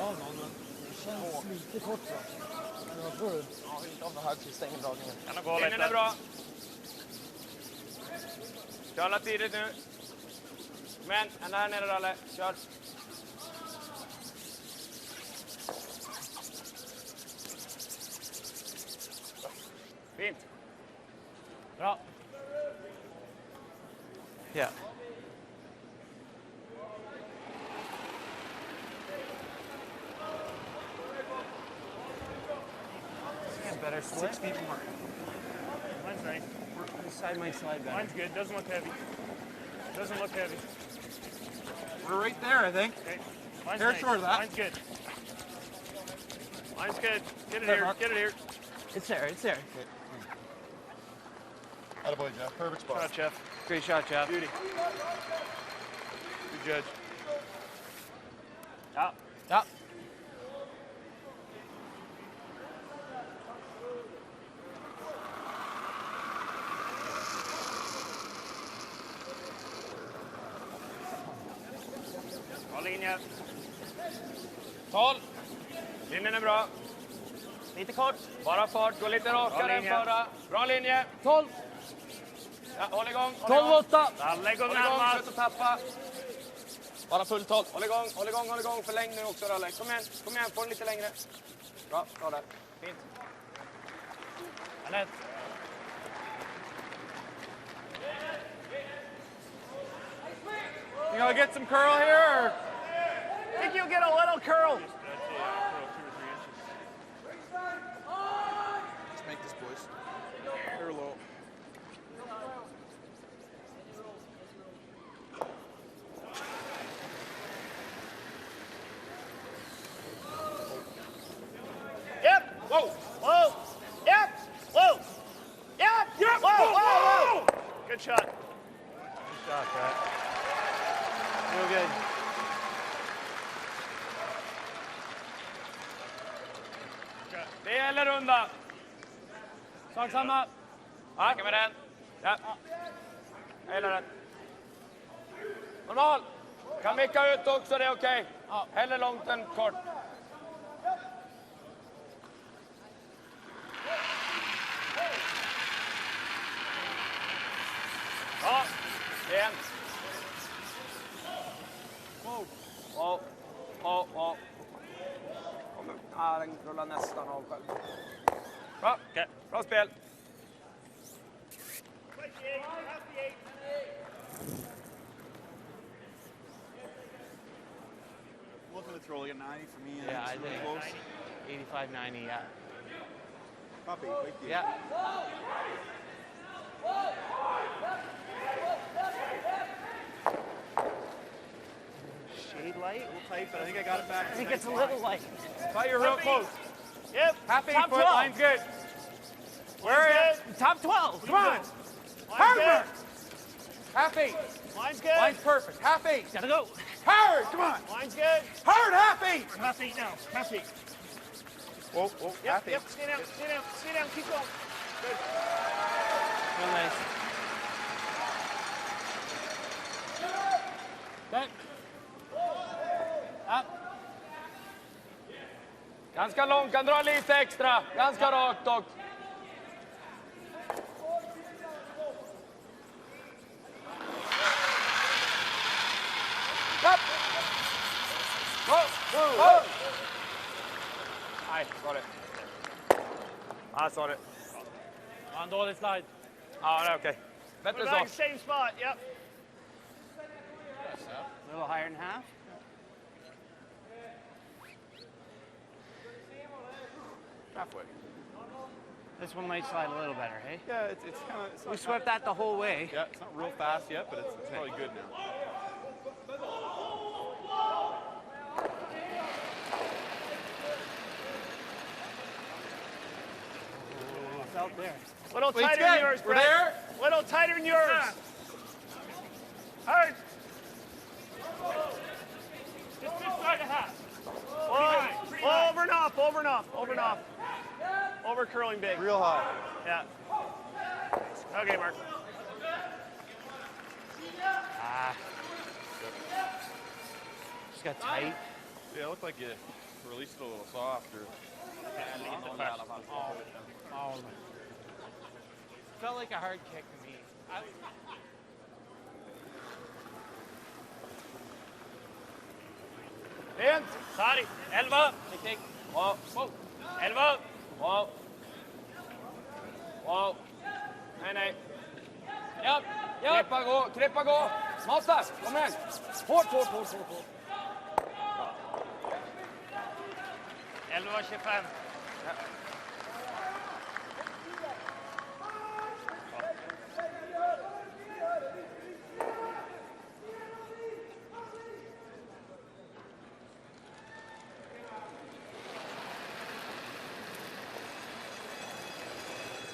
av någon, men det känns lite kort va? Eller vad tror du? Ja, inte av det här till stängeldragningen. Kan gå lite. Är bra. Kör alla tidigt nu. Men, ända här nere Ralle. Kör. Fint. Bra. Ja. Better 6 feet more. Mine's nice. This side might slide better. Mine's good. Doesn't look heavy. Doesn't look heavy. We're right there, I think. Okay. Mine's Hair nice. short of that. Mine's good. Mine's good. Get it There, here. Mark. Get it here. It's there, it's there. Attaboy, Jeff. Perfect spot. Shot, Jeff. Great shot, Jeff. Beauty. Good judge. Ja. Ja. Bra linje. 12. Linjen är bra. Lite kort. Bara fart. Gå lite rakare än förra. Bra linje. 12. Ja, håll igång. 12-8. Ralle går närmast. Sluta tappa. Bara full 12. Håll igång, håll igång, håll igång. Förläng nu också Ralle. Kom igen. Få den lite längre. Bra, bra där. Fint. Anette. You gonna get some curl here? Or? I think you'll get a little curl. Let's make this, boys. Hair low. Yep. Whoa. Whoa. Yep. Whoa. Yep. Yep. Whoa. Whoa. Whoa. Good shot. Good shot, Brett. Real good. Det gäller runda. Sak samma. Ja, kan med den. Ja. Jag gillar den. Normal. Kan micka ut också, det är okej. Ja. Hellre långt än kort. Ja, igen. Wow. Wow. Wow, wow. Ja, den rullar nästan av själv. Bra, okay. Bra spel. Looking to throw like a 90 for me. Yeah, I it's really think close. 85, 90, yeah. Copy. Thank you. Yeah. Shade light. A little tight, but I think I got it back. I think it's a little light. Thought you're real close. Yep. Happy Top foot, 12. line's good. Where is it? Top 12, come on. Line's Hard good. work. Half 8. Line's good. Line's perfect. Half 8. Gotta go. Hard, come on. Line's good. Hard, half 8. Half 8 now. Half 8. Whoa, whoa, Yep, half 8. yep. Stay down. Stay down. Stay down. Keep going. Good. Real nice. Back. Up. Ganska långt. Kan dra lite extra. Ganska rakt dock. Upp. Go. Go. Nej, sorry. Ah, sorry. Ja, en dålig slide. Ja, det är okej. Bättre så. Same spot, yep. A little higher than half. Halfway. This one might slide a little better, hey? Yeah, it's kind of. We swept that the whole way. Yeah, it's not real fast yet, but it's probably good now. It's out there. Little Wait, tighter good. than yours, We're Brett. there. Little tighter than yours. Hard. Just try to half. Oh, over and off, over and off, over and off. Over curling big. Real high. Yeah. Okay, Mark. Just got tight. Yeah, it looked like you release it a little softer. Lite fast. Ja, Felt like a hard kick to me. Rent! Sarg! 11! Kick, kick. Wow. Whoa. 11! Wow. Wow. Nej. Japp, japp. Krippa gå! Mata, kom igen! Hårt. 11-25.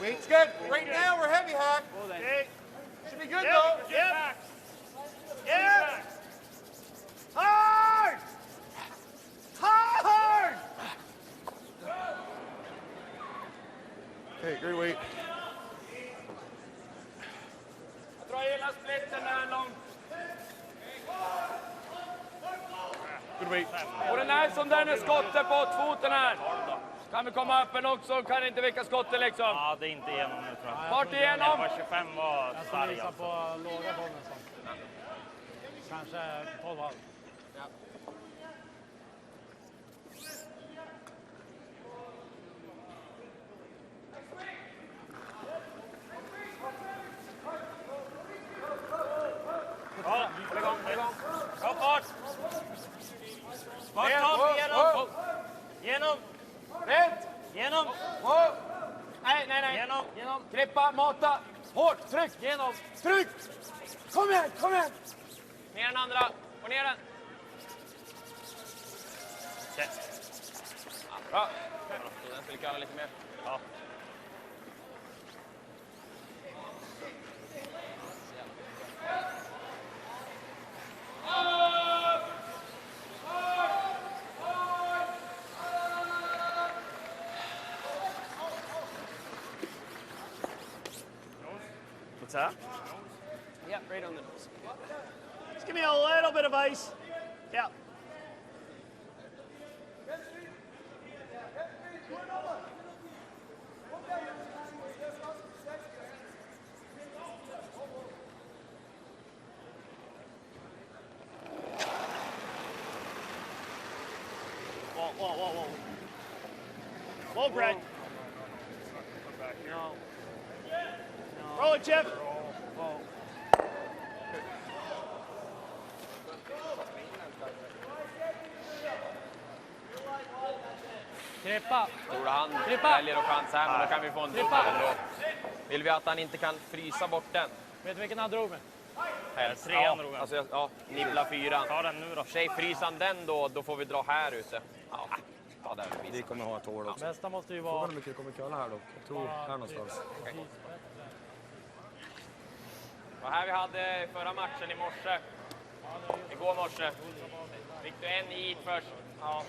Weight's good. Right now we're heavy hack. Okay. Should be good Yep. though. Yep. Yep. Hard! Hard! Okay, great weight. Dra hela splitten där långt. Good weight. Och den här som den är skottet på foten här. Kan vi komma upp en också, kan inte vilka skottet liksom. Ja, det är inte igenom nu tror jag. Vart igenom? 11-25 var jag ska stark visa alltså. på låga bollen så. Kanske 12,5. Ja, håll igång. Bra fart! Vart kom? Genom! Genom! Nej. Genom! Krippa, mata. Hårt, tryck. Genom. Tryck! Kom igen! Ner den andra. Och ner den. Bra. Den skulle köra lite mer. Ja. What's that? Yeah, right on the nose. Just give me a little bit of ice. Yeah. Whoa. Whoa, Brett. No. Roll it, Jeff. Krippa. Tror du han Krippa. väljer att chansa här, men då kan vi få en dubbel ändå. Vill vi att han inte kan frysa bort den? Vet du vilken han drog med? Helst. Trean drog han. Alltså, ja, nibbla fyran. Ta den nu då. För sig, fryser han den då får vi dra här ute. Ja, ta den. Vi kommer ha ett hål också. Bästa måste ju Frågan vara... hur mycket det kommer curla här dock. Jag tror här någonstans. Och här vi hade förra matchen i morse. Igår morse. Fick du en hit först. Ja.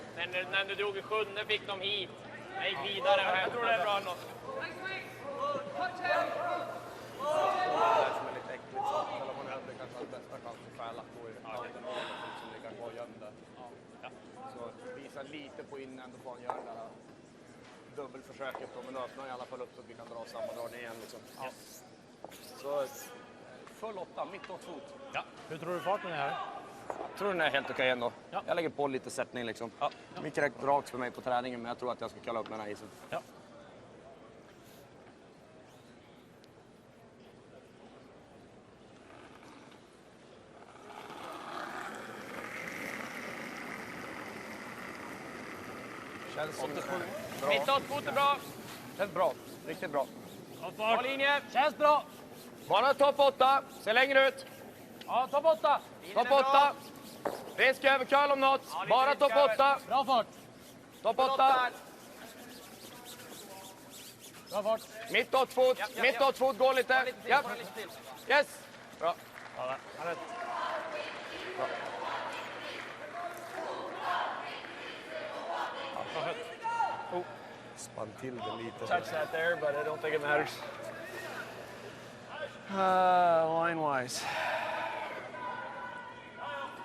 När du drog i sjunde fick de hit. Jag gick vidare. Jag tror det är bra något. Det där som är lite äckligt. Eller man hade kanske den bästa chansen för alla. Då är det som ligger kvar gömda. Så visa lite på innan då han gör det där dubbelförsöket. Men då öppnar i alla fall upp så att vi kan dra samma dragning igen. Liksom. Ja. Så full 8, mitt 8 fot. Ja. Hur tror du farten är här? Jag tror den är helt okej ändå. Ja. Jag lägger på lite sättning liksom. Ja. Mycket rätt rakt för mig på träningen, men jag tror att jag ska kalla upp den här isen. Ja. Känns som bra. Mittåt är bra. Känns bra. Riktigt bra. Bra linje. Känns bra! Bara topp 8. Se längre ut. Ja, topp 8! Topp 8. Risk över curl om något. lite Bara risk topp över. 8. Bra fart! Topp 8. Bra fart! Mitt 8 fot. Mitt 8 fot. Gå lite. Ja. Yes. Bra. Ja, rätt. Spann till det lite. Touch that there, but I don't think it matters. Line-wise.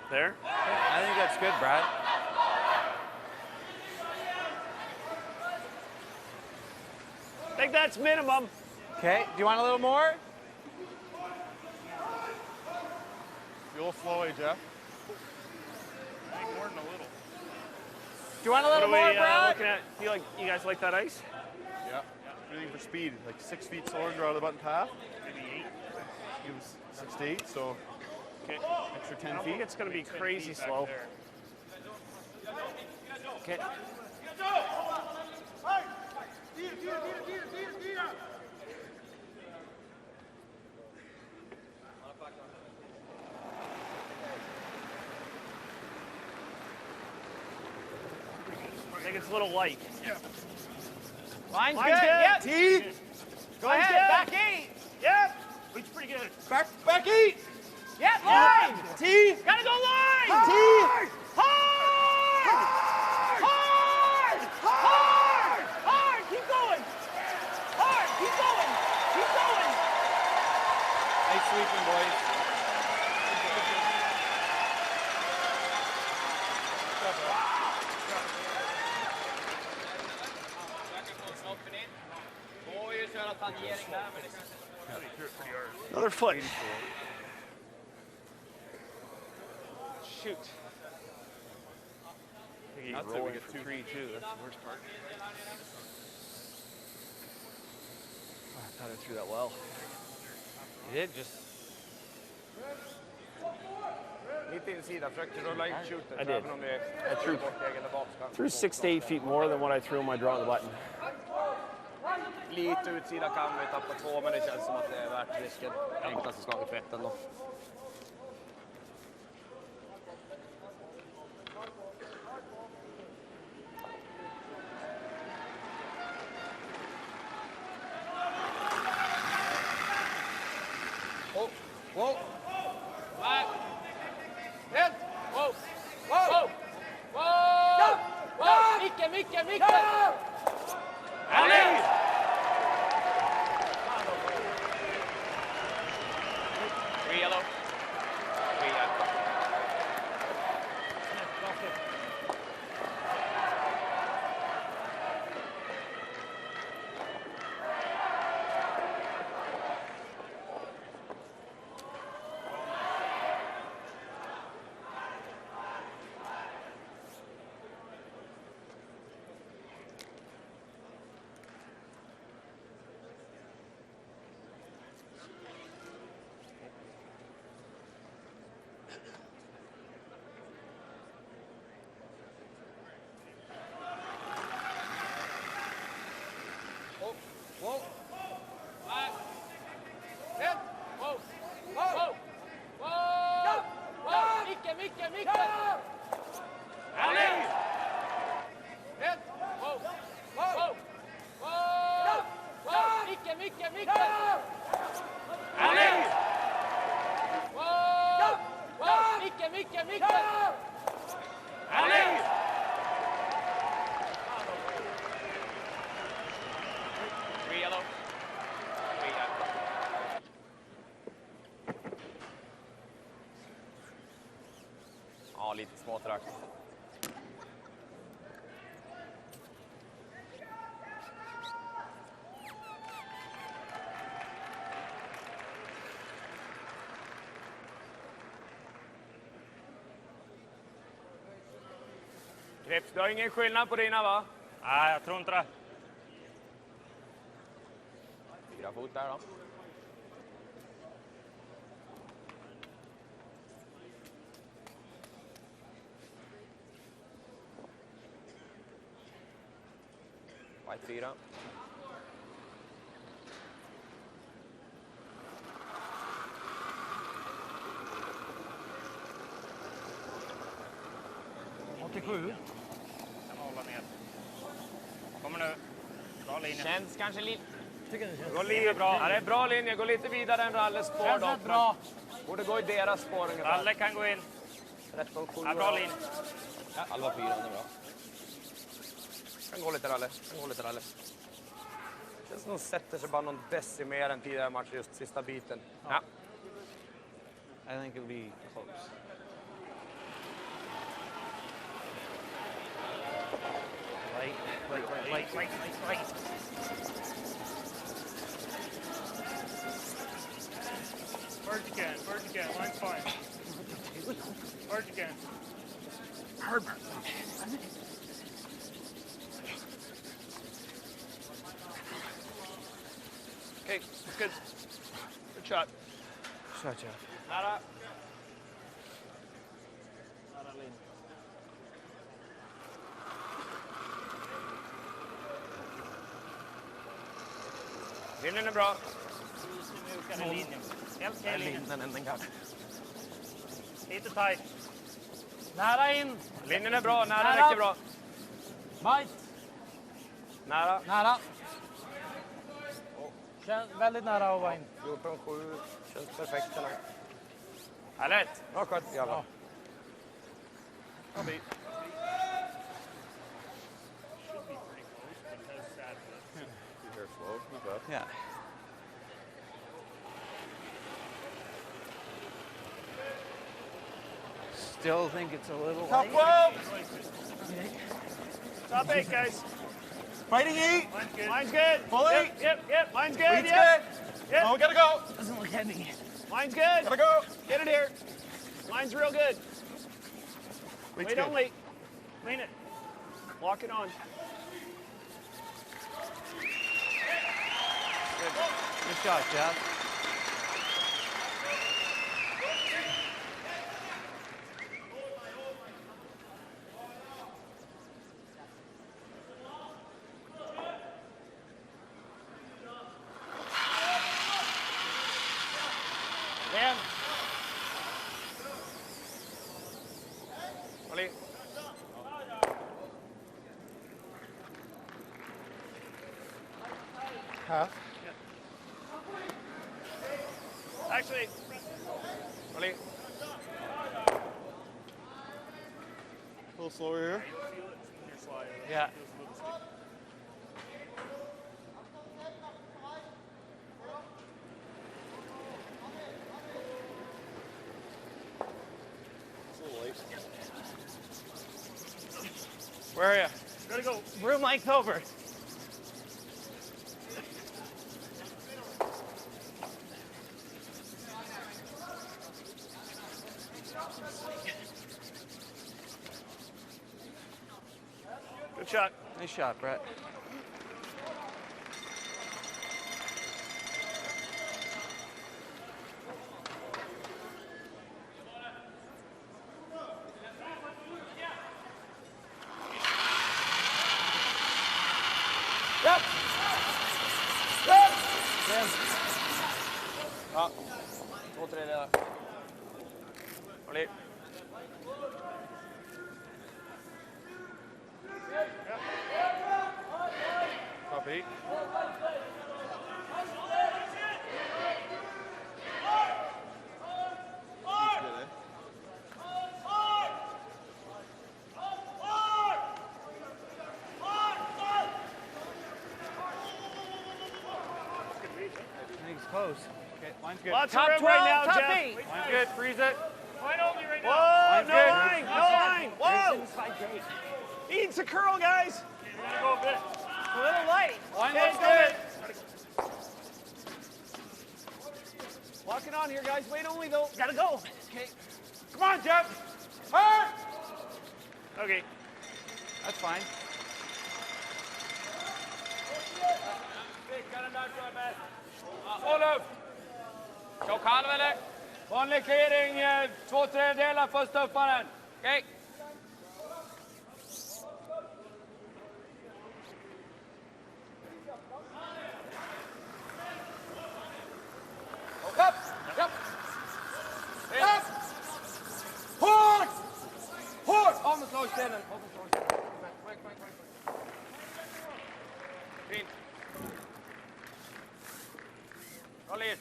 There. I think that's good, Brad. think that's minimum. Okay, do you want a little more? Feel flowy, Jeff. I think more than a little. Do you want a What little are we more, Brad? looking at? Feel like you guys like that ice? Yeah. Everything for speed. Like 6 feet slower, draw the button path. Maybe 8. Give us 6 to 8, so Okay. extra I 10 don't think feet. it's going to be 10 crazy feet back slow. there. Okay. I think it's a little light. Line's Line's good. good. Yep. T. Go Line's ahead. good. Back 8. Yep. It's pretty good. Back 8. Yep. Line. T. Gotta go line. T. Hard! Hard! Hard! Hard! Keep going. Hard! Keep going. Keep going. Nice sweeping, boys. Another foot. Shoot. That's if we get 2 3 too. That's the worst part. I thought I threw that well. You did just. Lite insida, försökte rulla in shootet. I did. Även om det är threw- bortvägen där bak. ska- Threw 6 to 8 feet more than what I threw on my draw on the button. Lite utsida kan vi tappa 2, men det känns som att det är värt risken. Enklaste slaget för 1 ändå. Oh, whoa. Back. Helt. Whoa. Whoa. Whoa. Whoa. Micke. Alley! Three yellow. Three yellow. Whoa. Back. Helt. Whoa. Whoa. Whoa. Whoa. Micke. Alley! Helt. Whoa. Whoa. Whoa. Whoa. Micke. Alley! Whoa. Whoa. Micke. Alley! Three yellow. Three yellow. Ja, lite småtrakt. Greps, du har ingen skillnad på dina, va? Nej, jag tror inte det. 4 fot där då. White 4. Hålla ner. Kommer nu. Bra linje. Känns kanske lite... Tycker det känns Går lite bra. Ja, det är bra linje. Går lite vidare än Ralles spår Känns dock. rätt bra. Borde gå i deras spår ungefär. Ralle kan gå in. 13-7. Ja, bra linje. Ja, halva 4, det är bra. Kan gå lite Ralle. Känns som de sätter sig bara någon decimer än tidigare match just sista biten. Ja. I think it'll be close. Light. Hard you can. Hard you can. Line's fine. Hard you can. Okay, that's good. Good shot. Shot, Jeff. Nära. Linjen är bra. Mjukare linjen. Helt ner linjen. Den kan. Lite tight. Nära in. Linjen är bra, nära Nära. räcker bra. Bite. Nära. Nära. Känns väldigt nära att vara in. 14,7. Känns perfekt den här. Härligt. Bra skött grabbar. Bra bit. Your hair slow, not bad. Yeah. Still think it's a little Top light. 12. Top 8, guys. Fighting eight. Line's good. Line's good. Pull it. Yep. Line's good. Weight's Yep. good. Yep. Oh, we gotta go. Doesn't look heavy. Line's good. Gotta go. Get it here. Line's real good. Weight's Wait good. only. Lean it. Lock it on. Good shot, Jeff. Dan. Ollie. Half. Actually, Ollie. A little slower here. Yeah. It's a little late. Where are you? gotta go. Room length over. Good shot. Nice shot, Brett. Yep. Ja. 2/3. Ollie. Top 8. Good, eh? I think it's close. Okay, line's good. Lots Top of room 12, right now, top Jeff. 8. Line's good. Freeze it. Line only right now. Whoa, Line's no good. line, no line. Whoa. Needs a curl, guys. You're gonna go a bit. A little light. Line Okay, looks go good. ahead. Lock it on here, guys. Wait only, though. Gotta go. Okay. Come on, Jeff. Hard. Okay. That's fine. Få luft. Tjock halv eller? Vanlig clearing, 2/3 för stuffaren. Okej. Upp! Upp! Upp! Hårt! Hårt! Av med slagstenen. Fint. Bra led.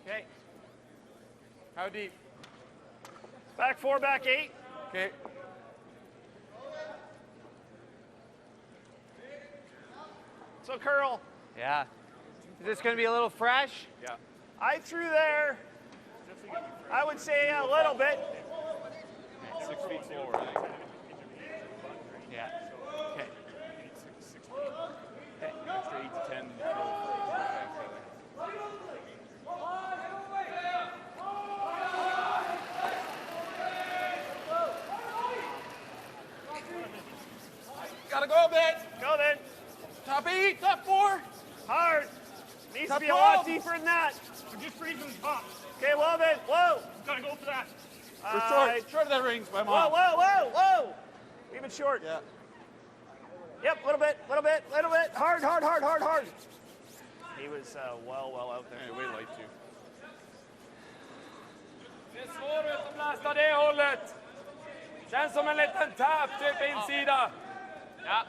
Okay. How deep? Back 4, back 8. Okay. So curl. Yeah. Is this going to be a little fresh? Yeah. I threw there. I would say a little bit. 6 feet slower, I think. Yeah. Okay. Extra 8 to 10. Gotta go, Ben. Go then. Top 8, top 4. Hard. Needs to Top be a lot 12. deeper than that. We're just freezing the top. Okay, love it. Whoa. Gotta go for that. We're short. Short of that rings by Whoa, mom. whoa, whoa, whoa. Leave it short. Yeah. Yep, little bit. Hard. He was well out there. Anyway, light too. Det är svårt att blasta det hållet. Känns som en liten tap, typ insida. Ja.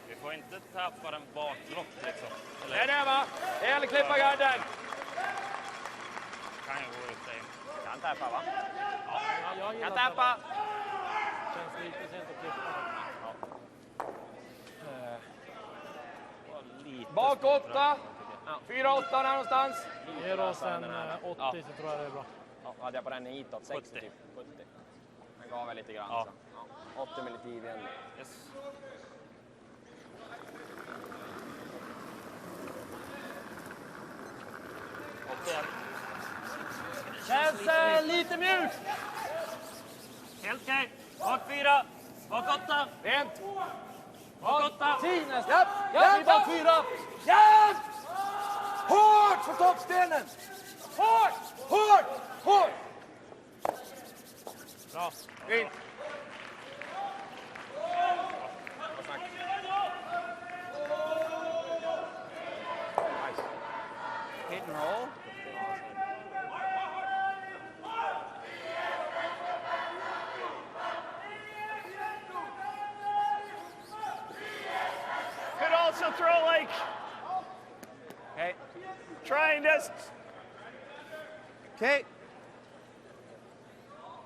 Vi får inte tappa den bakåt liksom. Det är det, va? Det gäller klippa garden. Kan ju gå ut sig. Kan tappa, va? Jag gillar Kan tappa. att det känns lite sent att klippa. Bak 8. 4-8 där någonstans. Ger oss en 80 så tror jag det är bra. Ja, hade jag på den hitåt, 60 70. typ. 70. Den gav väl lite grann. Ja. Så. Ja. 80 med lite IV igen. Yes. Känns lite mjukt. Helt okej. Bak 4. Bak 8. Rent. Bak 8. 10 nästan. Ja, bak 4. Jämt! Hårt på toppstenen. Hårt. Bra. Fint. Hit and roll. Could also throw like, Okay. try and just, Okay.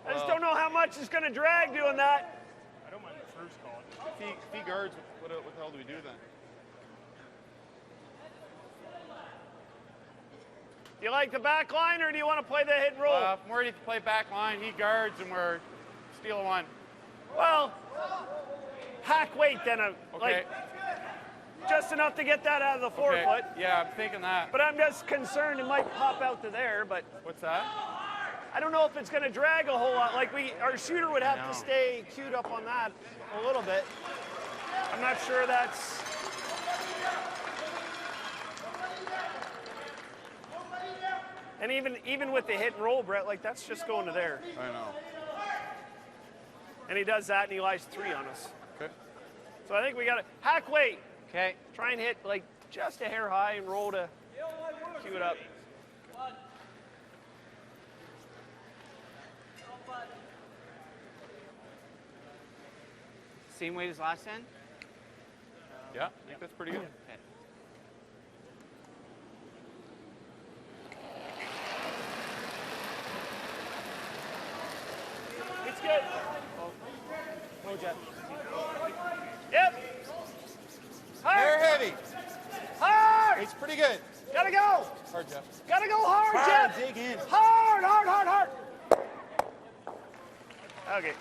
I just don't know how much is going to drag doing that. I don't mind the first call. If he guards, what the hell do we do then? Do you like the back line or do you want to play the hit and roll? If I'm ready to play back line, he guards, and we're steal one. Well, hack weight then, Okay. like just enough to get that out of the forefoot. Yeah, I'm thinking that. But I'm just concerned it might pop out to there. But What's that? I don't know if it's going to drag a whole lot. Like our shooter would have No. to stay queued up on that a little bit. I'm not sure that's. And even with the hit and roll, Brett, like that's just going to there. I know. And he does that and he lies 3 on us. Okay. So I think we got to hack weight. Okay. Try and hit like just a hair high and roll to cue it up. Same weight as last end? Yeah, I think that's pretty good. It's good. No jet. Yep. Hair Hard. heavy. Hard. It's pretty good. Gotta go. Hard, Jeff. Gotta go hard, Hard, Jeff. dig in. Hard. Okay.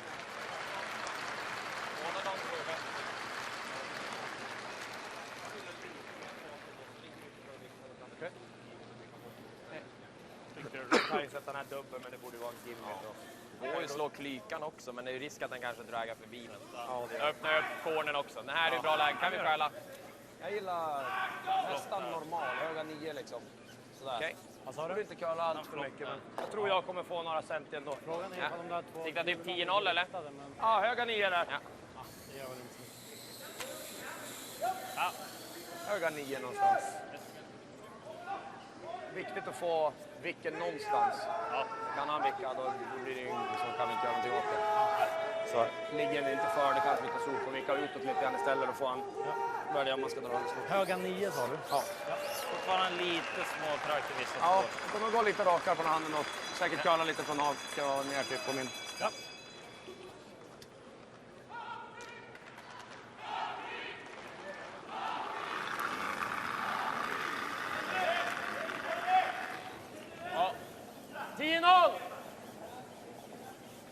Du kan ju sätta den här dubbeln, men det borde vara en gimme. Det går ju att slå klykan också, men det är ju risk att den kanske drägar förbi. Ja, det Öppna upp cornern också. Den här är bra läge. Kan vi stjäla? Jag gillar nästan normal, höga 9 liksom. Sådär. Okej. Vad sa Jag du? vill inte curla allt för mycket, men jag tror jag kommer få några cent ändå. Frågan är ifall de där två... Siktar typ 10-0 eller? Men, Ja, höga 9 där. Ja. det gör väl inte så mycket. Höga 9 någonstans. Viktigt att få vicken någonstans. Kan han vicka, då blir det ju så kan vi inte göra någonting åt det. Så ligger den inte för, det kanske vi kan sopa och vicka utåt lite grann istället. Då får han välja om man ska dra den. Höga 9 sa du? Ja. Fortfarande lite småtrögt i vissa Ja, spår. jag kommer gå lite rakare på handen och säkert curla lite från haka och ner typ på min. Ja. Ja. 10-0!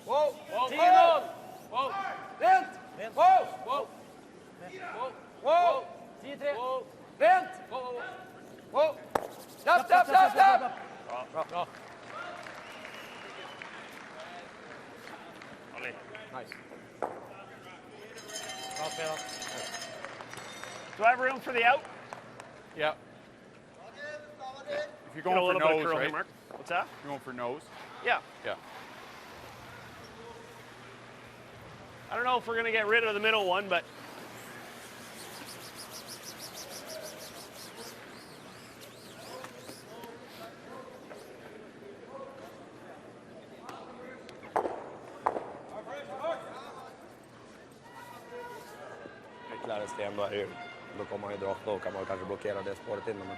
Wow! 10-0! Wow! Rent! Wow! Wow! Wow! 10-3! Rent! Wow! Slapp! Bra. me. Nice. Bra spelat. Do I have room for the out? Yeah. If you're Get a going little for bit of nose, curl right? here, Mark. What's that? You're going for nose. Yeah. Yeah. I don't know if we're going to get rid of the middle one, but Ytterligare sten då kommer man ju dra, då kan man kanske blockera det spåret innan. Men...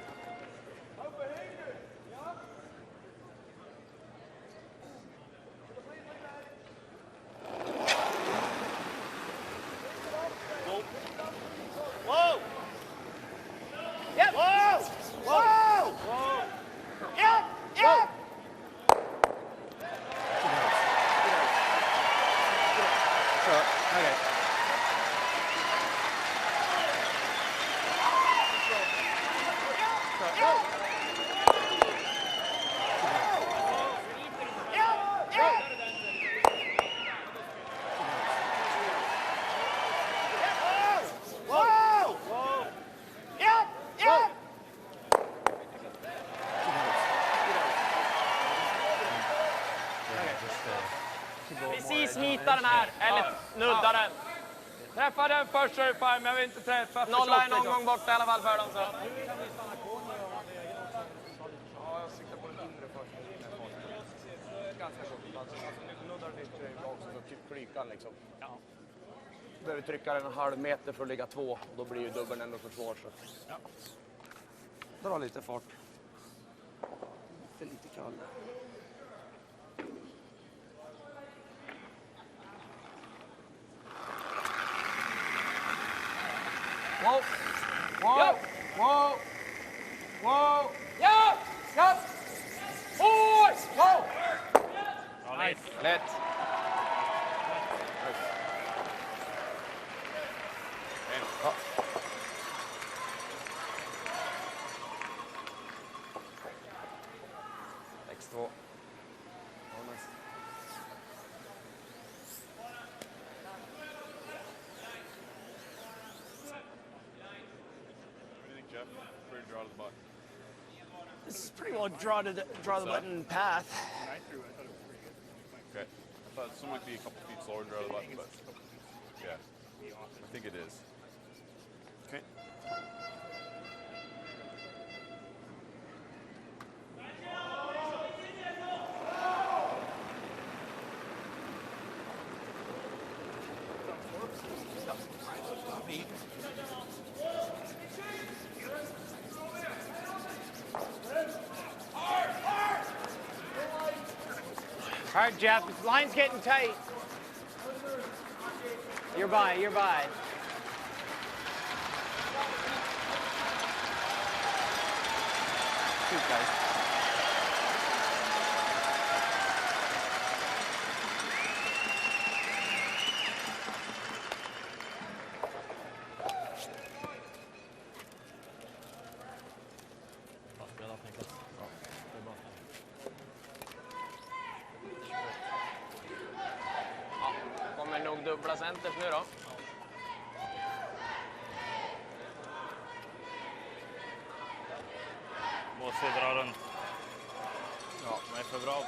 whoa! Yep! Whoa! Whoa! Whoa! Yep! Yep! Okay. Precis nita den här, eller nudda den. Träffa den först så är det fine, men jag vill inte träffa för Nolla är tjock, någon gång borta i alla fall för dem. Så. Ja, jag siktar på den inre först. Ganska kort. Alltså nuddar den yttre bak så typ klykan liksom. Ja. Då behöver vi trycka den en halv meter för att ligga 2. Och då blir ju dubbeln ändå för svår. Så. Ja. Dra lite fart. Lite kall. Wow! Wow! Wow! Wow! Ja! Ja! Oj! Wow! Nice. Lätt. Ja. X2. Ja, nice. What do you think, Jeff? Where to draw the button? This is pretty well draw the button path. Okay. I thought some might be a couple feet slower to draw the button, but yeah, I think it is. Okay. All right, Jeff, this line's getting tight. You're by, you're by. Shoot, guys. Kommer nog dubbla centers nu då. Måste dra runt. Ja, men är för bra på...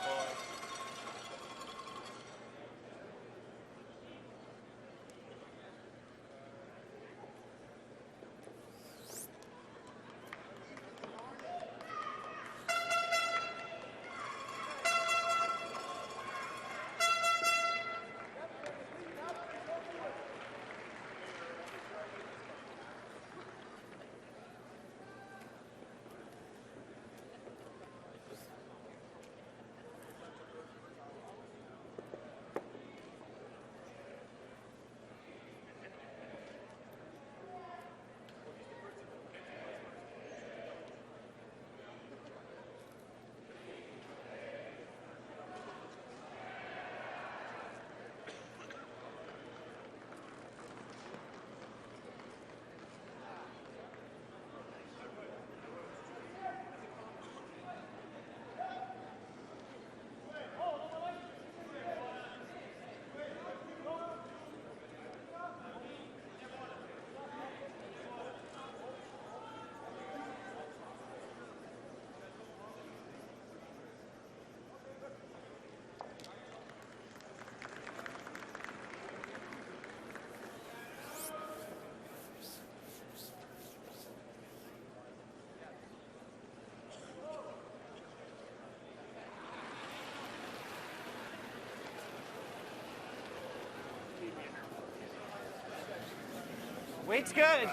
Weight's good. Take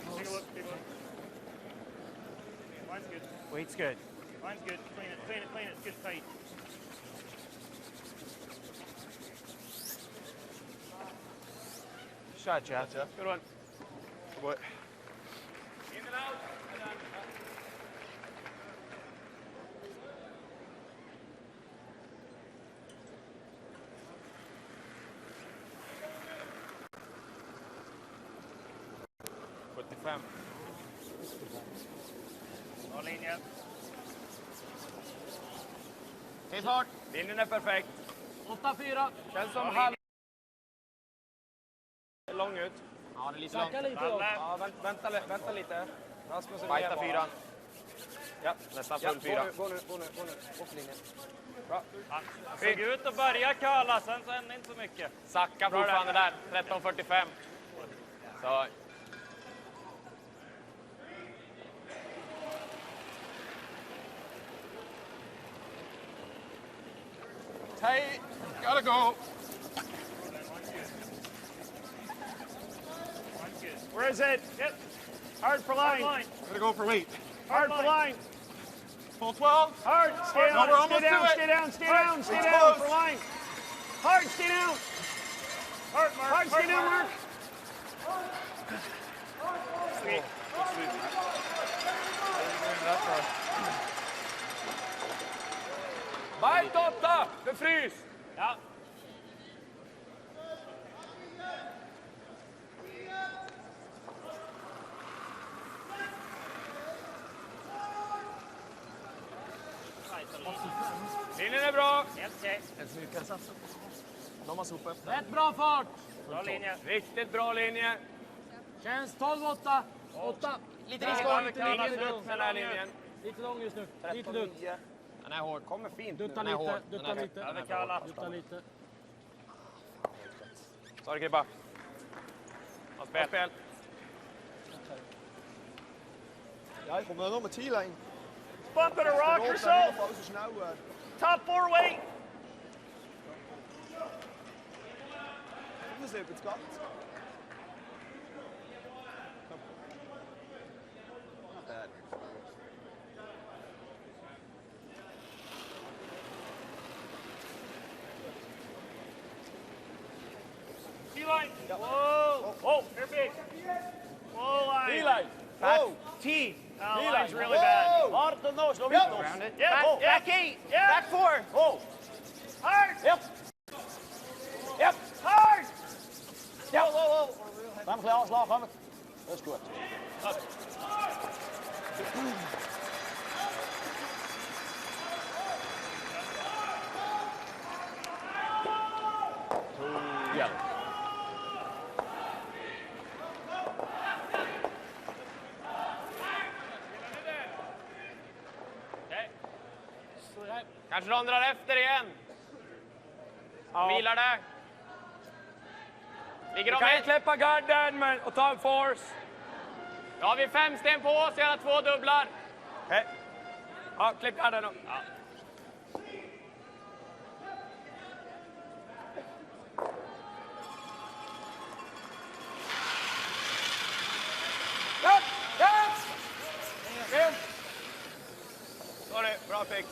a look. Line's good. Weight's good. Line's good. Clean it. It's good tight. Shot, Jeff. Good one. What? In and out. Bra linje. Till fart. Linjen är perfekt. 8-4. Känns som halv... Lång ut. Ja, det är lite långt. Backa lite då. Ja, vänta lite. Rasmus är Bajta fyran. Ja, nästan full fyra. Gå nu. Upp linjen. Bra. Såg ut att börja kala, sen hände inte så mycket. Sacka fortfarande där. 13.45. Så... Hey, gotta go. Where is it? Yep. Hard for line. Gotta go for late. Hard for line. Full 12. Hard. Stay No, on. we're almost Stay down. to it. Stay down. Stay down. Stay It's down close. for line. Hard. Stay down. Hard, Mark. Hard. Stay down, Mark. Sweet. Bajt 8! Befrys! Ja. Linjen är bra. Helt okej. De har sopat upp Rätt bra fart. Bra linje. Riktigt bra linje. Känns 12-8. 8. Lite Nej, riskabelt. lite Ingen lång. dutt med den här linjen. Lite lång just nu. Lite dutt. Den är hård. Kommer fint nu. Dutta Den är hård. lite. Den Dutta är lite. Ja, det kallar. Dutta lite. Sorry, Gribba. Ha spel. Ja, ik kom wel nog met T-lijn. Bump it or rock yourself. Dus nou, Top 4 weight. kom eens even, het kan. T-line. Whoa. Whoa, they're big. Whoa, line. T-line. Whoa. T. Oh, line's really bad. Martin då, slå vitt Around it. Yeah. Back 8. Yeah. Back 4. Oh. Hard. Yep. Yep. Hard. Whoa, whoa, whoa. Fem klar, slag framåt. Det är skott. Kanske de drar efter igen. Vilar där. Ligger de kan släppa garden och ta en force. Då har vi 5 sten på oss, göra 2 dubblar. Hej. Ja, klipp garden då. Ja. Sorry, bra fix.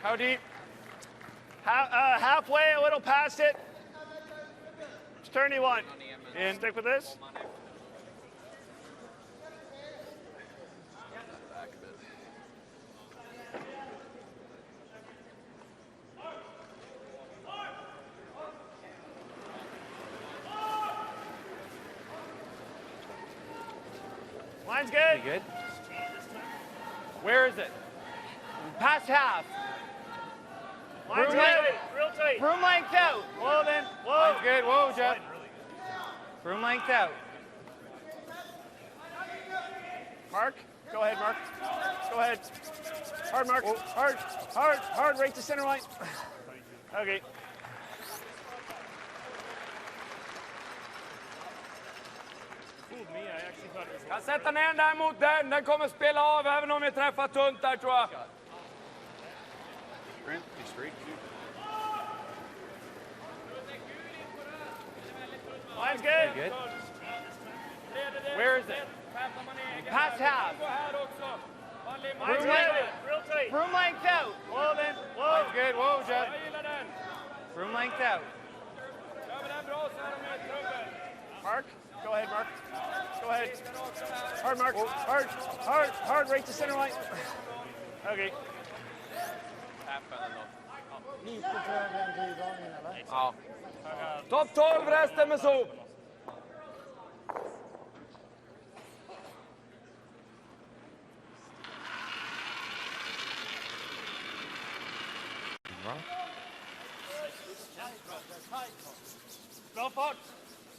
How deep? Halfway, a little past it. Which turn do you want? In. Stick with this? Line's good. Good. Where is it? Past half. Line's good. Real tight. Room length out. Whoa, then. Whoa. Line's good. Whoa, Jeff. Room length out. Mark, go ahead, Mark. Go ahead. Hard, Mark. Hard, hard, hard, right to center line. Okay. Fooled me, I actually thought it was Kan sätta ner den där mot den. Den kommer spela av även om vi träffar tunt där tror jag. He's good. Good. Where is it? Past half. Mine's good. Real tight. Room length out. Whoa, then. Whoa. That's good. Whoa, Jeff. Room length out. Mark. Go ahead, Mark. Go ahead. Hard, Mark. Hard. Hard. Hard. Right to center line. Okay. Lite trögare än tiddragningen eller? Ja. Topp 12 resten med zon. Bra fart!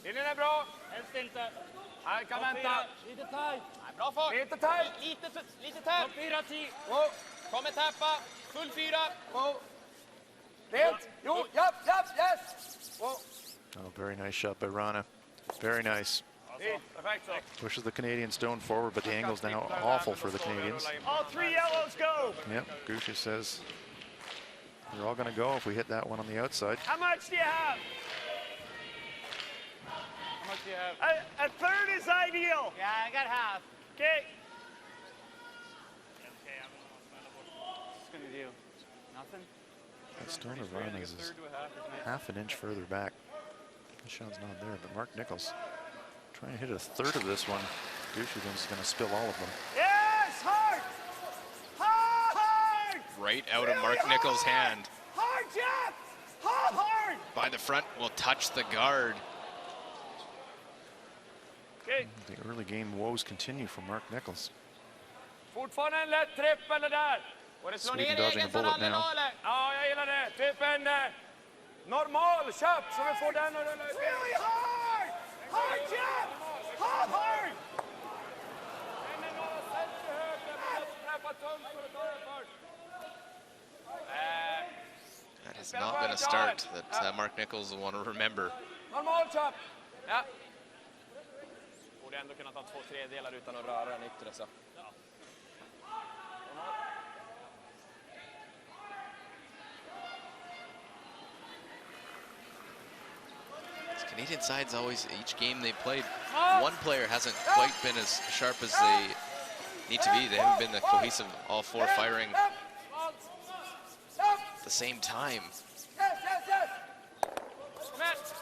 Linjen är bra. Helst inte. Här kan vänta. Lite tajt. Bra fart. Lite tajt. Lite tajt. 4-10. Wow. Kommer tappa. Full 4. Wow. Rent. Jo, japp, japp, yes. Wow. Oh, very nice shot by Rana. Very nice. Perfekt så. Pushes the Canadians stone forward, but the angle's now awful for the Canadians. All 3 yellows go. Yep, Gusha says they're all going to go if we hit that one on the outside. How much do you have? How much do you have? A third is ideal. Yeah, I got half. Okay. What's gonna do? Nothing? That stone of Rana's is half an inch further back. Sean's not there, but Mark Nichols trying to hit a third of this one. Gushigan's going to spill all of them. Yes, hard. Hard. Right out of Mark Nichols' hand. Hard, Jeff. Hard. By the front will touch the guard. Okay. The early game woes continue for Mark Nichols. Fortfarande en lätt trippel det där. Och det slår Sweden ner dodging a egen från bullet now. Allen eller? Ja, jag gillar det. Trippeln normal, köp så vi får den och den. Really hard. Hard, Jeff. Hard. That has not been a start that Mark Nichols will want to remember. Normal köp. Ja. Borde ändå kunna ta 2/3 utan att röra den yttre så. This Canadian side's always, each game they played, one player hasn't quite been as sharp as they need to be. They haven't been cohesive, all 4 firing at the same time.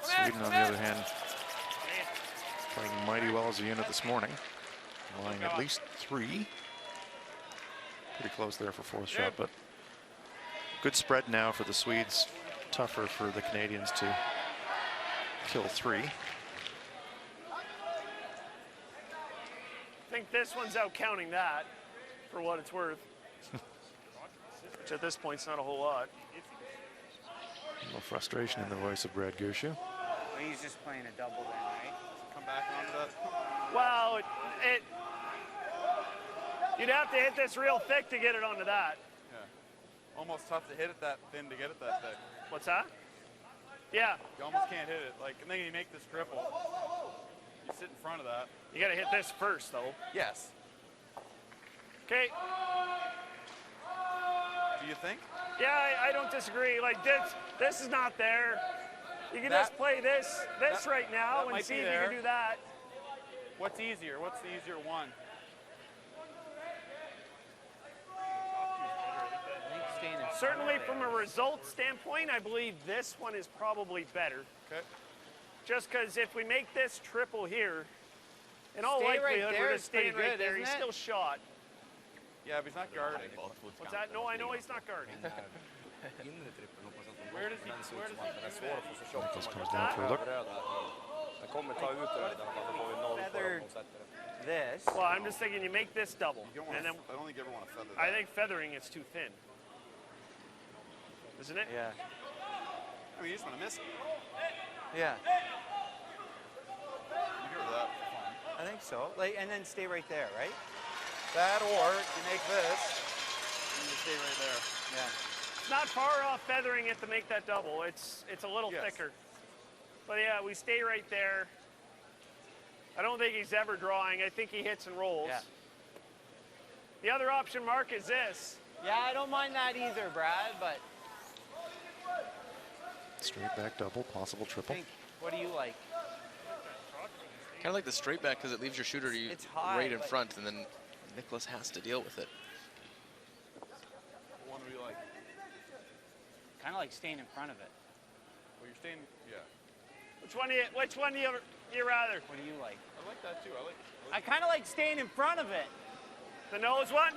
Sweden, on the other hand, playing mighty well as a unit this morning. Allowing at least 3. Pretty close there for 4th shot, but good spread now for the Swedes. Tougher for the Canadians to kill 3. I think this one's out counting that, for what it's worth. Which at this point is not a whole lot. A little frustration in the voice of Brad Gushu. Well, he's just playing a double then, right? Come back onto that. Well, you'd have to hit this real thick to get it onto that. Yeah. Almost tough to hit it that thin to get it that thick. What's that? Yeah, You almost can't hit it. Like, and then you make this triple. You sit in front of that. you gotta hit this first though. Yes. Okay, Do you think? yeah, I don't disagree. Like this is not there. You can just play this right now and might see be if you there. can do that. What's easier? What's the easier one? I think staying in front Certainly of it. from a result standpoint, I believe this one is probably better. Okay. Just because if we make this triple here, in all Stay right likelihood, there we're is just staying pretty right good, there. He's isn't it? still shot. Yeah, but he's not guarding. What's that? No, I know he's not guarding. Inre trippeln hoppas att de Where does he? den ser ut Where som does att den är he svår att få så tjock Nichols som man comes down for a look. Den kommer ta ut det i alla fall, så får vi 0 för Feather. om hon sätter det. This. Well, I'm just thinking you make this double, You don't want and then I don't think you ever want to feather I that. think feathering is too thin. Isn't it? Yeah. I mean, you just want to miss it. Yeah. You hear that? Fine. I think so. Like, and then stay right there, right? That or you make this and you stay right there. Yeah. It's not far off feathering it to make that double. It's a little Yes. thicker. But yeah, we stay right there. I don't think he's ever drawing. I think he hits and rolls. Yeah. The other option, Mark, is this. Yeah, I don't mind that either, Brad, but Straight back double, possible triple. think, what do you like? Kind of like the straight back because it leaves your shooter It's high, right in but- front, and then Nicholas has to deal with it. What one do you like? Kind of like staying in front of it. Well, you're staying. Yeah. Which one do you rather? What do you like? I like that too. I kind of like staying in front of it. The nose one?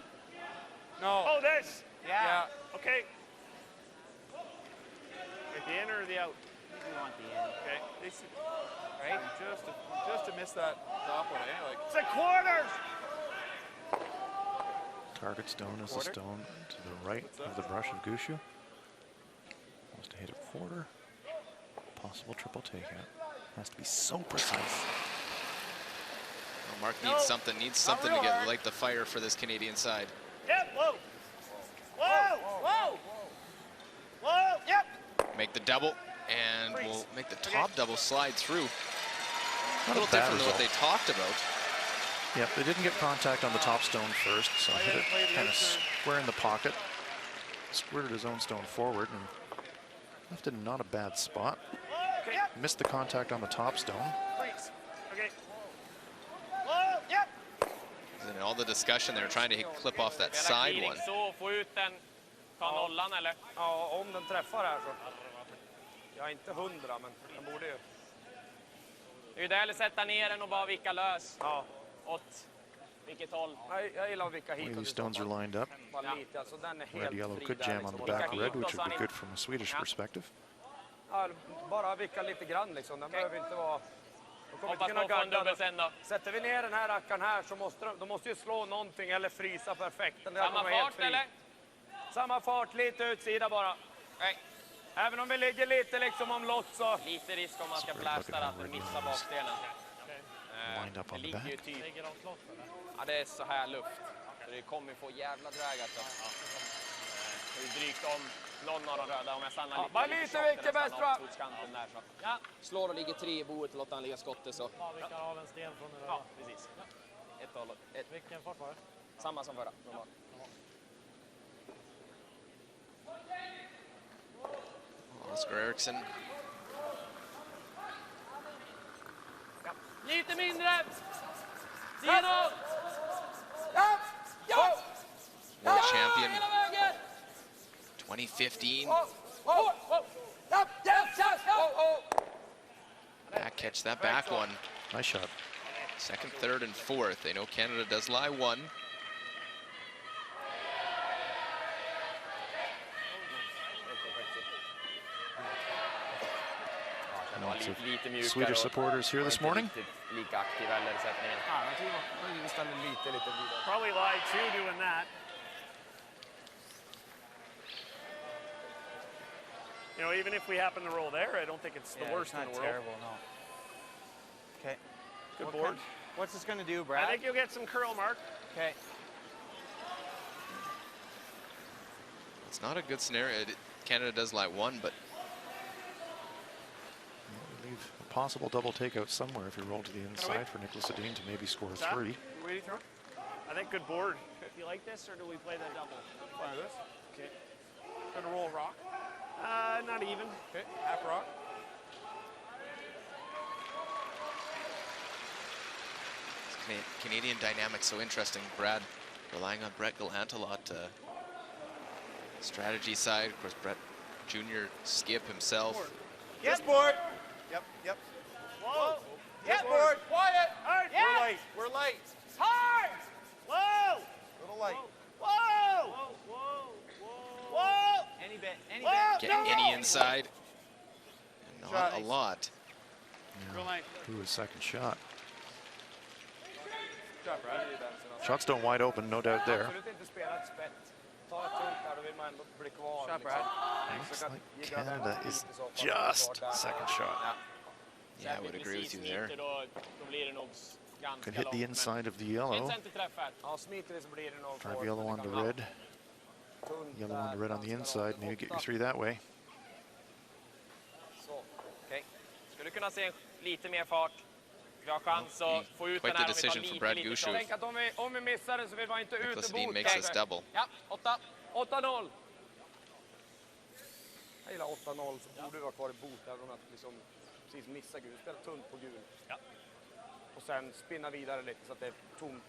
No. Oh, this. Yeah. Okay. Like the in or the out? You want the end. Okay. Right? Just to miss that top one, eh? Like, It's a quarter. Target stone is the stone to the right of the brush of Gushu. Wants to hit it quarter. Possible triple takeout. Has to be so precise. Well, Mark needs something to get light the fire for this Canadian side. Yep. Whoa. Whoa. Whoa. Whoa. Yep. Make the double, and we'll make the top double slide through. A Not little a bad different than what result. they talked about. Yep, they didn't get contact on the top stone first, so hit it kind of square in the pocket. Squirted his own stone forward and left it in not a bad spot. Okay. Missed the contact on the top stone. Freeze. Okay. Whoa. Yep. And in all the discussion, they were trying to clip off that side one. Så, få ut den. Ta nollan eller? Ja, om den träffar här så. Jag är inte 100, men den borde ju. Det är ju det, eller sätta ner den och bara vicka lös. Ja. Åt vilket håll? Jag gillar att vicka hit. These stones are lined up. Bara lite, alltså den är helt Red yellow fri could där, jam on liksom. the back Vicka red, hit which och would be sen good from a Swedish perspective. Ja, bara vicka lite grann liksom. Den behöver inte vara... De kommer inte Hoppas kunna på att få en gadda. dubbelsänd då. Sätter vi ner den här rackaren här så måste de måste ju slå någonting eller frysa perfekt. Den där Samma kommer helt fart fri. eller? Samma fart, lite utsida bara. Nej. Även om vi ligger lite liksom om lott så... Lite risk om man ska Super blasta lucky att den number missar again. bakdelen. Lined up Det on the ligger ju back. typ... Ja, det är så här luft. Så det kommer få jävla drag alltså. Det är drygt om någon av de röda. Om jag stannar lite. bara lite mycket bäst, va? Där, så. Ja. Slår och ligger 3 i boet och låter han ligga skottet så. Ja, vi kan av en sten från den. Ja, precis. Ett håll. Vilken fart var det? Samma som förra. Normalt. Oscar Eriksson. Lite mindre! 10-0! World champion 2015. Back catch that back one. Nice shot. Second, third, and fourth. They know Canada does lie one. Lots of Lite mjukare Swedish och- supporters here this morning. Inte riktigt lika aktiv heller i sättningen. Ja, jag tror vi ställer lite vidare. Probably lied too doing that. You know, even if we happen to roll there, I don't think it's the worst in the world. terrible, no. Okay. Good board. What's this going to do, I Brad? think you'll get some curl, Mark. Okay. It's not a good scenario. Canada does lie one, but We leave a possible double takeout somewhere if you roll to the inside for Nicholas Edin to maybe score that? 3. Where do you throw? I think good board. Do you like this, or do we play the double? Fan, this. Okay. Gonna roll rock. Not even. Okay, half rock. Canadian dynamics so interesting. Brad relying on Brett Gallant a lot. Strategy side, of course, Brett Jr. Skip himself. Yes, board. Yep. Whoa. Yes, board. Quiet. Hard. Yes. We're light. We're light. Hard! Whoa. Little light. Whoa. Whoa. Any bit, any Whoa. Get No. any inside. And not Shot. a lot. Real light. Who is second shot? Kör Brad, det är den. Shot stone wide open, no doubt there. Absolut inte spela ett spett. Ta ett tunt där, då vill man ändå bli kvar. Shot, Brad. Looks like Canada is just second shot. Yeah, I would agree with you there. Då blir det nog ganska Could hit the långt, inside of the men yellow. en centerträff här. Ja, smiter det så blir det nog Drive kvar. yellow Det onto kan red. tunt Yellow där, onto red on the ganska inside. långt Maybe get your borta. 3 that way. Så. Okej. Skulle kunna se lite mer fart. Vi har chans att få ut Quite den the här om vi tar decision for lite, Brad lite Gushue. chans. Tänk att om vi missar det så vill man inte ut Nicholas i Edin bot. makes this double. Ja, 8. 8-0. Jag gillar 8-0 så borde vi vara kvar i bot även om att liksom precis missa gul. Spela tunt på gul. Ja. Och och sen spinna vidare lite så att det är tomt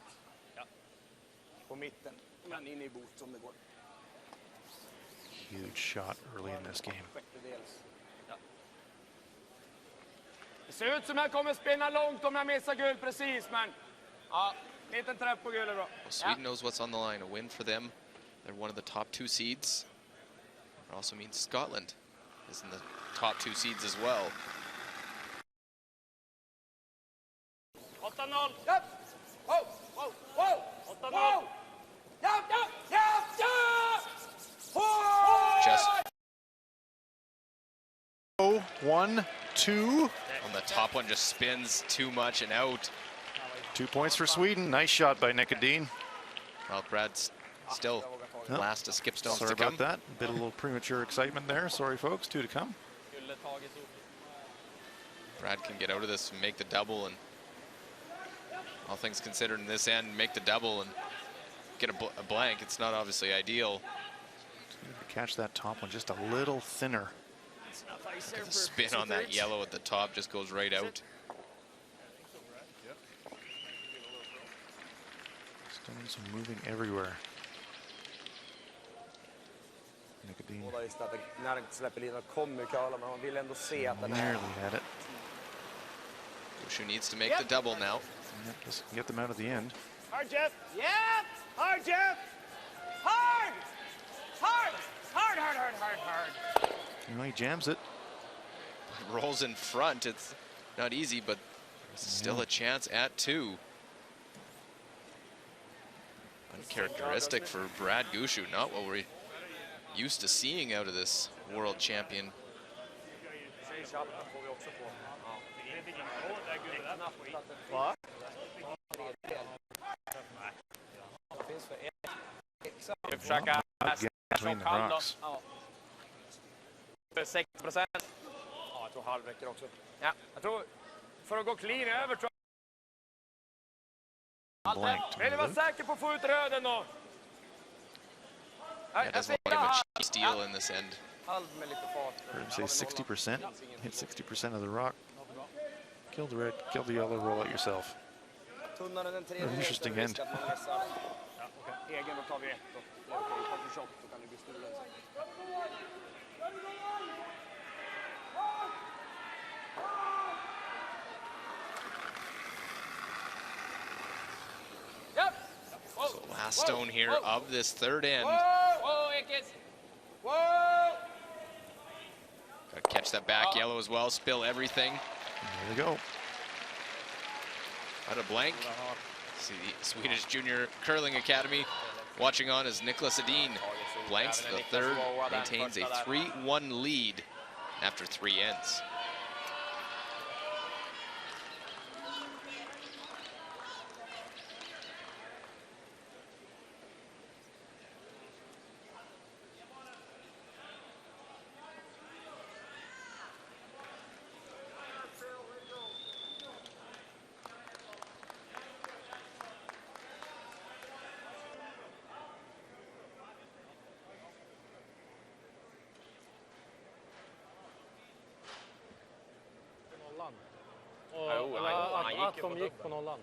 på mitten. Men in i boost som det går. Huge shot early in this game. Det ser ut som jag kommer spinna långt om jag missar guld precis, men ja, liten träff på guld är bra. Well, Sweden knows what's on the line. A win for them. They're one of the top 2 seeds. It also means Scotland is in the top 2 seeds as well. 8-0. Japp! Wow, wow, wow! 8-0. Japp, japp, japp, japp! Just 1, 2. on the top one, just spins too much and out. 2 points for Sweden. Nice shot by Nikodin. Well, Brad's still Yep. last of skip stones Sorry to come. about that. A little premature excitement there. Sorry, folks. 2 to come. Brad can get out of this and make the double, and all things considered in this end, make the double and get a blank. It's not obviously ideal. Catch that top one just a little thinner. Look at the spin on that yellow at the top, just goes right out. Stones moving everywhere. Nikodin Båda visste att när den släpper linan kommer curla, men man vill ändå se att den är... nearly had it. Gushue needs to make the double now. Yep, just get them out of the end. Hard, Jeff. Yep! Hard, Jeff. Hard! Hard! Hard, hard, hard, hard, hard! You know, he jams it. Rolls in front. It's not easy, but still a chance at 2. Uncharacteristic for Brad Gushue, not what we're used to seeing out of this world champion. Vi försöker Between the rocks. 60%. Ja, jag tror halv räcker också. Ja, jag tror för att gå clean över tror jag. Blanked. Vill ni vara säker på att få ut röden då? Yeah, doesn't want him a cheap steal in this end. Halv med lite fart. Heard him say 60%. Hit 60% of the rock. Kill the red, kill the yellow, roll it yourself. Tunnare än 3 Interesting end. Egen, då tar vi 1 då. Det är okej, tar vi shot så kan det bli stulen. Yep! So last stone here of this third end. Whoa, Ekis! Whoa! Gotta catch that back yellow as well, spill everything. There we go. Out of blank. See the Swedish Junior Curling Academy watching on as Niklas Edin blanks the third, maintains a 3-1 lead after 3 ends. Att de gick på nollan.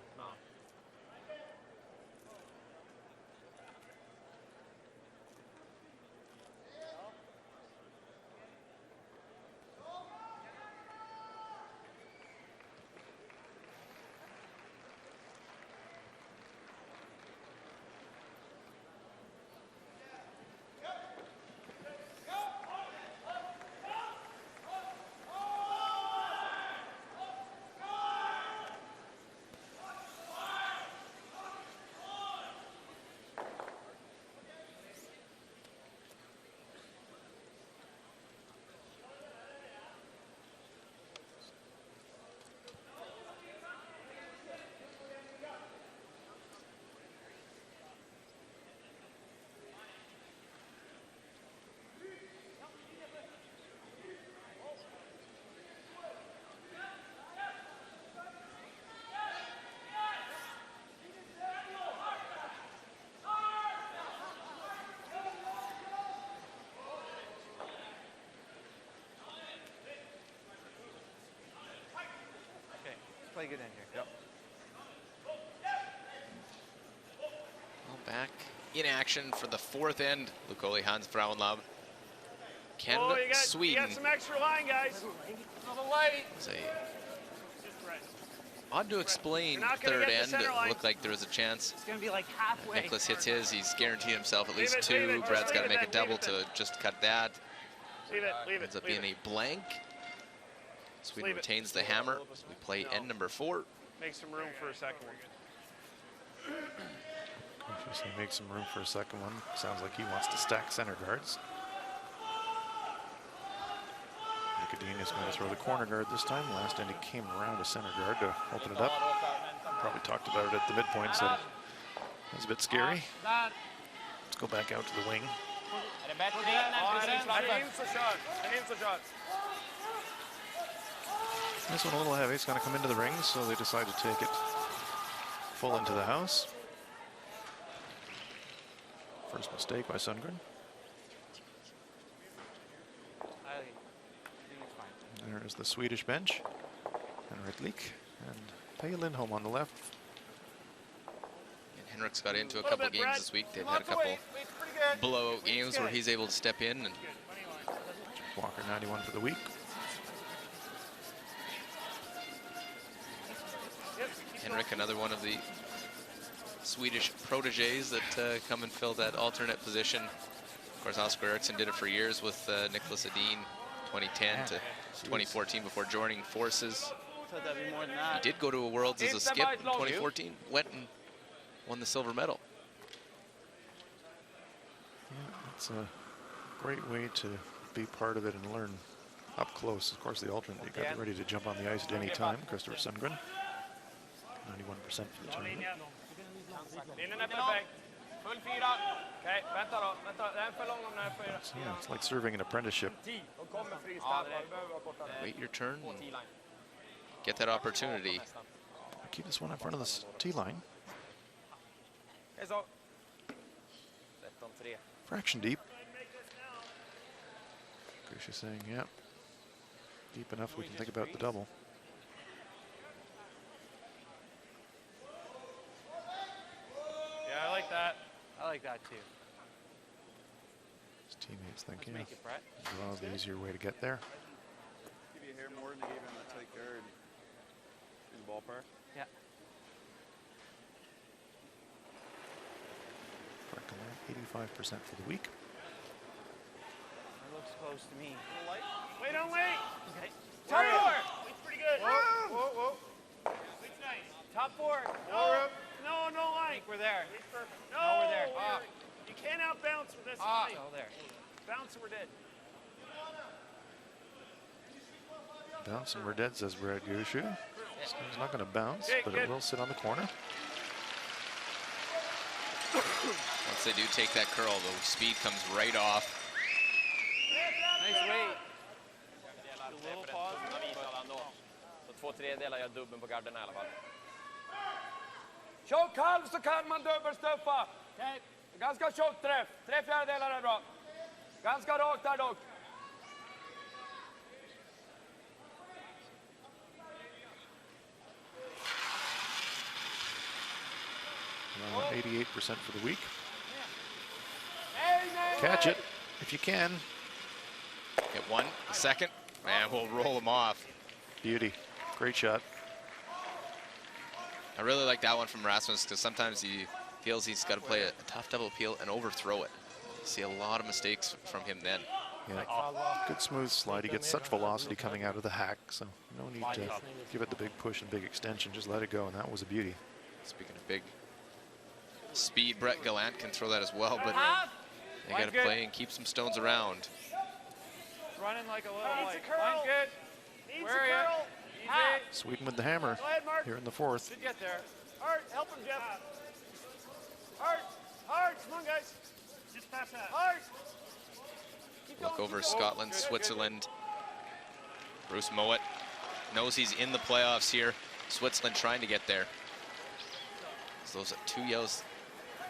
Play good in here. Yep. back in action for the fourth end. Lukoli Hans Frauenlaub. Can Oh, you Sweden got some extra line, guys. say, odd to explain You're not gonna third get the end. center It line. looked like there was a chance. It's going to be like halfway. Nicholas hits his. He's guaranteed himself at least Leave it, two. leave it, just Brad's got to leave make it a then, double leave it to just cut that. Leave it, leave Ends it, up leave being it. a blank. Sweden Leave it. retains the hammer. So we play end number 4. Make some room for a second one. Obviously make some room for a second one. Sounds like he wants to stack center guards. Nicodine is going to throw the corner guard this time. Last end he came around a center guard to open it up. Probably talked about it at the midpoint, said it was a bit scary. Let's go back out to the wing. This one a little heavy. It's going to come into the ring, so they decide to take it full into the house. First mistake by Sundgren. There is the Swedish bench. Henrik Leek and Peje Lindholm on the left. And Henrik's got into a couple games this week. They've had a couple blowout games where he's able to step in. And Walker 91 for the week. Henrik, another one of the Swedish proteges that come and fill that alternate position. Of course, Oscar Eriksson did it for years with Nicholas Edin, 2010 to 2014 before joining forces. He did go to a Worlds as a skip in 2014, went and won the silver medal. Yeah, it's a great way to be part of it and learn up close. Of course, the alternate, you got ready to jump on the ice at any time. Christopher Sundgren, 91% for the tournament. So, yeah, it's like serving an apprenticeship. Wait your turn and get that opportunity. Keep this one in front of the tee line. Fraction deep. Grisha saying, yeah, deep enough we can think about the double. Yeah, I like that. I like that too. His teammates think, yeah, Make it, Brett. draw the easier way to get there. Give you a hair more than they gave him a tight guard in the ballpark. Yeah. Breckelman, 85% for the week. It looks close to me. Wait, don't wait. Okay. Top four. Weight's pretty good. Whoa. Weight's nice. Top 4. No I line. think we're there. Weight's perfect. No, we're there. You can't outbounce with this Ah, line. oh, there. Bounce and we're dead. Bounce and we're dead, says Brad Gushu. So he's not going to bounce, Okay, but good. it will sit on the corner. Once they do take that curl, the speed comes right off. Nice weight. Så 2/3 gör dubben på garden i alla fall. Tjock halv så kan man dubbelstuffa. Ganska tjock träff. 3/4 är bra. Ganska rakt där dock. Around 88% for the week. Catch it if you can. Hit one, a second, and we'll roll them off. Beauty. Great shot. I really like that one from Rasmus because sometimes he feels he's got to play a tough double peel and overthrow it. You see a lot of mistakes from him then. Yeah, good smooth slide. He gets such velocity coming out of the hack, so no need to give it the big push and big extension. Just let it go, and that was a beauty. Speaking of big speed, Brett Gallant can throw that as well, but they got to play and keep some stones around. Running like a little Needs like. a curl. Line's good. Needs Where are a ya? curl. Sweden with the hammer Go ahead, Mark. here in the fourth. Should get there. Hart, help him, Jeff. Hart, come on, guys. Just pass that. Hart. Look over Scotland, Switzerland. Bruce Mowat knows he's in the playoffs here. Switzerland trying to get there. So those are 2 yellows.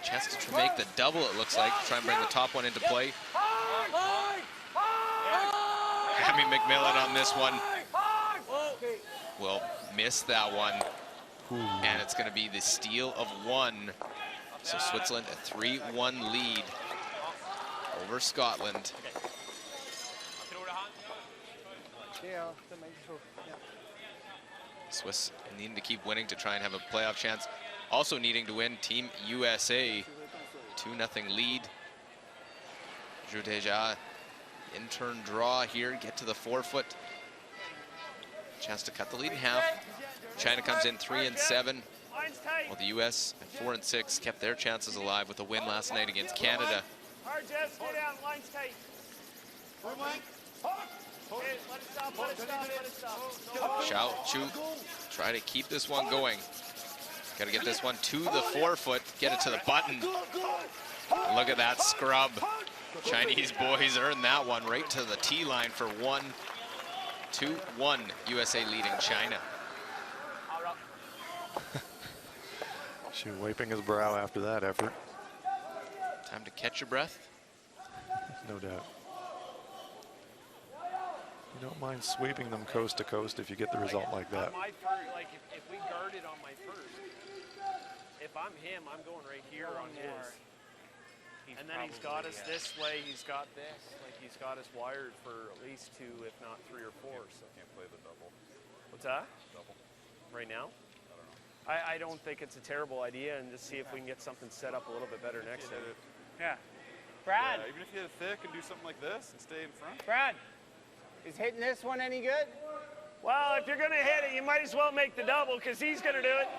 Chances to make the double, it looks like. Try and bring the top one into play. Hammy McMillan on this one will miss that one. And it's going to be the steal of one So Switzerland a 3-1 lead over Scotland. Swiss needing to keep winning to try and have a playoff chance. Also needing to win, Team USA 2-0 lead. Judeja in turn draw here, get to the forefoot. Chance to cut the lead in half. China comes in 3-7. While the US at 4-6 kept their chances alive with a win last night against Canada. Hard, Jess, stay down, line's tight. Okay, let it stop, let it stop, let it stop. Xiao Chu try to keep this one going. Got to get this one to the forefoot, get it to the button. Look at that scrub. Chinese boys earned that one right to the tee line for 1-2-1. USA leading China. She wiping his brow after that effort. Time to catch your breath. No doubt. You don't mind sweeping them coast to coast if you get the result like that. On my first, like if we guarded on my first, if I'm him, I'm going right here on his. And then he's got us this way, he's got this. Like he's got us wired for at least 2, if not 3 or 4. So Can't play the double. what's that? Double. Right now? I don't think it's a terrible idea, and just see if we can get something set up a little bit better next time. Yeah. Brad, Yeah, even if you hit it thick and do something like this and stay in front. Brad, is hitting this one any good? Well, if you're going to hit it, you might as well make the double because he's going to do it.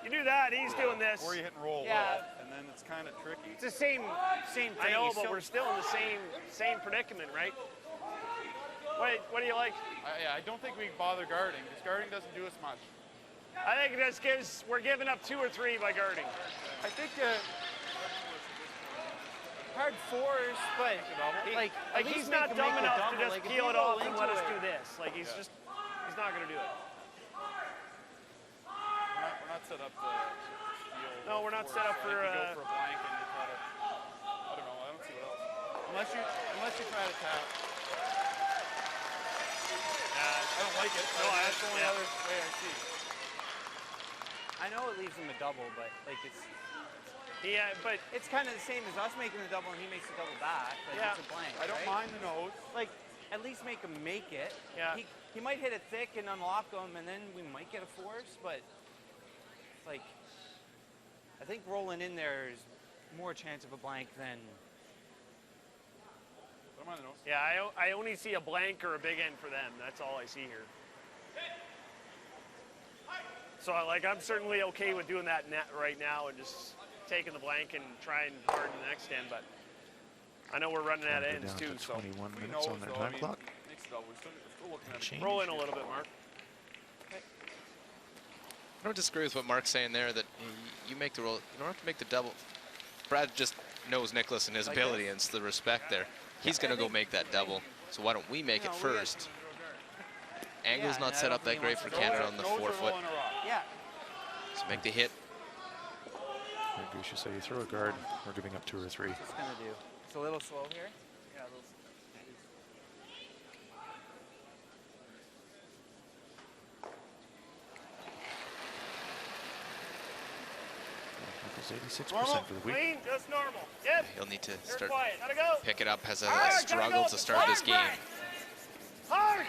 You do that, he's doing this. Or you hit and roll Yeah. well, and then it's kind of tricky. It's the same thing. I know, You but we're still in the same predicament, right? What do you like? I don't think we bother guarding because guarding doesn't do as much. I think it just we're giving up 2 or 3 by guarding. I think hard force, but like He's not dumb enough to just peel it off and let us do this. Like he's not going to do it. we're not set up to steal. No, we're not set up for. You go for a blank and you try to. I don't know. I don't see what else. Unless you try to tap. I don't like it. No, that's the only other way I see. I know it leaves him a double, but like Yeah, but it's kind of the same as us making the double and he makes the double back. Like Yeah. it's a blank. I don't right? mind the nose. Like at least make him make it. Yeah. He might hit it thick and unlock him, and then we might get a force. But like I think rolling in there is more chance of a blank than. Don't mind the nose. yeah, I only see a blank or a big end for them. That's all I see here. So like I'm certainly okay with doing that net right now and just taking the blank and trying hard in the next end, but I know we're running out of We're ends down too, to so 21 We minutes know, on their so, time clock. Makes double. We're still looking at it. Change. roll in a little bit, Mark. I don't disagree with what Mark's saying there, that you make the roll, you don't have to make the double. Brad just knows Nicholas and his ability, and it's the respect there. He's going to go make that double, so why don't we make it first? Angle's Yeah, not and I set don't up that think he great wants for to go Canada for on the Nose or forefoot. rolling a rock. Yeah. So make the hit. Maybe we should say you throw a guard, we're giving up 2 or 3. What's it's gonna do? It's a little slow here. Yeah, those. It's 86% Normal, for the week. clean, just normal. Yep. He'll need to You're start quiet. Gotta go. pick it up, has a Hard, gotta struggle go. to start this game. Hard.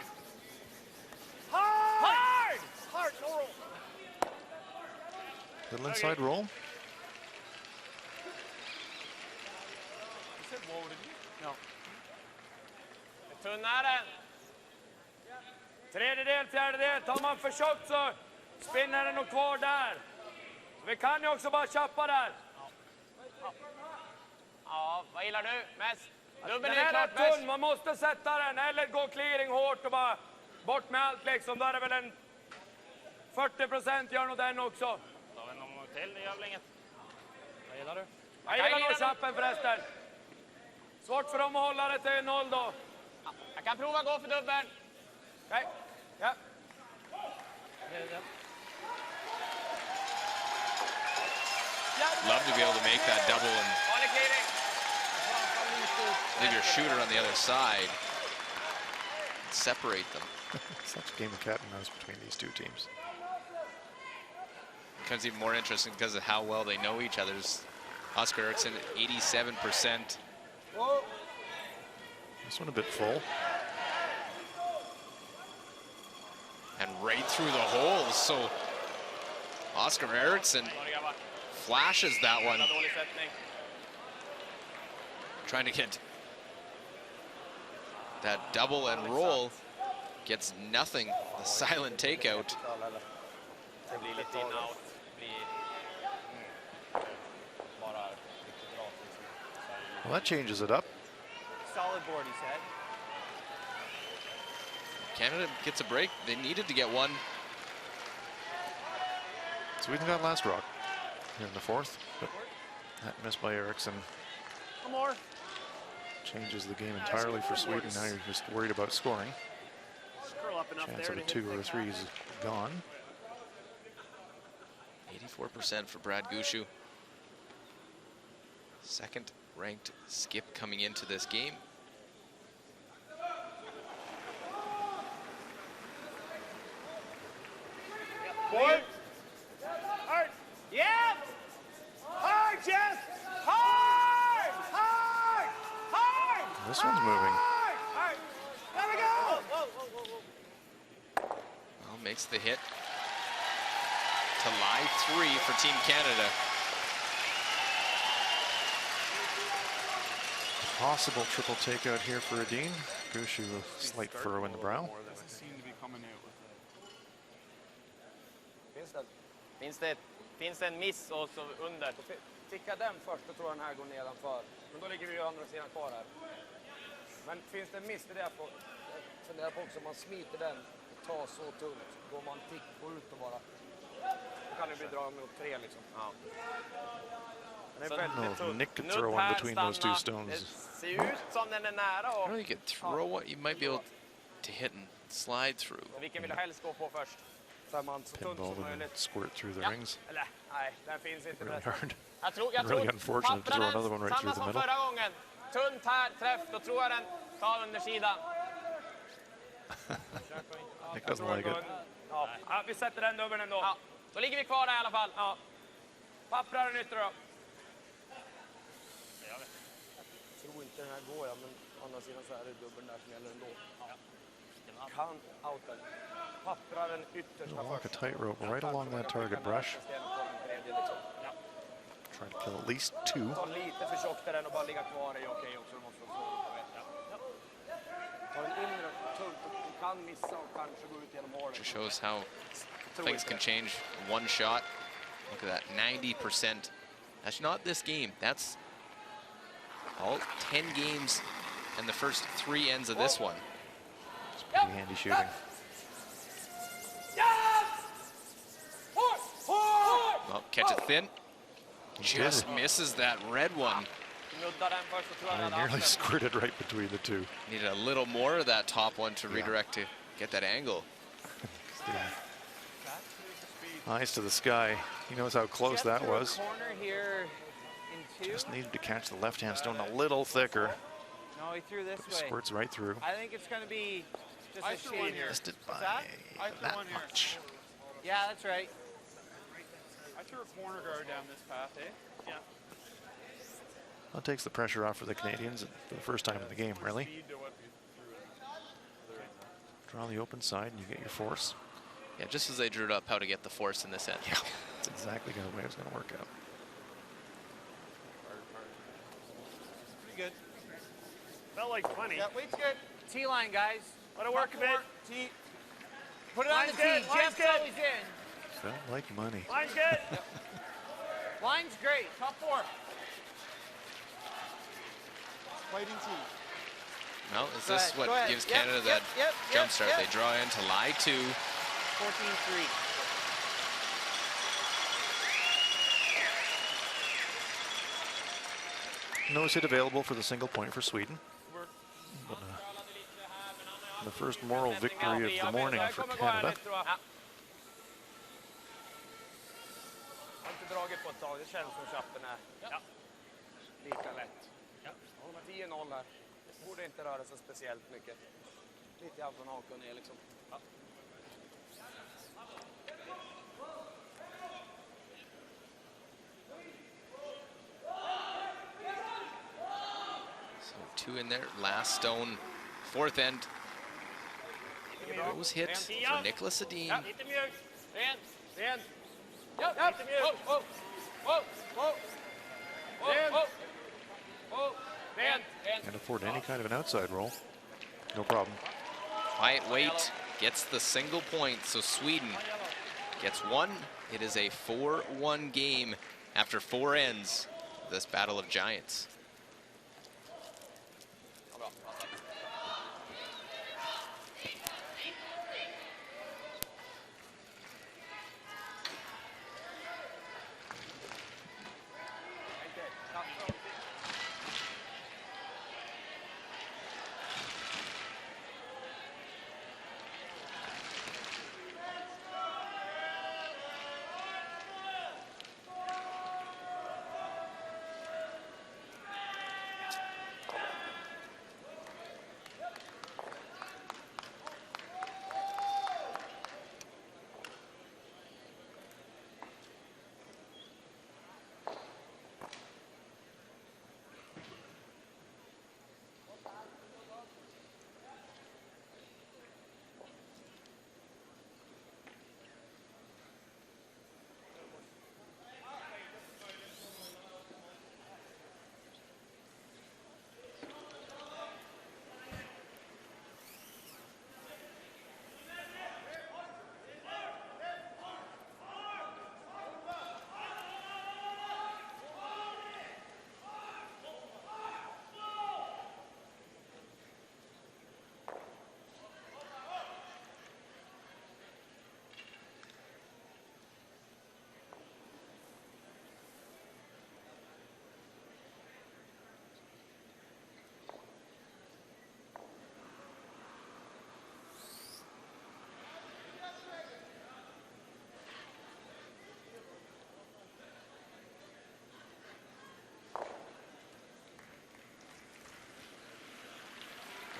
Hard. Hard. No roll. Little inside roll. You said whoa, didn't you? No. Tunnare. Tredje del, fjärde del. Tar man försökt så spinner den nog kvar där. Vi kan ju också bara chappa där. Ja, vad gillar du mest? Den Dubbel är här är klart bäst. tunn, man måste sätta den. Eller gå clearing hårt och bara bort med allt liksom. Då är det väl en 40% gör nog den också. Då har vi någon till, det gör väl inget. Vad gillar du? Jag gillar nog chappen förresten. Svårt för dem att hålla det till 0 då. Jag kan prova gå för dubbeln. Okej, ja. Love to be able to make that double and Vanlig clearing. leave your shooter on the other side. Separate them. Such a game of cat and mouse between these two teams. Becomes even more interesting because of how well they know each other's Oscar Eriksson, 87%. This one a bit full. And right through the holes. So Oscar Eriksson flashes that one. Trying to get that double and roll. Gets nothing. The silent takeout. Det blir lite in-out. Well, that changes it up. Solid board, he said. Canada gets a break. They needed to get one. Sweden got last rock here in the fourth, but that miss by Eriksson One more. changes the game entirely for Sweden. Now you're just worried about scoring. Curl up enough Chance there of a to hit 2 or a things 3 is gone. 84% for Brad Gushue. Second ranked skip coming into this game. Board. Hard. Yeah. Hard, Jeff. Hard. Hard. Hard. This one's moving. Hard. There we go. Well, makes the hit to lie 3 for Team Canada. Possible triple takeout here for Edin. Gushue, a slight furrow in the brow. Doesn't seem to be coming out with it. Finns det en miss och så under? Ticka den först, då tror jag den här går nedanför. Men då ligger vi ju andra sidan kvar här. Men finns det en miss, det där på, jag funderar på också, om man smiter den och tar så tungt, går man tick på ut och bara. Då kan det bli drag mot 3 liksom. Ja. Men det är väldigt No, tunt. Nick could throw one between those two stones. Det ser ut som den är nära I och... don't think you could throw it. You might be able to hit and slide through. Vilken vill du helst gå på först? Så man så tunt Pinball som and möjligt. squirt through the rings. Eller, nej, den finns inte. Really hard. Jag tror Really unfortunate to throw another one right samma through the som middle. förra gången. Tunt här, träff, då tror jag den tar undersidan. Nick doesn't like it. Ja, vi sätter den dubbeln ändå. Ja, då ligger vi kvar där i alla fall. Ja. Papprar den yttre då. Jag tror inte den här går, ja, men å andra sidan så är det dubbeln där som gäller ändå. Kan outa. Papprar den yttersta Walk a först. tightrope right along that target brush. Try to kill at least 2. Ta lite för tjockt där och bara ligga kvar i okej också. Måste ta den inre tunt och kan missa och kanske gå ut genom hålet. Just shows how things can change in one shot. Look at that, 90%. That's not this game. That's all 10 games and the first 3 ends of this one. It's pretty handy shooting. Well, catch it thin. Just misses that red one. Nuddar den först och tror jag He den hade nearly haft den. squirted right between the two. Needed a little more of that top one to redirect to get that angle. Eyes to the sky. He knows how close that was. Corner here in 2. Just needed to catch the left-hand stone a little thicker. No, he threw this way. Squirts right through. I think it's going to be just I a threw one shade here. Missed it by that? I threw that one here. much. Yeah, that's right. I threw a corner guard down this path, eh? Yeah. Well, it takes the pressure off for the Canadians for the first time in the game, really. Speed to what we threw it. Draw the open side and you get your force. Yeah, just as they drew it up, how to get the force in this end. Yeah, that's exactly the way it's going to work out. Pretty good. Felt like plenty. Yeah, weight's good. T-line, guys. Let it work a bit. T. Put it on the Line's tee. good. Line's Jeff's good. always in. Felt like money. Line's good. Line's great. Top 4. Fighting team. Well, is this what Go ahead. gives Yep, Canada yep, that yep, jump yep, start? yep. They draw into lie 2. 14-3. No hit available for the single point for Sweden. But, the first moral victory of the morning for Canada. Jag har inte dragit på ett tag. Det känns som chappen är lika lätt. De har 10-0 här. Det borde inte röra sig speciellt mycket. Lite grann från hakan ner liksom. 2 in there. Last stone, 4th end. Rose hit for Nicholas Edin. Lite mjukt. Rent. Rent. Lite mjukt. Can't afford any kind of an outside roll. No problem. Quiet Wait gets the single point, so Sweden gets 1. It is a 4-1 game after 4 ends of this Battle of Giants.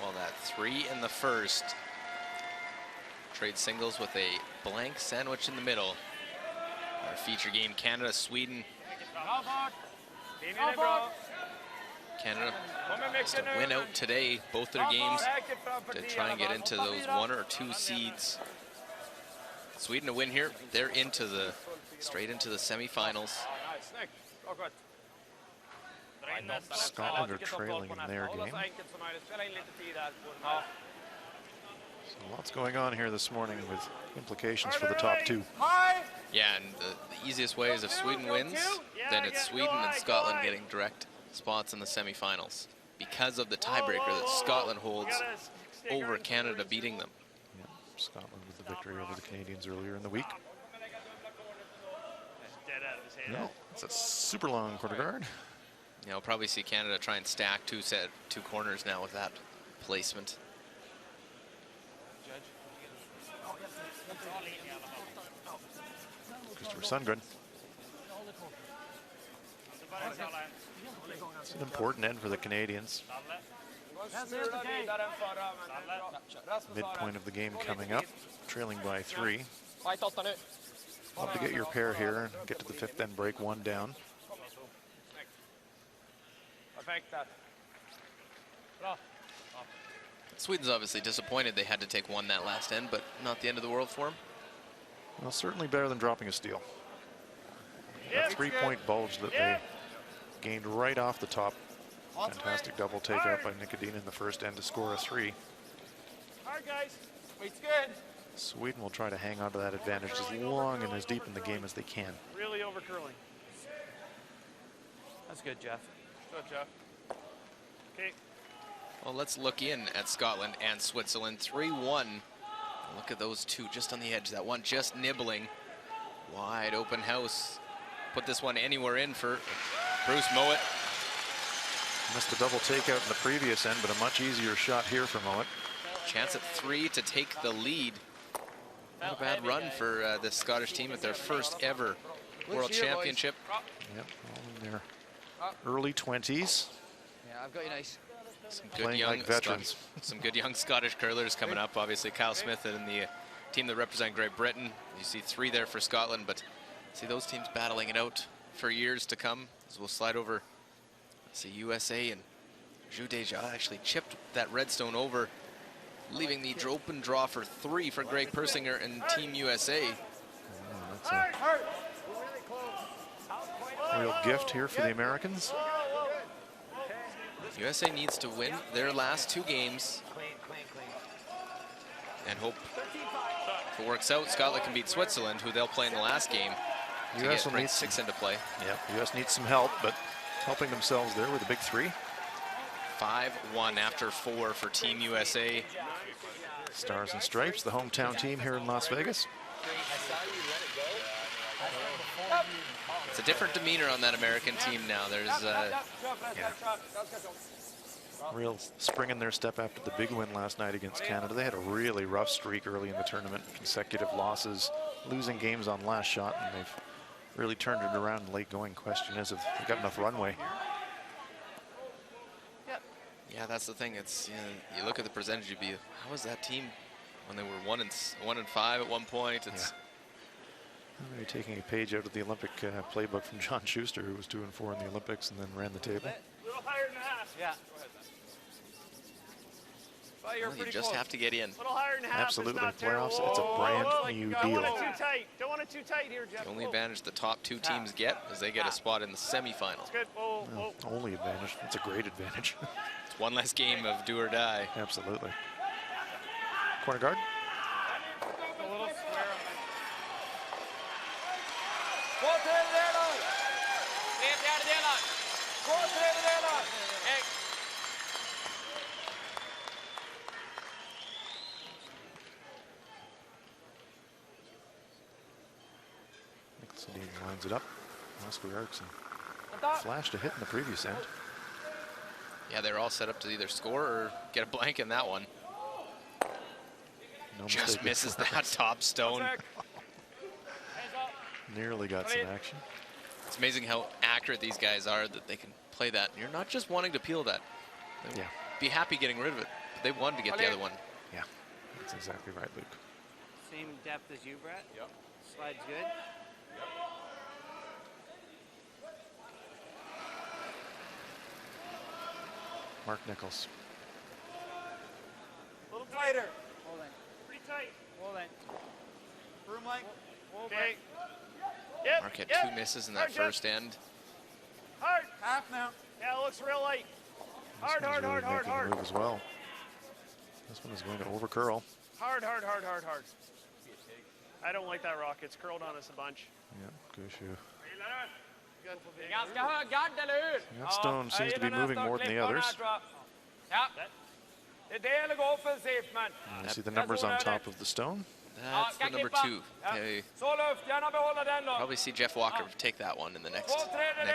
Well, that 3 in the first. Trade singles with a blank sandwich in the middle. Our feature game, Canada, Sweden. Canada has to win out today, both their games, to try and get into those 1 or 2 seeds. Sweden to win here, they're straight into the semifinals. Scotland are trailing in their game. So lots going on here this morning with implications for the top 2. Yeah, and the easiest way is if Sweden wins, then it's Sweden and Scotland getting direct spots in the semifinals because of the tiebreaker that Scotland holds over Canada beating them. Yeah, Scotland with the victory over the Canadians earlier in the week. No, it's a super long quarter guard. You know, probably see Canada try and stack two corners now with that placement. Christopher Sundgren. It's an important end for the Canadians. Midpoint of the game coming up, trailing by 3. Love to get your pair here and get to the 5th end break, 1 down. Sweden's obviously disappointed they had to take 1 that last end, but not the end of the world for them. Well, certainly better than dropping a steal. That 3-point bulge that they gained right off the top. Fantastic double takeout by Nick Edin in the first end to score a 3. Hard, guys. Weight's good. Sweden will try to hang on to that advantage as long and as deep in the game as they can. Really over curling. That's good, Jeff. Good, Jeff. Okay. Well, let's look in at Scotland and Switzerland. 3-1. Look at those two just on the edge. That one just nibbling. Wide open house. Put this one anywhere in for Bruce Mowat. Missed the double takeout in the previous end, but a much easier shot here for Mowat. Chance at 3 to take the lead. Not a bad run for this Scottish team at their first ever World Championship. Yep, all in their early 20s. Yeah, I've got you nice. Some good young like veterans. some good young Scottish curlers coming up. Obviously, Kyle Smith and the team that represent Great Britain. You see 3 there for Scotland, but see those teams battling it out for years to come. As we'll slide over, see USA and Zhu Deja actually chipped that redstone over, leaving the open draw for 3 for Greg Persinger and Team USA. That's a real gift here for the Americans. USA needs to win their last 2 games and hope if it works out, Scotland can beat Switzerland, who they'll play in the last game. US will break need 6 into play. Yeah, US needs some help, but helping themselves there with a big 3. 5-1 after 4 for Team USA. Stars and Stripes, the hometown team here in Las Vegas. It's a different demeanor on that American team now. There's real spring in their step after the big win last night against Canada. They had a really rough streak early in the tournament, consecutive losses, losing games on last shot, and they've really turned it around late going. Question is if they've got enough runway. Yeah, that's the thing. It's you look at the percentage, you'd be, how was that team when they were 1 and 5 at one point? It's maybe taking a page out of the Olympic playbook from John Schuster, who was 2 and 4 in the Olympics and then ran the table. A little higher than half. Yeah. Well, you just have to get in. A little higher than half. Absolutely. It's not Playoffs, terrible. it's a brand new Don't deal. want it too tight. Don't want it too tight here, Jeff. The only advantage the top 2 teams get is they get a spot in the semifinal. Good. Whoa, whoa. Only advantage. It's a great advantage. It's one less game of do or die. Absolutely. Corner guard. A little square on my... Två tredjedelar! 3/4. 2/3. Sedin lines it up. Oscar Eriksson flashed a hit in the previous end. Yeah, they're all set up to either score or get a blank in that one. No Just mistake misses before. that top stone. Nearly got some action. It's amazing how accurate these guys are that they can play that. And you're not just wanting to peel that. They Yeah. be happy getting rid of it. But they wanted to get the other one. Yeah, that's exactly right, Luke. Same depth as you, Brett? Yep. Slide's good? Mark Nichols. A little tighter. Hold on. Pretty tight. Hold on. Room like. Okay. Yep. Mark had yep. 2 misses in that Hard, Jeff. first end. Hard. Half now. Yeah, it looks real light. Hard, This one's hard, really hard, hard, making a hard. move as well. This one is going to over curl. Hard, hard, hard, hard, hard. I don't like that rock. It's curled on us a bunch. Yeah, Gushu. Det är ganska hög gadd, eller hur? That stone seems to be moving more than the others. Ja. Det är det eller gå offensivt, men. You see the numbers on top of the stone. That's the number 2. Okay. Så luft, gärna behålla den då. Probably see Jeff Walker take that one in the next 2/3 end.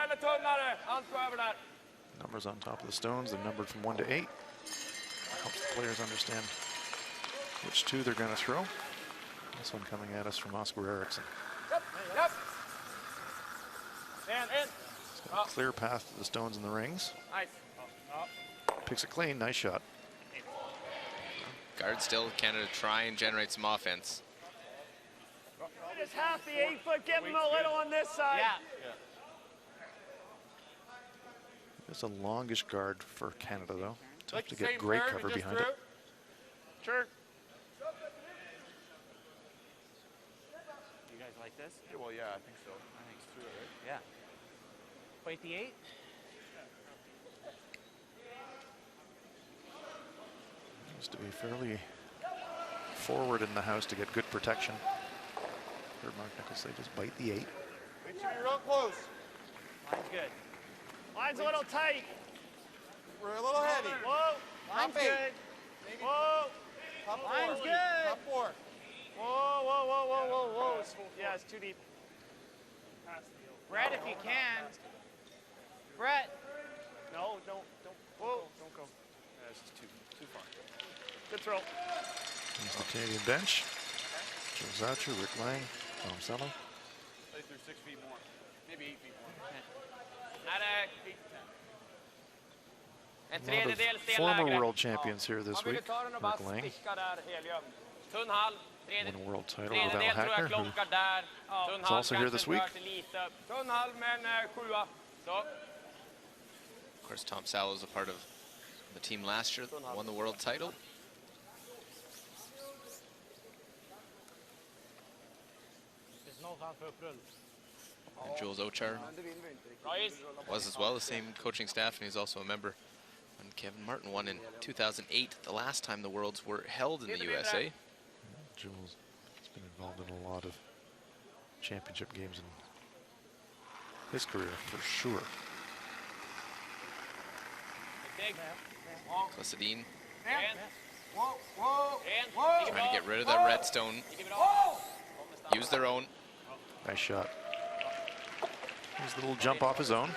eller tunnare. Allt går över där. Numbers on top of the stones. They're numbered from 1 to 8. Helps the players understand which 2 they're going to throw. This one coming at us from Oscar Eriksson. Japp. In. Clear path to the stones and the rings. Nice. Picks it clean. Nice shot. Guard still, Canada try and generate some offense. Just half the 8-foot. Give him a little on this side. Yeah. It's a longish guard for Canada, though. Tough Like to the get same great curve cover just behind threw. it. Sure. You guys like this? Yeah, well, yeah, I think so. I think it's true, right? Yeah. Fight the 8? Needs to be fairly forward in the house to get good protection. Heard Mark Nichols say just bite the 8. It should be real close. Line's good. Line's a little tight. We're a little heavy. Whoa. Line's Top 8. good. Whoa. Top 4. Line's good. Top 4. Whoa, whoa, whoa, whoa, whoa, whoa. Yeah, it's too deep. Brett, if you can. Brett. No, don't. Whoa. Don't go. Yeah, this is too far. Good throw. Here's the Canadian bench. Joe Zoucher, Rick Lang, Tom Sello. Play through 6 feet more. Maybe 8 feet more. Här är en A lot tredjedel of sten former lägre. world champions here this Man ville week. ta den och bara Rick Lang sticka där helgömd. Tunn hall. won a world title with Al Tredjedel tror jag Hackner, who klockar där. Tunn hall also here kanske this week. rör sig lite upp. Tunn hall med en 7. Så. Of course, Tom Salo was a part of the team last year, won the world title. And Jules Ochar was as well, the same coaching staff, and he's also a member. And Kevin Martin won in 2008, the last time the Worlds were held in the USA. Jules has been involved in a lot of championship games in his career, for sure. Clissadine trying to get rid of that redstone. Use their own. Nice shot. Here's a little jump off his own.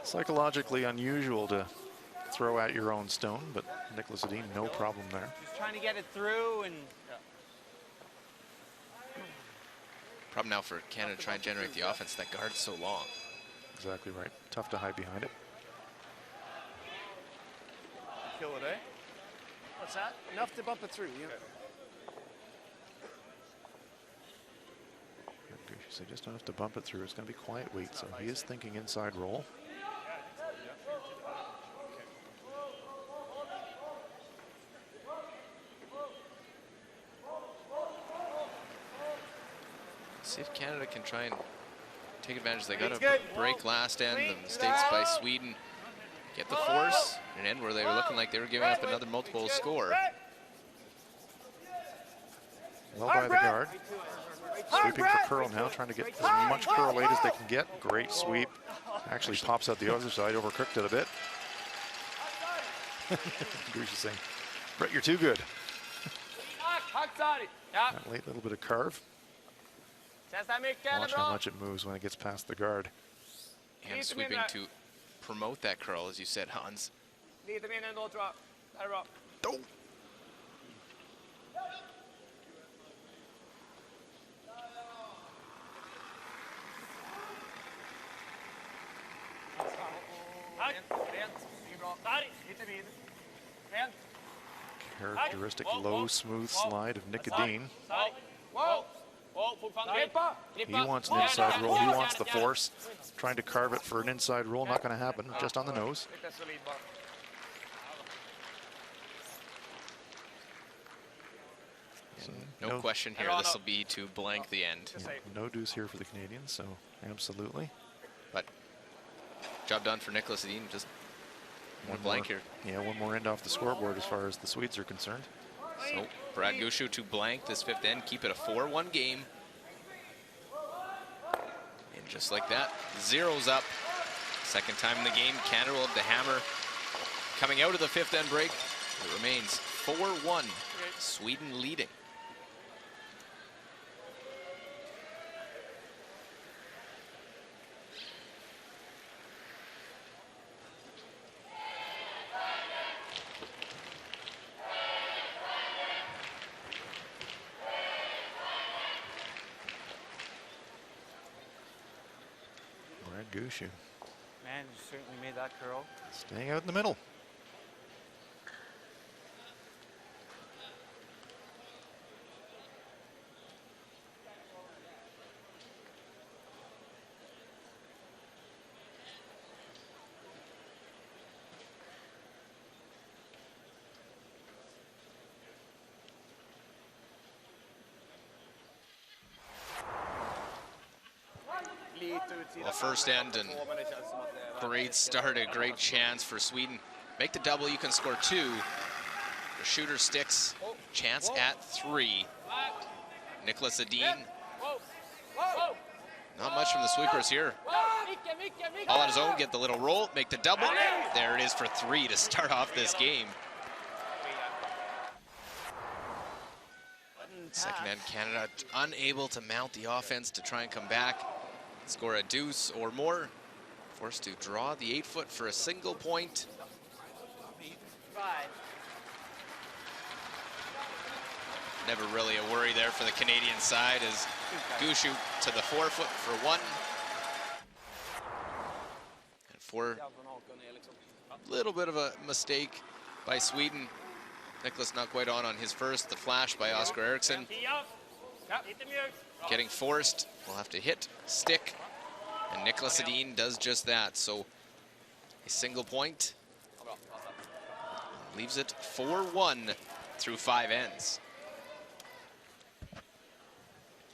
Psychologically unusual to throw at your own stone, but Nicholas Edin, no problem there. Just trying to get it through and. Problem now for Canada to try and generate the offense. That guard's so long. Exactly right. Tough to hide behind it. Kill it, eh? What's that? Enough to bump it through, yeah. So just enough to bump it through. It's going to be quiet weight, so he is thinking inside roll. See if Canada can try and take advantage. They got a break last end. The mistakes by Sweden get the force. An end where they were looking like they were giving up another multiple score. Well by the guard. Sweeping for curl now, trying to get as much curl late as they can get. Great sweep. Actually pops out the other side, overcooked it a bit. Gooch is saying, Brett, you're too good. That late little bit of carve. Watch how much it moves when it gets past the guard. And sweeping to promote that curl, as you said, Hans. Oh. Characteristic low, smooth slide of Nick Edin. He wants an inside roll. He wants the force. Trying to carve it for an inside roll. Not going to happen. Just on the nose. No question here. This will be to blank the end. Yeah, no deuce here for the Canadians, so absolutely. But job done for Nicholas Edin. Just one blank here. Yeah, one more end off the scoreboard as far as the Swedes are concerned. So Brad Gushue to blank this fifth end, keep it a 4-1 game. And just like that, zeros up. Second time in the game, Canada will have the hammer. Coming out of the fifth end break, it remains 4-1, Sweden leading. Gushue. Man, you certainly made that curl. Staying out in the middle. Well, first end and great start, a great chance for Sweden. Make the double, you can score 2. The shooter sticks, chance at 3. Nicholas Edin. Not much from the sweepers here. All on his own, get the little roll, make the double. There it is for 3 to start off this game. Second end, Canada unable to mount the offense to try and come back. Score a deuce or more. Forced to draw the 8-foot for a single point. Never really a worry there for the Canadian side as Gushue to the 4-foot for 1. And for a little bit of a mistake by Sweden. Nicholas not quite on his first. The flash by Oscar Eriksson. getting forced. Will have to hit, stick, and Nicholas Edin does just that. So a single point leaves it 4-1 through 5 ends.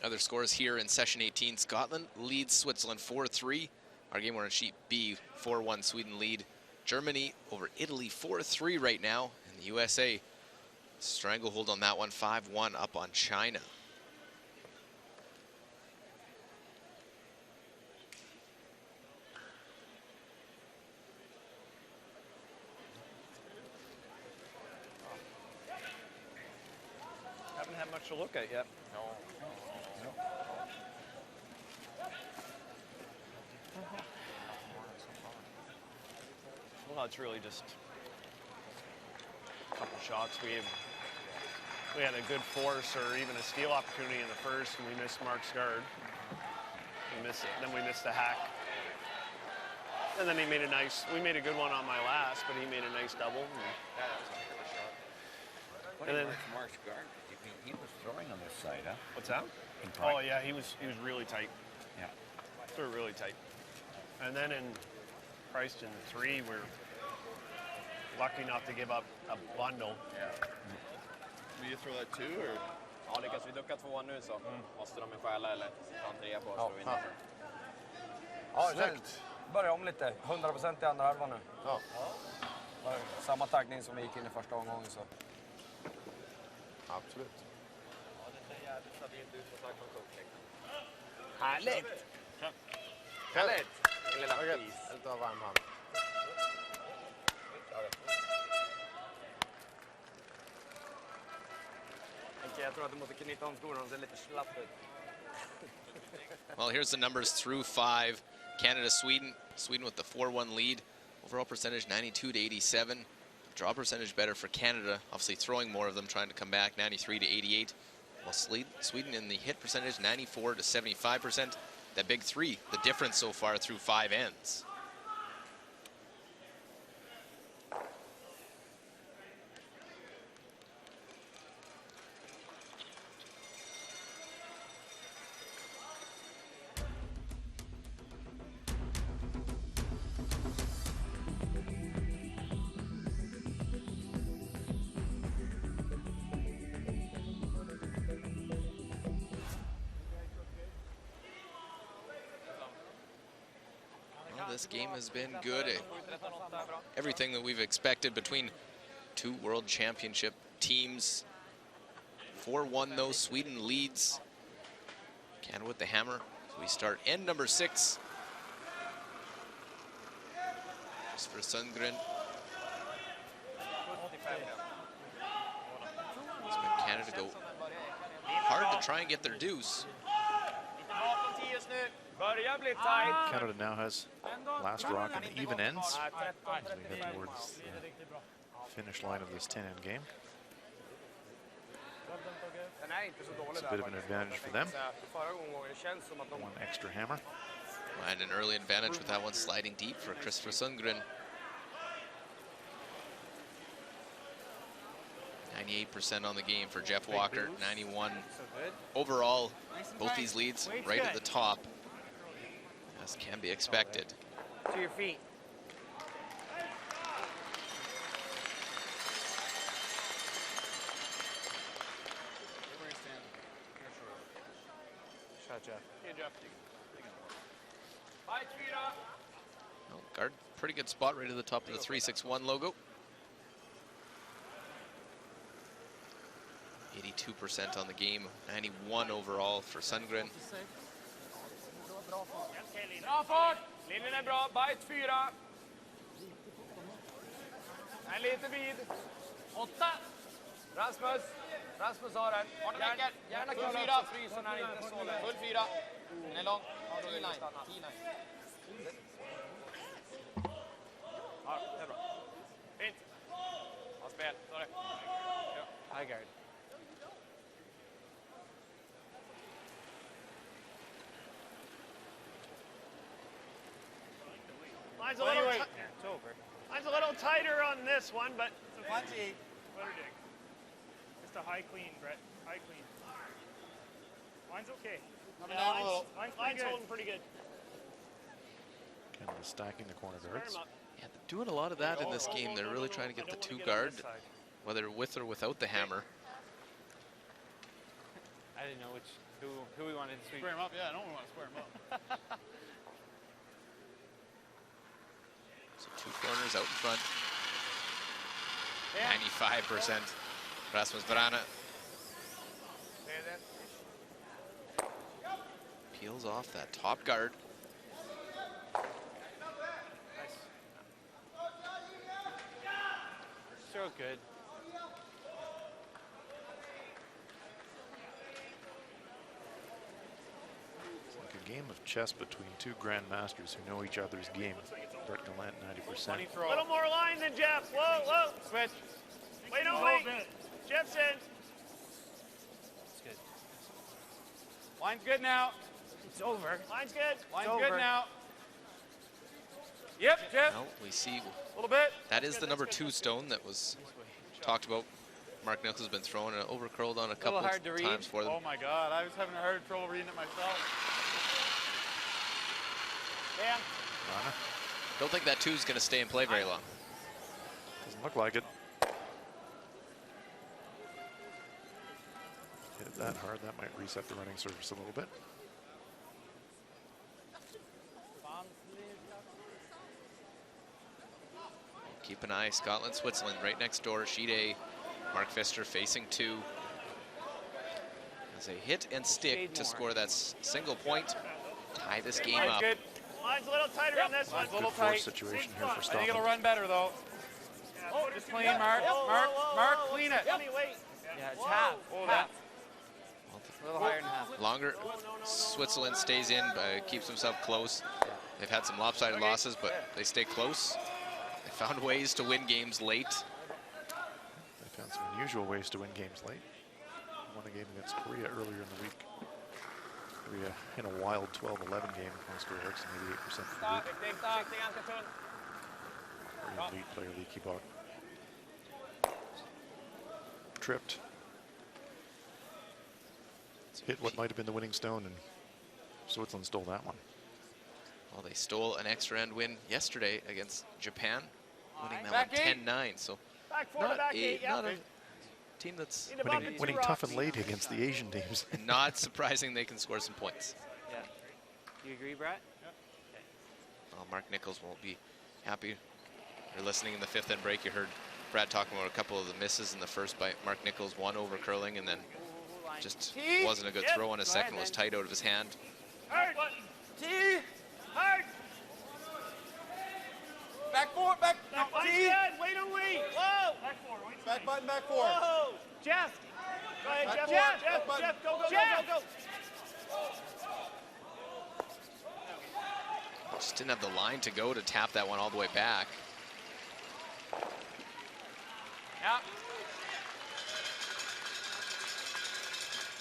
Other scores here in session 18. Scotland leads Switzerland 4-3. Our game, we're on sheet B, 4-1 Sweden lead. Germany over Italy 4-3 right now. And the USA stranglehold on that one, 5-1 up on China. Haven't had much to look at yet. Well, it's really just a couple shots. We had a good force or even a steal opportunity in the first, and we missed Mark's guard. We missed it. Then we missed the hack. And then we made a good one on my last, but he made a nice double. And then Mark's guard, he was throwing on this side, huh? What's that? Oh yeah, he was really tight. Yeah. They were really tight. And then in Christon 3, we're lucky enough to give up a bundle. Yeah. Vill du throw that too, or? Ja, lyckas vi ducka 2 nu så måste de stjäla eller ta en 3 på oss och vinna. Ja, snyggt. Börja om lite. 100% i andra halvan nu. Ja. Samma taggning som vi gick in i första omgången så. Absolut. Ja, det ser jävligt stabilt ut som sagt från coaching. Härligt! Härligt! En lilla is. Lite av varm hand. Jag tror att du måste knyta om skorna, de ser lite slapp ut. Well, here's the numbers through 5. Canada, Sweden. Sweden with the 4-1 lead. Overall percentage 92 to 87. Draw percentage better for Canada. Obviously throwing more of them, trying to come back 93 to 88. While Sweden in the hit percentage 94 to 75%. That big 3, the difference so far through 5 ends. This game has been good. Everything that we've expected between 2 World Championship teams. 4-1 though, Sweden leads. Canada with the hammer. So we start end number 6. Christopher Sundgren. Expect Canada to go hard to try and get their deuce. Canada now has last rock in the even ends as we head towards the finish line of this 10-end game. It's a bit of an advantage for them. One extra hammer. And an early advantage with that one sliding deep for Christopher Sundgren. 98% on the game for Jeff Walker, 91 overall. Both these leads right at the top, as can be expected. To your feet. Shot, Jeff. Hey, Jeff. Well, guard, pretty good spot right at the top of the 361 logo. 82% on the game, 91 overall for Sundgren. Bra fart! Linjen är bra. Bite 4. En lite vid. 8. Rasmus. Rasmus har den. Gärna klara upp så frysen är inte så lätt. Full 4. Den är lång. T-line. Ja, det är bra. Fint. Ha spel. Ta det. High guard. Mine's a little tighter on this one, but it's a high clean, Brett. High clean. Line's okay. Coming down a little. Line's holding pretty good. Canada stacking the corner guards. Yeah, they're doing a lot of that in this game. They're really trying to get the two guard, whether with or without the hammer. I didn't know who we wanted to sweep. Square him up. Yeah, I don't want to square him up. So two corners out in front. 95% Rasmus Vrana. Peels off that top guard. So good. It's like a game of chess between two grandmasters who know each other's game. Brett Gallant, 90%. A little more line than Jeff. Whoa, whoa. Switch. Wait, no, wait. Jeff's in. It's good. Line's good now. It's over. Line's good. Line's It's good over. now. Yep, Jeff. Now we see A little bit. that is the number 2 stone that was talked about. Mark Nichols has been thrown and over curled on a couple hard to of read. times for them. Oh my God, I was having a hard trouble reading it myself. Yeah. Don't think that 2 is going to stay in play very long. Doesn't look like it. Hit it that hard, that might reset the running surface a little bit. Keep an eye, Scotland, Switzerland, right next door. Sheet A, Mark Pfister facing 2. As a hit and stick to score that single point, tie this game Line's up. good. Line's a little tighter on this one. Line's a little Good force tight. situation here for I think Stockton. it'll run better though. Just clean, Mark. Mark, clean it. Let me wait. Yeah, it's half. Oh, Half. A little higher than half. Longer, Switzerland stays in, keeps himself close. They've had some lopsided losses, but they stay close. They found ways to win games late. They found some unusual ways to win games late. Won a game against Korea earlier in the week. Korea in a wild 12-11 game. Oscar Eriksson, 88% for the week. Korean lead player Lee Ki-bok tripped. Hit what might have been the winning stone, and Switzerland stole that one. Well, they stole an extra end win yesterday against Japan, winning that Back one eight. 10-9. So Back four to not back eight, not yeah. a team that's Need to bump it two Winning rocks. tough and late against the Asian teams. not surprising they can score some points. Yeah. You agree, Brett? Well, Mark Nichols won't be happy. You're listening in the 5th end break. You heard Brad talking about a couple of the misses in the first by Mark Nichols, one over curling, and then just wasn't a good throw on a second, was tight out of his hand. Hard. T. Hard. Back four, back. No, line's T. good. Wait, don't wait. Whoa. Back four. Back button, back four. Whoa. Jeff. Go ahead, Back Jeff. four, Jeff. back button. Jeff. Go, go, Jeff. go, go, go. Just didn't have the line to go to tap that one all the way back. Ja.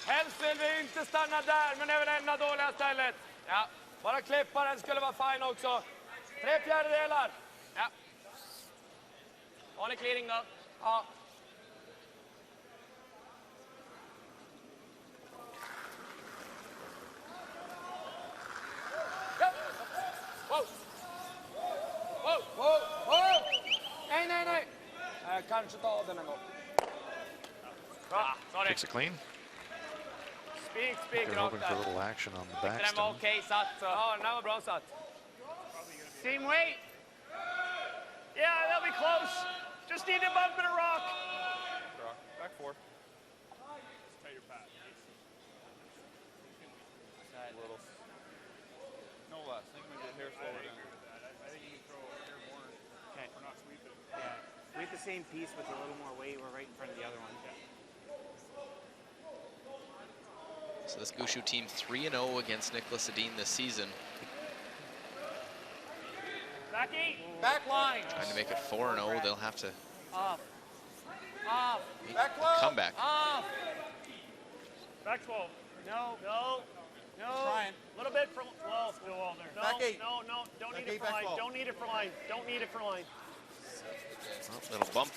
Helst vill vi inte stanna där, men även enda dåliga stället. Ja, bara klippa den skulle vara fine också. 3/4. Ja. Har ni clearing då? Ja. Ja. Wow. Wow. Wow. Wow. Nej, nej, nej. Kanske ta av den en gång. Bra, sorry. Kicks it clean. Speak, They're hoping for a little action on the Den var backstone. okej satt. Så. Ja, den var bra satt. Team weight. Yeah, they'll be close. Just need to bump it a rock. Back 4. Little. No less. I think maybe a hair slower down. Okay. We're not sweeping. Yeah. Sweep the same piece with a little more weight. We're right in front of the other one. So this Gushu team 3-0 against Nicholas Edin this season. Back eight. Back line. Trying to make it 4-0. They'll have to Off. Off. make Back a low. comeback. Off. Back 12. No. No. No. Trying. A little bit for well. Still all there. No, Back eight. no, no. Don't Back need it eight, for back line. 12. Don't need it for line. Don't need it for line. Oh, little bump,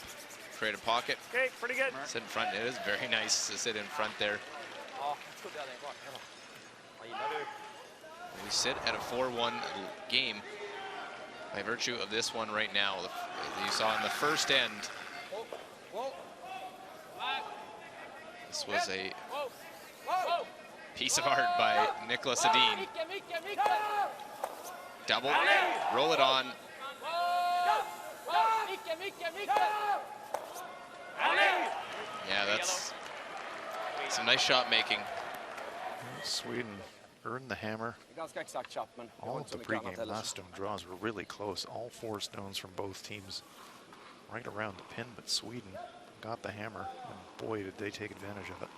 create a pocket, Okay, pretty good. sit in front. It is very nice to sit in front there. Ja, trodde jag det var. Vad gillar du? We sit at a 4-1 game by virtue of this one right now. You saw in the first end, this was a piece of art by Nicholas Edin. Double, roll it on. Yeah, that's some nice shot making. Sweden earned the hammer. Ganska exakt chop, men All of the pregame last stone draws were really close. All 4 stones from both teams right around the pin, but Sweden got the hammer, and boy, did they take advantage of it.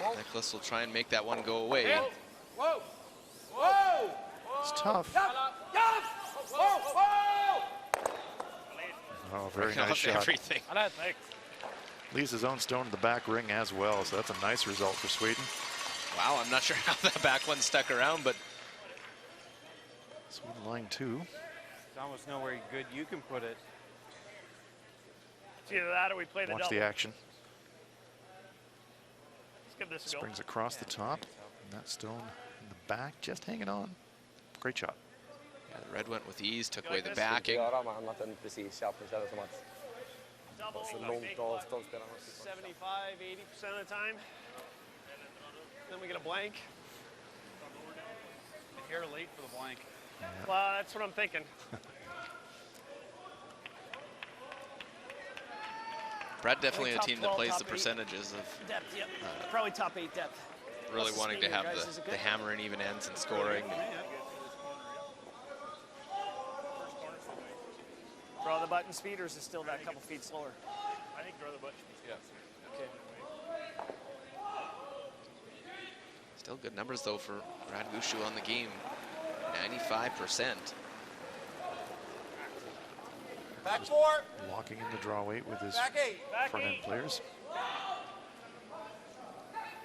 Well, Nicholas will try and make that one go away. Whoa! Whoa! It's tough. Oh, very nice shot. Everything. Leaves his own stone in the back ring as well, so that's a nice result for Sweden. Wow, I'm not sure how that back one stuck around, but Sweden line 2. There's almost nowhere good you can put it. It's either that or we play the Watch double. the action. Let's give this a go. Springs across the top, and that stone in the back, just hanging on. Great shot. yeah, the red went with ease, took You away like the this? backing. Göra med annat än precis chappen, kändes som att Double, så like långt make avstånd spelar man. 75, 80% of the time. Then we get a blank. Here late for the blank. Well, that's what I'm thinking. Brad definitely a top team that 12, plays top the 8. percentages of Depth, yep. Probably top 8 depth. really Plus the wanting to speed, have guys, is it the good? hammer and even ends and scoring. Draw the button speed, or is it still that couple feet slower? I think draw the button. Yeah. Okay. Still good numbers though for Brad Gushue on the game. 95%. Back 4! Locking in the draw weight with his Back 8! front end players.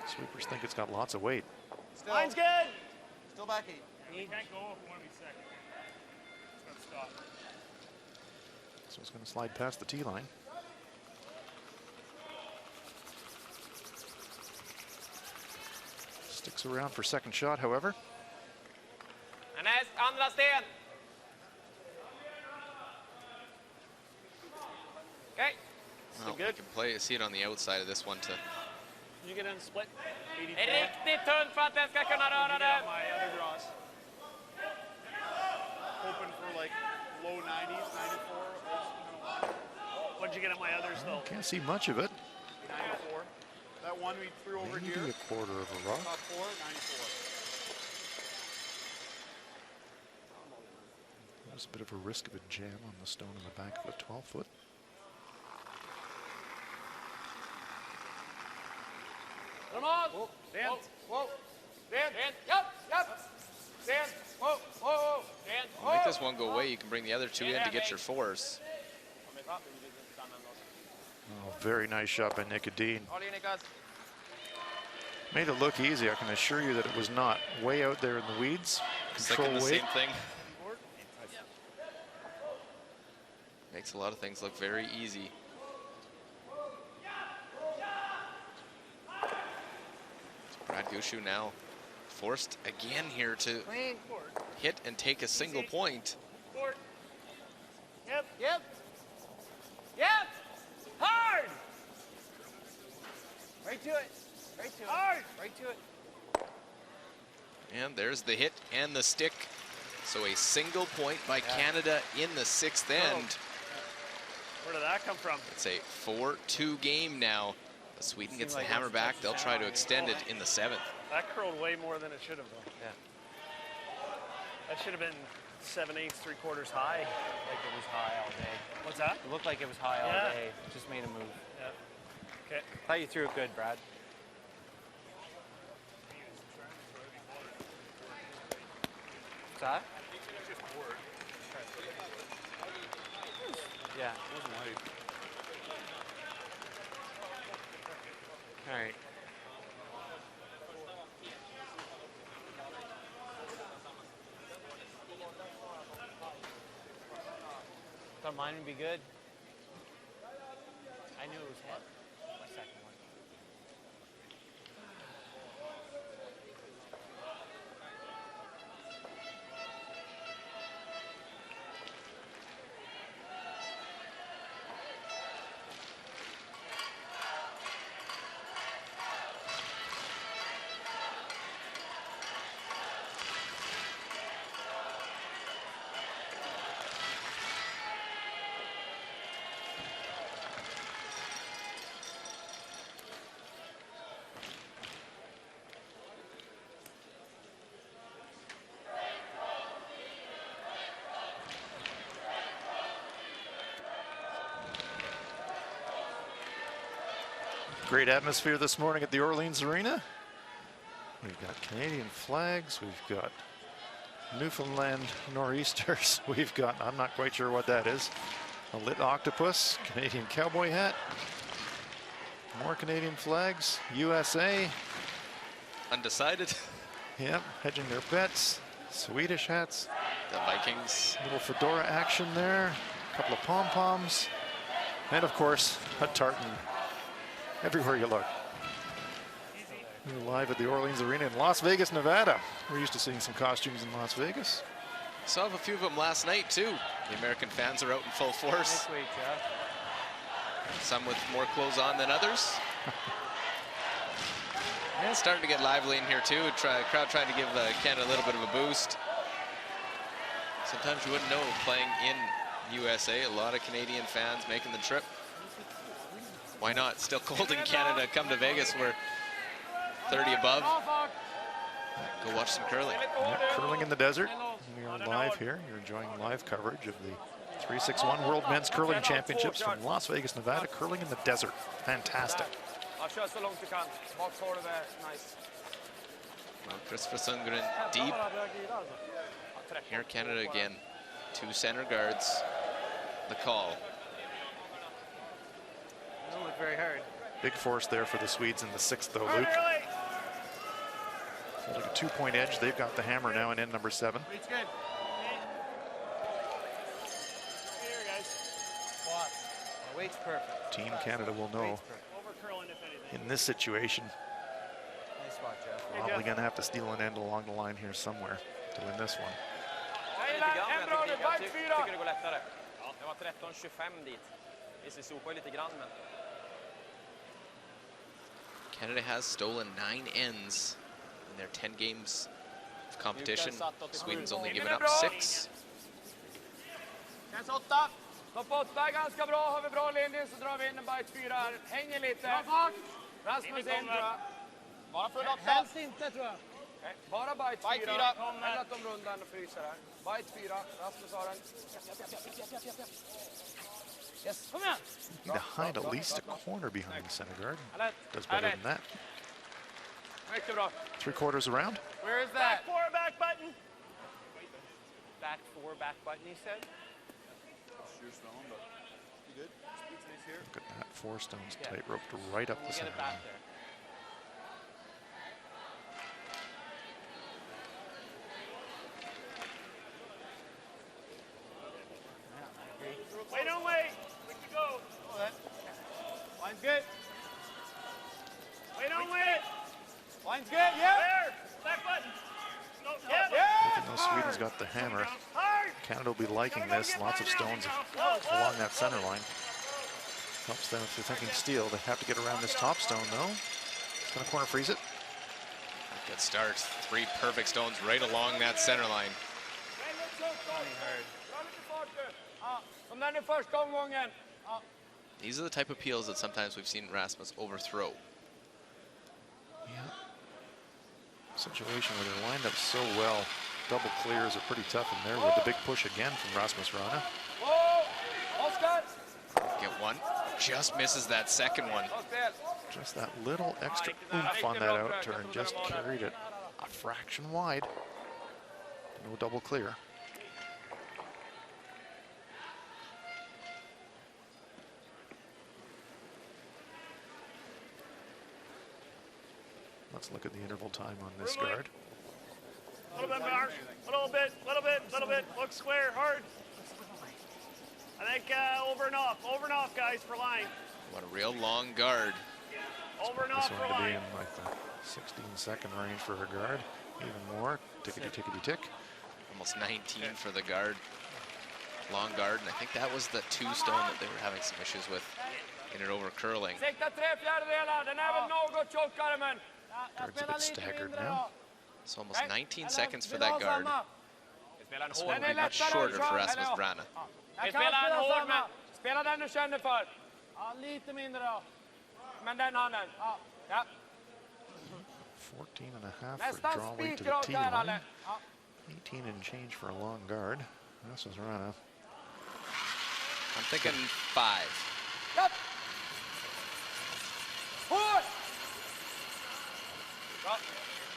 Sweepers think it's got lots of weight. Still, Line's good. still back 8. We can't go if we want to be second. It's going to stop. So it's going to slide past the tee line. Sticks around for second shot, however. Härnäst, andra sten! Okay. Well, we can play, see it on the outside of this one to Did you get in split? 84. Det är riktigt tunt för att den ska kunna röra Get det. out my other draws. Hoping for like low 90s, 94. What'd you get on my others though? Can't see much of it. 94. That one we threw over Maybe here. a quarter of a rock. Top 4, 94. There's a bit of a risk of a jam on the stone in the back of a 12-foot. Come on! Sten! Whoa! Sten! Japp! Japp! Sten! Whoa! Whoa! Sten! make this one go away. You can bring the other 2 in to get your 4s. Oh, very nice shot by Nick Edin. Håll i Niklas. Made it look easy. I can assure you that it was not. Way out there in the weeds. Control Thinking the weight. same thing. Makes a lot of things look very easy. Brad Gushue now forced again here to hit and take a single point. Court. Yep. Yep! Yep! Hard! Right to it. Right to it. Hard. Right to it. And there's the hit and the stick. So a single point by Canada in the 6th end. Where did that come from? It's a 4-2 game now. But Sweden gets the hammer back. They'll try to extend it in the 7th. That curled way more than it should have though. Yeah. That should have been 7/8, 3/4 high. Like it was high all day. What's that? It looked like it was high all Yeah. day. It just made a move. Yeah. Okay. Thought you threw it good, Brad. What's that? Yeah. It wasn't light. All right. Thought mine would be good. I knew it was hit. My second one. Great atmosphere this morning at the Orleans Arena. We've got Canadian flags. We've got Newfoundland nor'easters. We've got, I'm not quite sure what that is, a lit octopus, Canadian cowboy hat, more Canadian flags, USA. Undecided. Yep, hedging their bets. Swedish hats. The Vikings. Little fedora action there. A couple of pom-poms. And of course, a tartan everywhere you look. We're live at the Orleans Arena in Las Vegas, Nevada. We're used to seeing some costumes in Las Vegas. Saw a few of them last night too. The American fans are out in full force. Some with more clothes on than others. And it's starting to get lively in here too. Crowd trying to give Canada a little bit of a boost. Sometimes you wouldn't know, playing in USA, a lot of Canadian fans making the trip. Why not? Still cold in Canada. Come to Vegas, we're 30 above. Go watch some curling. Yep, curling in the desert. We are live here. You're enjoying live coverage of the 3-6-1 World Men's Curling Championships from Las Vegas, Nevada. Curling in the desert. Fantastic. Well, Christopher Sundgren deep. Here Canada again. 2 center guards. The call. It'll look very hard. Big force there for the Swedes in the 6th, though, Luke. Holding a 2-point edge. They've got the hammer now in end number 7. It's good. Here, guys. Watch. The weight's perfect. Team Canada will know in this situation. Nice watch, Jeff. Probably going to have to steal an end along the line here somewhere to win this one. Jag tycker det går lättare. Det var 13-25 dit. Det sopar lite grann, men... Canada has stolen 9 ends in their 10 games of competition. Sweden's only given up 6. Känns 8. Topp 8 ganska bra. Har vi bra ledning så drar vi in en bite 4 här. Hänger lite. Rasmus in, tror jag. Bara full 8. Helst inte, tror jag. Okay. Bara bite 4. Eller att de rundar och fryser här. Bite 4. Rasmus har den. Yes, kom igen. Need to hide at least a corner behind the center guard. Does better than that. Mycket bra. 3/4 around. Where is that? Back 4, back button. Back 4, back button, he said. Look at that. 4 stones tight roped right up the center line. Wait, don't wait. We can go. Line's good. Wait, don't wait. Line's good, yeah. There. Back button. No, Even though Sweden's got the hammer, Canada will be liking this. Lots of stones along that center line. Helps them if they're thinking steal. They have to get around this top stone, though. It's going to corner freeze it. Good start. 3 perfect stones right along that center line. These are the type of peels that sometimes we've seen Rasmus overthrow. Yeah. Situation where they're lined up so well. Double clears are pretty tough in there with the big push again from Rasmus Rana. Get one. Just misses that second one. Just that little extra oomph on that out turn. Just carried it a fraction wide. No double clear. Let's look at the interval time on this guard. A little bit, Mark. A little bit. Look square, hard. I think over and off, guys, for line. What a real long guard. Over and This off one for to be line. in like the 16-second range for a guard. Even more. Tickety-tickety-tick. Almost 19 for the guard. Long guard, and I think that was the 2 stone that they were having some issues with in it over curling. Guard's a bit staggered now. It's almost 19 seconds for that guard. This one will be much shorter for Rasmus Rana. Spela den du känner för. Ja, lite mindre då. Men den handen. Ja. 14.5 for draw weight to the tee line. 18 and change for a long guard. Rasmus Rana. I'm thinking 5. Yep.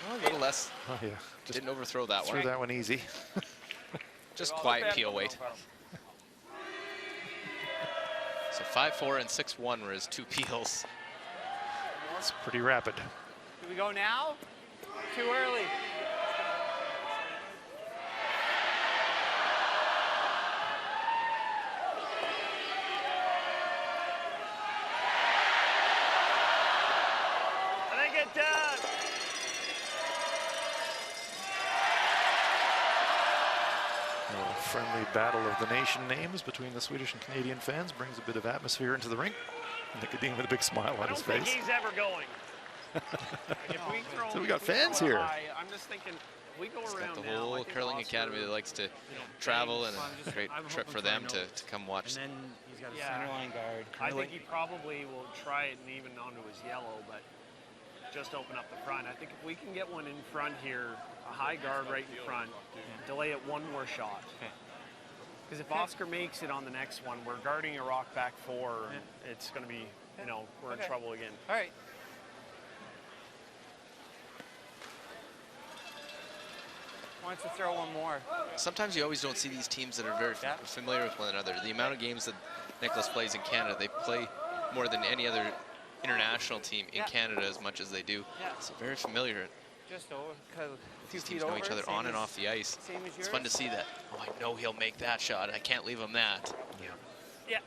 A little less. Oh, yeah. Just Didn't overthrow that threw one. that one easy. Just quiet peel weight. So 5-4 and 6-1 were his 2 peels. It's pretty rapid. Do we go now? Too early. I think it does. A friendly battle of the nation names between the Swedish and Canadian fans brings a bit of atmosphere into the rink. Nick Edin with a big smile on I his don't think face. he's ever going. If we throw, So we got if throw fans a here. high, I'm just thinking, if we go He's around got the now, I whole think curling Oscar, academy that likes to travel, and a great I'm trip for hoping them for a to come watch. And then he's got a Yeah. center line guard. I curling. think he probably will try it and even onto his yellow, but just open up the front. I think if we can get one in front here, a high guard right in front, delay it one more shot. Because if Oscar makes it on the next one, we're guarding a rock back 4, and it's going to be, you know, we're in trouble again. All right. Why don't you throw one more? Sometimes you always don't see these teams that are very familiar with one another. The amount of games that Nicholas plays in Canada, they play more than any other international team in Canada as much as they do. Yeah. So very familiar. Just over, a few These feet teams know over. each other same on and as- off the ice. Same as It's yours. fun to see that. Oh, I know he'll make that shot. I can't leave him that. Yeah.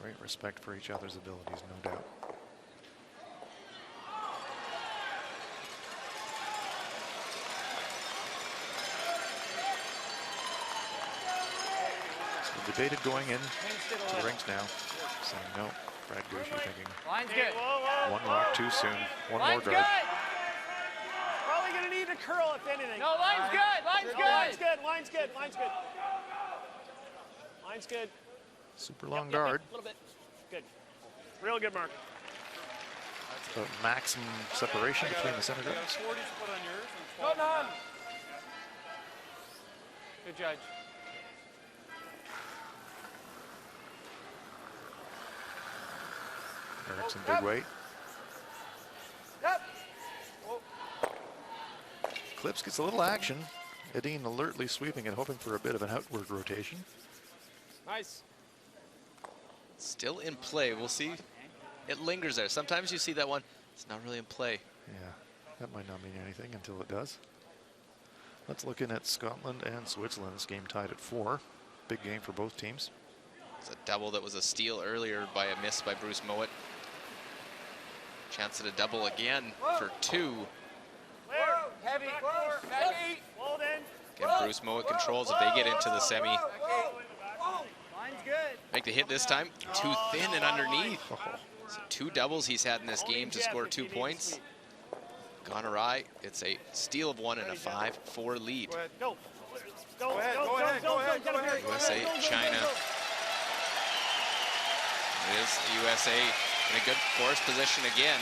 Great respect for each other's abilities, no doubt. So debated going in to the rinks now, saying no. Brad Goshy thinking Line's good. one rock too soon, one more Line's guard. good. Probably gonna need to curl if anything. No, line's good. Line's No, line's good. good. Line's good. Line's good. Line's good. Super long guard. A little bit. Good. Real good, Mark. About maximum separation between the center guards. 40 split on yours and 12 Go, on Nam. mine. Good judge. Erickson big weight. Clips gets a little action. Edin alertly sweeping and hoping for a bit of an outward rotation. Nice. Still in play. We'll see. It lingers there. Sometimes you see that one. It's not really in play. Yeah, that might not mean anything until it does. Let's look in at Scotland and Switzerland. This game tied at 4. Big game for both teams. It's a double that was a steal earlier by a miss by Bruce Mowat. Chance at a double again for 2. Heavy. Heavy. Hold in. Again, Bruce Mowat controls if they get into the semi. Line's good. Make the hit this time. Too thin and underneath. So 2 doubles he's had in this game to score 2 points. Gone awry. It's a steal of 1 and a 5-4 lead. Go. Go ahead. USA, China. It is the USA in a good force position again.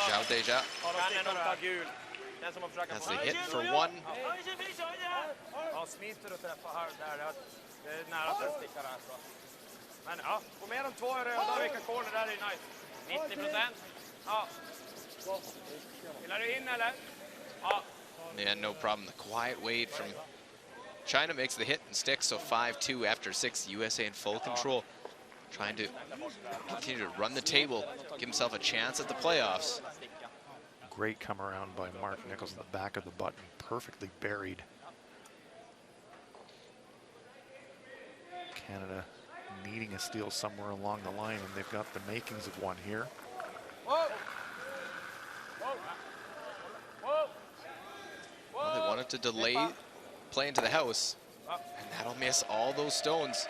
Zhao Deja has the hit for 1. Ja, smiter och träffar här där. Det är nära att den stickar här. Så. Men ja, få med de 2 röda, vilka corner där är nice. 90%. Ja. Vill du in eller? Ja. Yeah, no problem. The quiet wait from China makes the hit and sticks, so 5-2 after 6. USA in full control, trying to continue to run the table, give himself a chance at the playoffs. Great come around by Mark Nichols in the back of the button, perfectly buried. Canada needing a steal somewhere along the line, and they've got the makings of one here. Well, they wanted to delay play into the house, and that'll miss all those stones.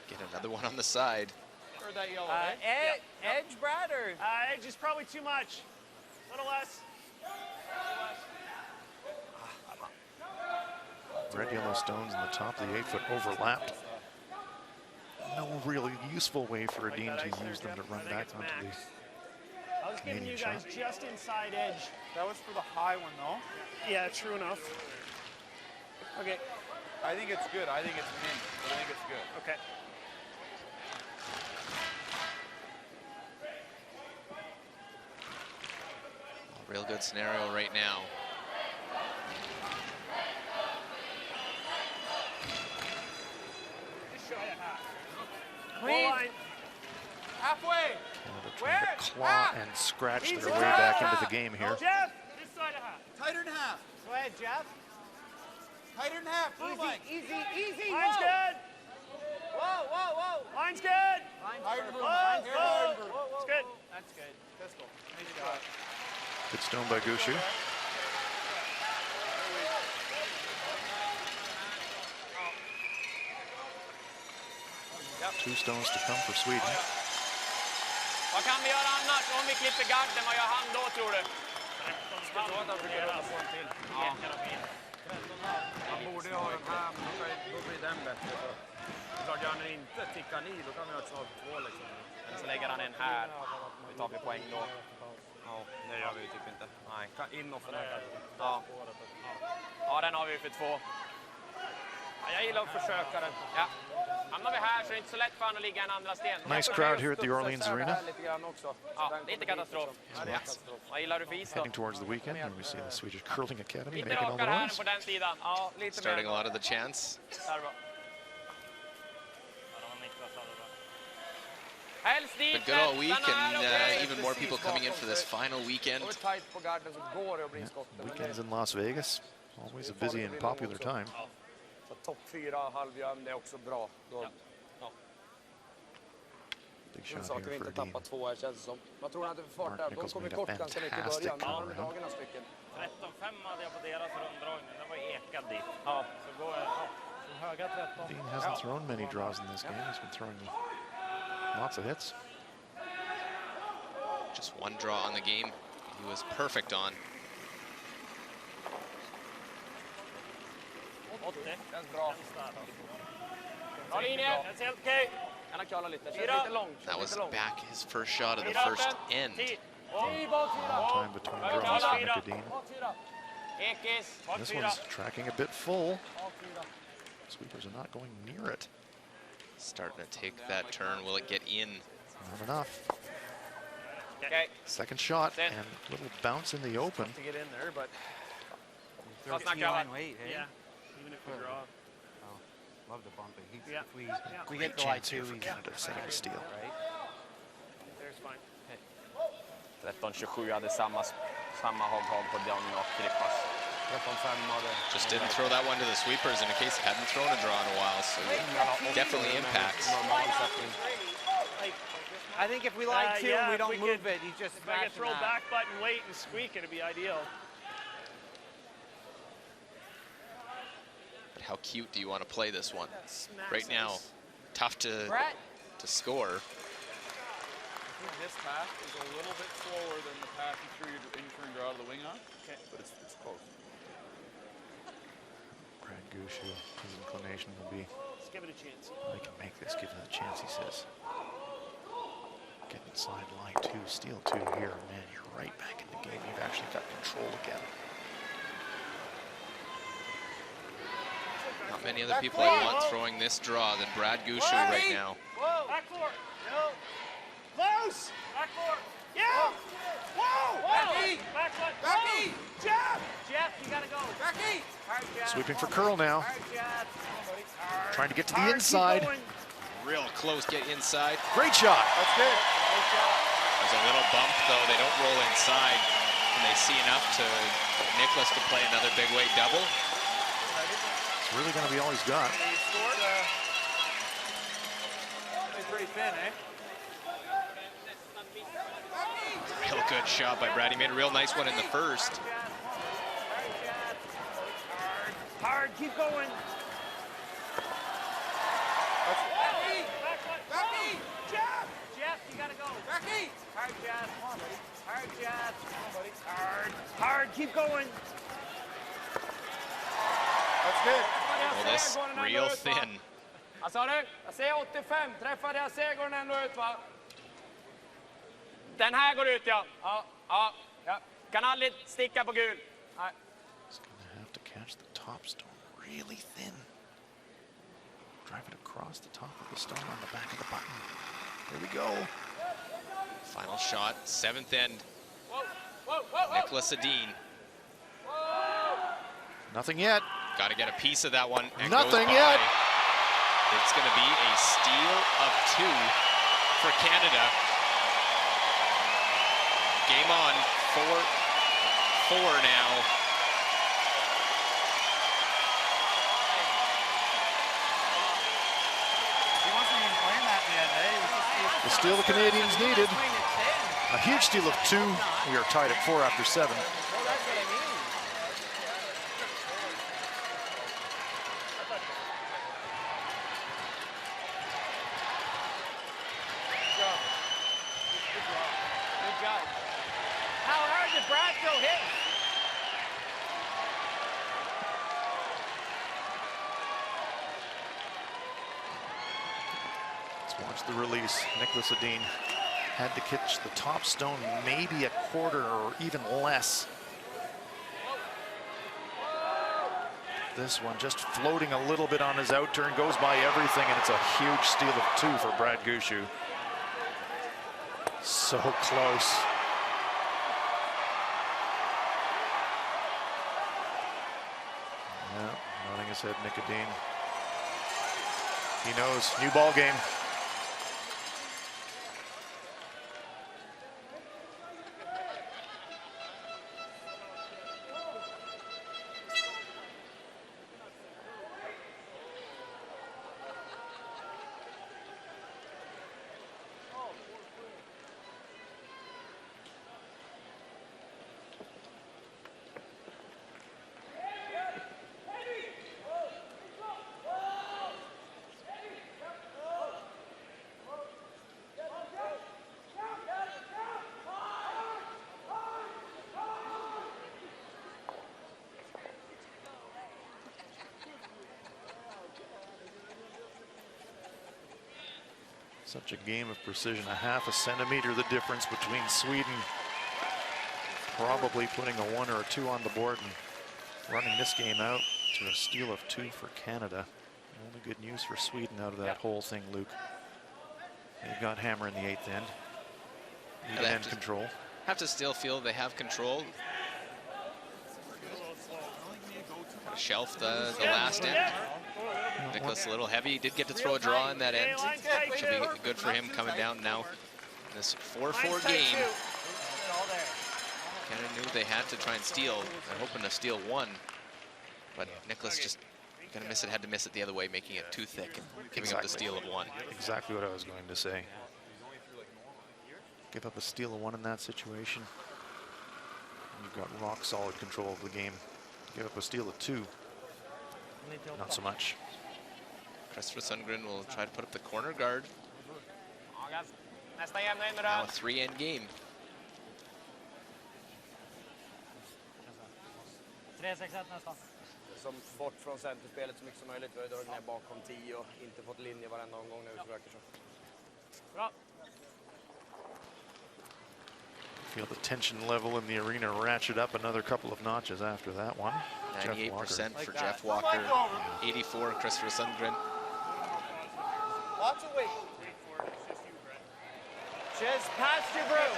Get another one on the side. Or that yellow, edge, Brad, or? Edge is probably too much. A little less. Red yellow stones in the top of the 8-foot overlapped. No really useful way for Edin to use them to run back onto the I was giving you Canadian guys shot. just inside edge. That was for the high one, though. Yeah, true enough. Okay. I think it's good. I think it's mint, but I think it's good. Okay. Real good scenario right now. Clean. Halfway. Canada trying to claw and scratch their way back into the game here. Jeff, This side of half. tighter than half. Go ahead, Jeff. Tighter than half. Blue line. Easy. Line's Whoa. good. Whoa. Line's good. Tighter than blue. Whoa, Here, whoa. Hardenberg. It's good. That's good. Pistol. Good stone by Gushu. Two stones to come for Sweden. Vad kan vi göra annars om vi klipper garden? Vad gör han då, tror du? Jag tror att han försöker hålla på en till. Ja. Han borde ju ha den här, men då blir den bättre. Så klart, gör han inte tickar i, då kan vi ha ett slag på 2 liksom. Eller så lägger han en här. Vi tar vi poäng då. Ja, det gör vi ju typ inte. Nej. In och för den. Ja. Ja, den har vi för 2. Ja, jag gillar att försöka den. Ja. Hamnar vi här så är det inte så lätt för han att ligga en andra sten. Nice crowd here at the Orleans Arena. Ja, det är inte katastrof. Vad gillar du för is då? Heading towards the weekend, and we see the Swedish Curling Academy Lite making all the rakare här än noise. på den sidan. Ja, lite Starting a mer. lot of the chants. Där är bra. Helst dit, Been good all week, stanna här, and okej. even more people coming in for this final weekend. Om vi är tight på garden så går det att bli skotten. Weekends in Las Vegas, always a busy and popular time. Så topp 4 halvjämn, det är också bra. Då, Big en shot sak vi here for inte tappa Edin. 2 här känns det som. Man tror att det är för fart Mark där. De Nichols kommer made a kort ganska mycket i fantastic början. Men de har cover dragit några stycken. 13-5 hade jag på deras runddragning. Den var ekad dit. Ja. Så går jag. Så höga 13. Dean hasn't thrown many draws in this game. He's been throwing lots of hits. Just one draw on the game. He was perfect on. 80. Känns bra. Bra linje. Känns helt okej. Gärna köra lite. Känns Fyra. lite långt. That was Lite långt. back his first shot of the Fyra. first end. 10. Time between draws for Nick Edin. Ekis. This one's tracking a bit full. Sweepers are not going near it. Starting to take that turn. Will it get in? Not enough. Okej. Second shot That's it. and a little bounce in the open. To get in there, but Vad snackar man? Weight, hey? Yeah. Even if we draw. Love to bump it. Yeah. If we Great get to like chance here 2, for he's Canada setting a steal. right? There's fine. 13-27 hade samma hogg på Donny och Krippas. 13-5 hade... Just didn't throw that one to the sweepers in a case he hadn't thrown a draw in a while. So it definitely impacts. Normalsättning. I think if we like 2 yeah, and we if don't we move could- it, he's just If I could smashing throw that. back button, wait, and squeak, it'd be ideal. But how cute do you want to play this one? Smacks Right now, us. tough to score. I think this path is a little bit slower than the path you threw your draw out of the wing on. Okay. But it's close. Brad Gushu, his inclination will be, Let's give it a chance. I can make this, give it a chance, he says. Get inside line 2, steal 2 here. Man, you're right back in the game. You've actually got control again. Not many other people I want throwing this draw than Brad Gushu right now. Whoa! Back four! Close! Back four! Yeah! Whoa! Becky! Back foot! Becky! Jeff! Jeff, you gotta go. Becky! Hard, Jeff. Sweeping for curl now. Hard, Jeff. Trying to get to the Hard, keep inside. going. Real close, get inside. Great shot. That's good. There's a little bump though, they don't roll inside. Can they see enough to Nicholas to play another big weight double? It's really going to be all he's got. Pretty thin, eh? Real good shot by Brad. He made a real nice one in the first. Hard, keep going. Becky! Back foot! Becky! Jeff! Jeff, you gotta go. Becky! Hard, Jeff. Hard, Jeff. Hard, hard, keep going. That's good. Well, this real thin. Vad sa du? Jag säger 85. Träffade jag ser går den ändå ut, va? Den här går ut, ja. Ja. Kan aldrig sticka på gul. Nej. He's going to have to catch the top stone really thin. Drive it across the top of the stone on the back of the button. Here we go. Final shot, 7th end. Nicholas Edin. Nothing yet. Got to get a piece of that one. And Nothing goes by. yet. It's going to be a steal of 2 for Canada. Game on, 4-4 now. He wasn't even playing that in the end, eh? The steal the Canadians needed. A huge steal of 2. We are tied at 4 after 7. How hard did Brasco hit? Let's watch the release. Nicholas Edin had to catch the top stone, maybe a quarter or even less. This one just floating a little bit on his out turn, goes by everything, and it's a huge steal of 2 for Brad Gushue. So close. Yeah, nodding his head, Nick Edin. He knows, new ball game. Such a game of precision, a half a centimeter the difference between Sweden probably putting a 1 or a 2 on the board and running this game out to a steal of 2 for Canada. Only good news for Sweden out of that whole thing, Luke. They've got hammer in the 8th end. Even end control. Have to still feel they have control. Kind of shelf the last end. Nicholas a little heavy, did get to throw a draw in that end, which will be good for him coming down now. In this 4-4 game, Canada knew they had to try and steal. They're hoping to steal 1, but Nicholas just gonna miss it, had to miss it the other way, making it too thick and giving up the steal of 1. Exactly what I was going to say. Give up a steal of 1 in that situation. You've got rock solid control of the game. Give up a steal of 2. Not so much. Christopher Sundgren will try to put up the corner guard. Now a 3-end game. 3-6-1 nästan. Som bort från centerspelet så mycket som möjligt. Vi har dragit ner bakom 10 och inte fått linje varenda omgång nu, försöker så. Bra. Feel the tension level in the arena ratchet up another couple of notches after that one. 98% for Jeff Walker, 84 Christopher Sundgren. Lots of weight. Just past your broom.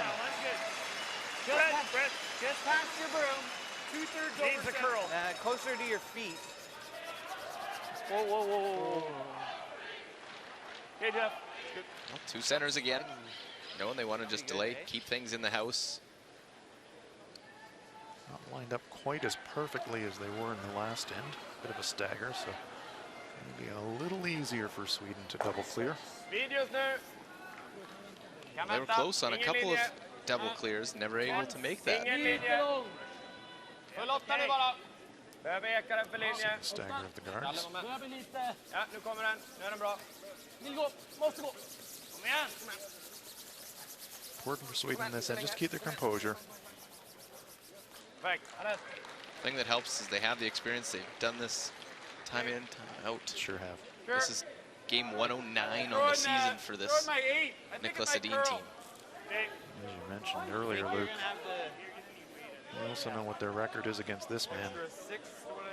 Just past your broom. 2/3 over the curl. Closer to your feet. Whoa, whoa, whoa, whoa. Hey, Jeff. Well, 2 centers again. Knowing they want to just delay, keep things in the house. Not lined up quite as perfectly as they were in the last end. Bit of a stagger, so maybe a little easier for Sweden to double clear. They were close on a couple of double clears, never able to make that. Stagger of the guards. Ja, nu kommer den. Nu är den bra. Vill gå. Måste gå. Kom igen. Important for Sweden in this end, just keep their composure. Thing that helps is they have the experience. They've done this time in, time out. Sure have. This is game 109 on the season for this Nicholas Edin team. As you mentioned earlier, Luke, you also know what their record is against this man.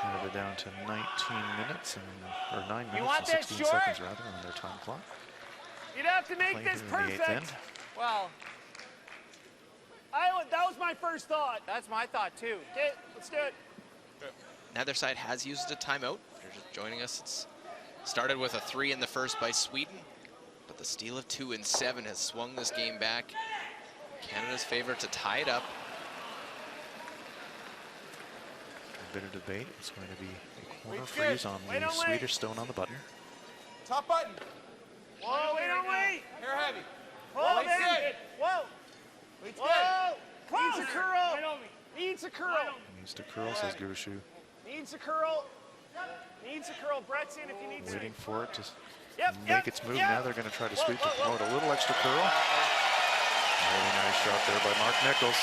Canada down to 19 minutes or 9 You minutes want and that 16 short? seconds rather on their time clock. You'd have to make Playing this here in the 8th end. perfect. Well, that was my first thought. That's my thought too. Okay, let's do it. Neither side has used a timeout. They're just joining us. It's started with a 3 in the first by Sweden, but the steal of 2 in 7 has swung this game back. Canada's favor to tie it up. A bit of debate. It's going to be a corner Wait, freeze on wait, the don't wait. Swedish stone on the button. Top button. Whoa, wait, don't wait. Hair heavy. Hold Weight's it. good. Whoa. Weight's Whoa. Needs a curl. Needs a curl. Needs to curl, says Gushu. Needs a curl. Needs a curl. Brett's in if you need Waiting to. for it to Yep, make its move. Now they're going to try to sweep to whoa, whoa. promote a little extra curl. Really nice shot there by Mark Nichols.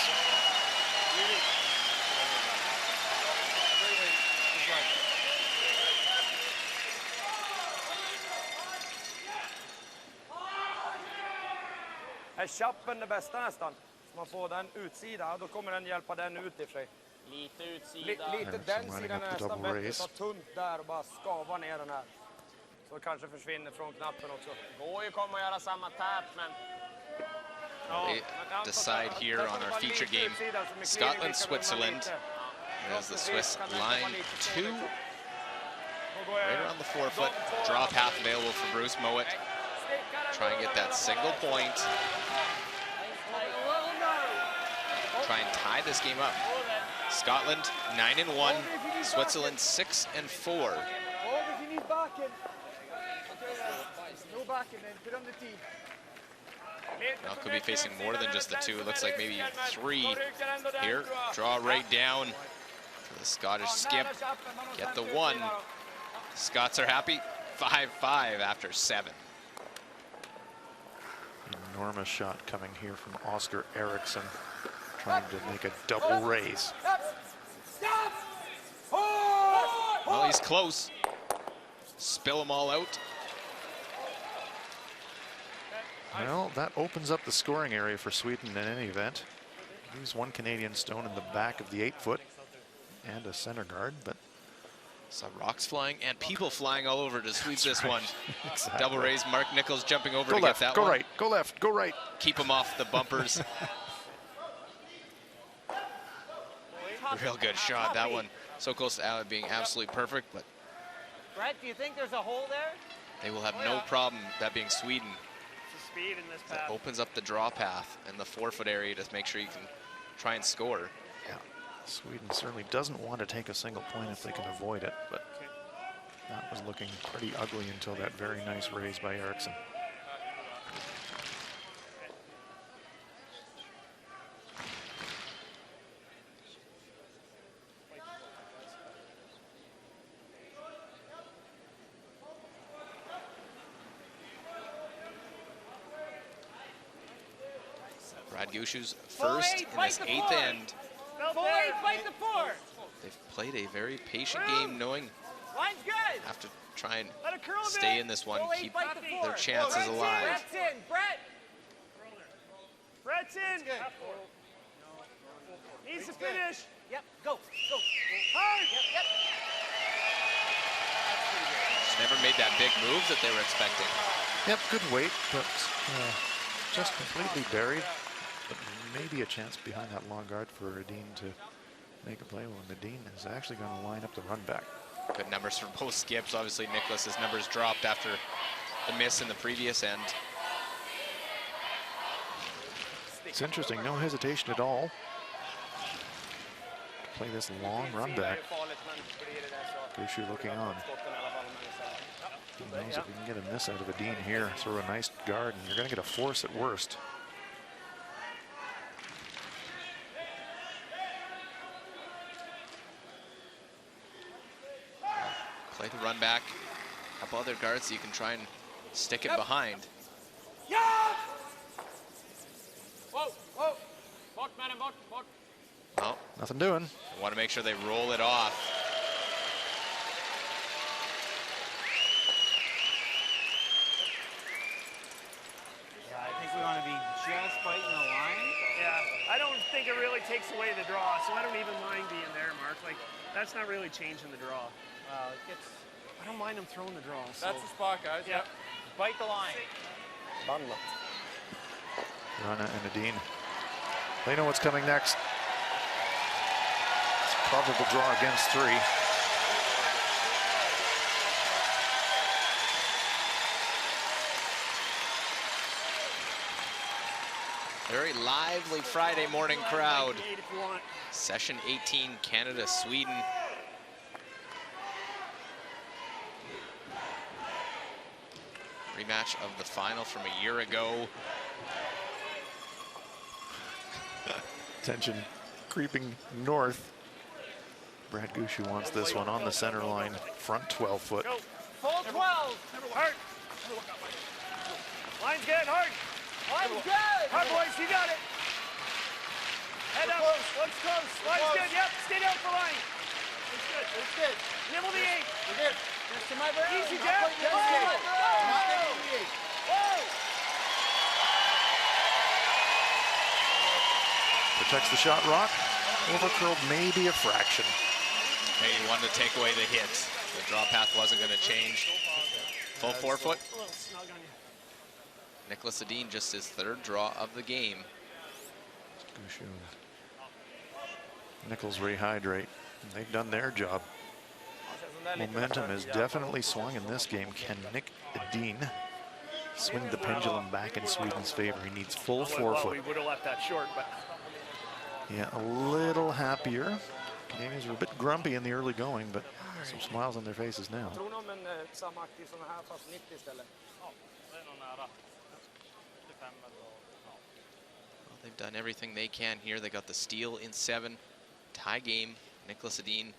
Är chappen det bästa nästan? Så man får den utsida och då kommer den hjälpa den ut i och för sig. Lite utsida. Lite Eriksson den lining sidan up är the nästan double bättre. raise. Ta tunt där och bara skava ner den här. Så det kanske försvinner från knappen också. Går ju komma och göra samma tap, men They decide here on our feature game, Scotland, Switzerland. As the Swiss line 2, right around the forefoot. Draw path available for Bruce Mowat. Try and get that single point. Try and tie this game up. Scotland 9-1, Switzerland 6-4. Hold if you need backing. No backing then. Put on the tee. Now could be facing more than just the 2. It looks like maybe 3 here. Draw right down for the Scottish skip. Get the 1. Scots are happy. 5-5 after 7. Enormous shot coming here from Oscar Eriksson, trying to make a double raise. Well, he's close. Spill them all out. Well, that opens up the scoring area for Sweden in any event. Leaves 1 Canadian stone in the back of the 8-foot and a center guard, but Some rocks flying and people flying all over to sweep this one. Exactly. Double raise, Mark Nichols jumping over Go to left, get that go one. right, go left, go right. Keep him off the bumpers. Real good shot. That one so close to being absolutely perfect, but Brett, do you think there's a hole there? they will have no problem, that being Sweden. it's the speed in this That path. opens up the draw path and the 4-foot area to make sure you can try and score. Yeah, Sweden certainly doesn't want to take a single point if they can avoid it, but that was looking pretty ugly until that very nice raise by Eriksson. Brad Gushu's first in this 8th end. Full 8, fight the 4. They've played a very patient game, knowing Line's good. have to try and Let it curl a stay bit. in this one, Full 8, keep fight the 4. their chances Brett's alive. In. Brett's in. Brett. Brett's in. Needs to finish. Yep, go, go. Hard. Yep, yep. Just never made that big move that they were expecting. Yep, good weight, but just completely buried. But maybe a chance behind that long guard for Nadine to make a play when Nadine is actually going to line up the run back. Good numbers from both skips. Obviously, Nicholas's numbers dropped after the miss in the previous end. It's interesting, no hesitation at all to play this long run back. Gushu looking on. He knows if we can get a miss out of Adine here, throw a nice guard, and you're going to get a force at worst. Play the run back. A couple other guards so you can try and stick it behind. Yeah. Whoa, whoa. Bort, man, bort, bort. Well, Nothing doing. I want to make sure they roll it off. Yeah, I think we want to be just biting the line. Yeah. I don't think it really takes away the draw, so I don't even mind being there, Mark. Like, that's not really changing the draw. Well, it gets. I don't mind him throwing the draw. So. That's the spot, guys. Yeah. Bite the line. Rana and Nadine. They know what's coming next. It's a probable draw against 3. Very lively Friday morning crowd. If you want. Session 18, Canada, Sweden. Rematch of the final from a year ago. Tension creeping north. Brad Gushue wants this one on the center line, front 12 foot. Go. Full 12. Hard. Line's good. Hard. Line's good. Hard, boys. You got it. Head up. One's close. Line's good. Yep. Stay down for line. It's good. It's good. Nibble the 8. We're good. Just to my barrel. Easy, Jeff. Protects the shot, Rock. Overcurled maybe a fraction. Hey, he wanted to take away the hit. The draw path wasn't going to change. Full 4 foot. A little snug on you. Nicholas Edin, just his 3rd draw of the game. Gushue. Nichols rehydrate. They've done their job. Momentum has definitely swung in this game. Can Nick Edin swing the pendulum back in Sweden's favor? He needs full 4 foot. We would have left that short, but Yeah, a little happier. Canadians were a bit grumpy in the early going, but some smiles on their faces now. Well, they've done everything they can here. They got the steal in 7. Tie game. Nicholas Edin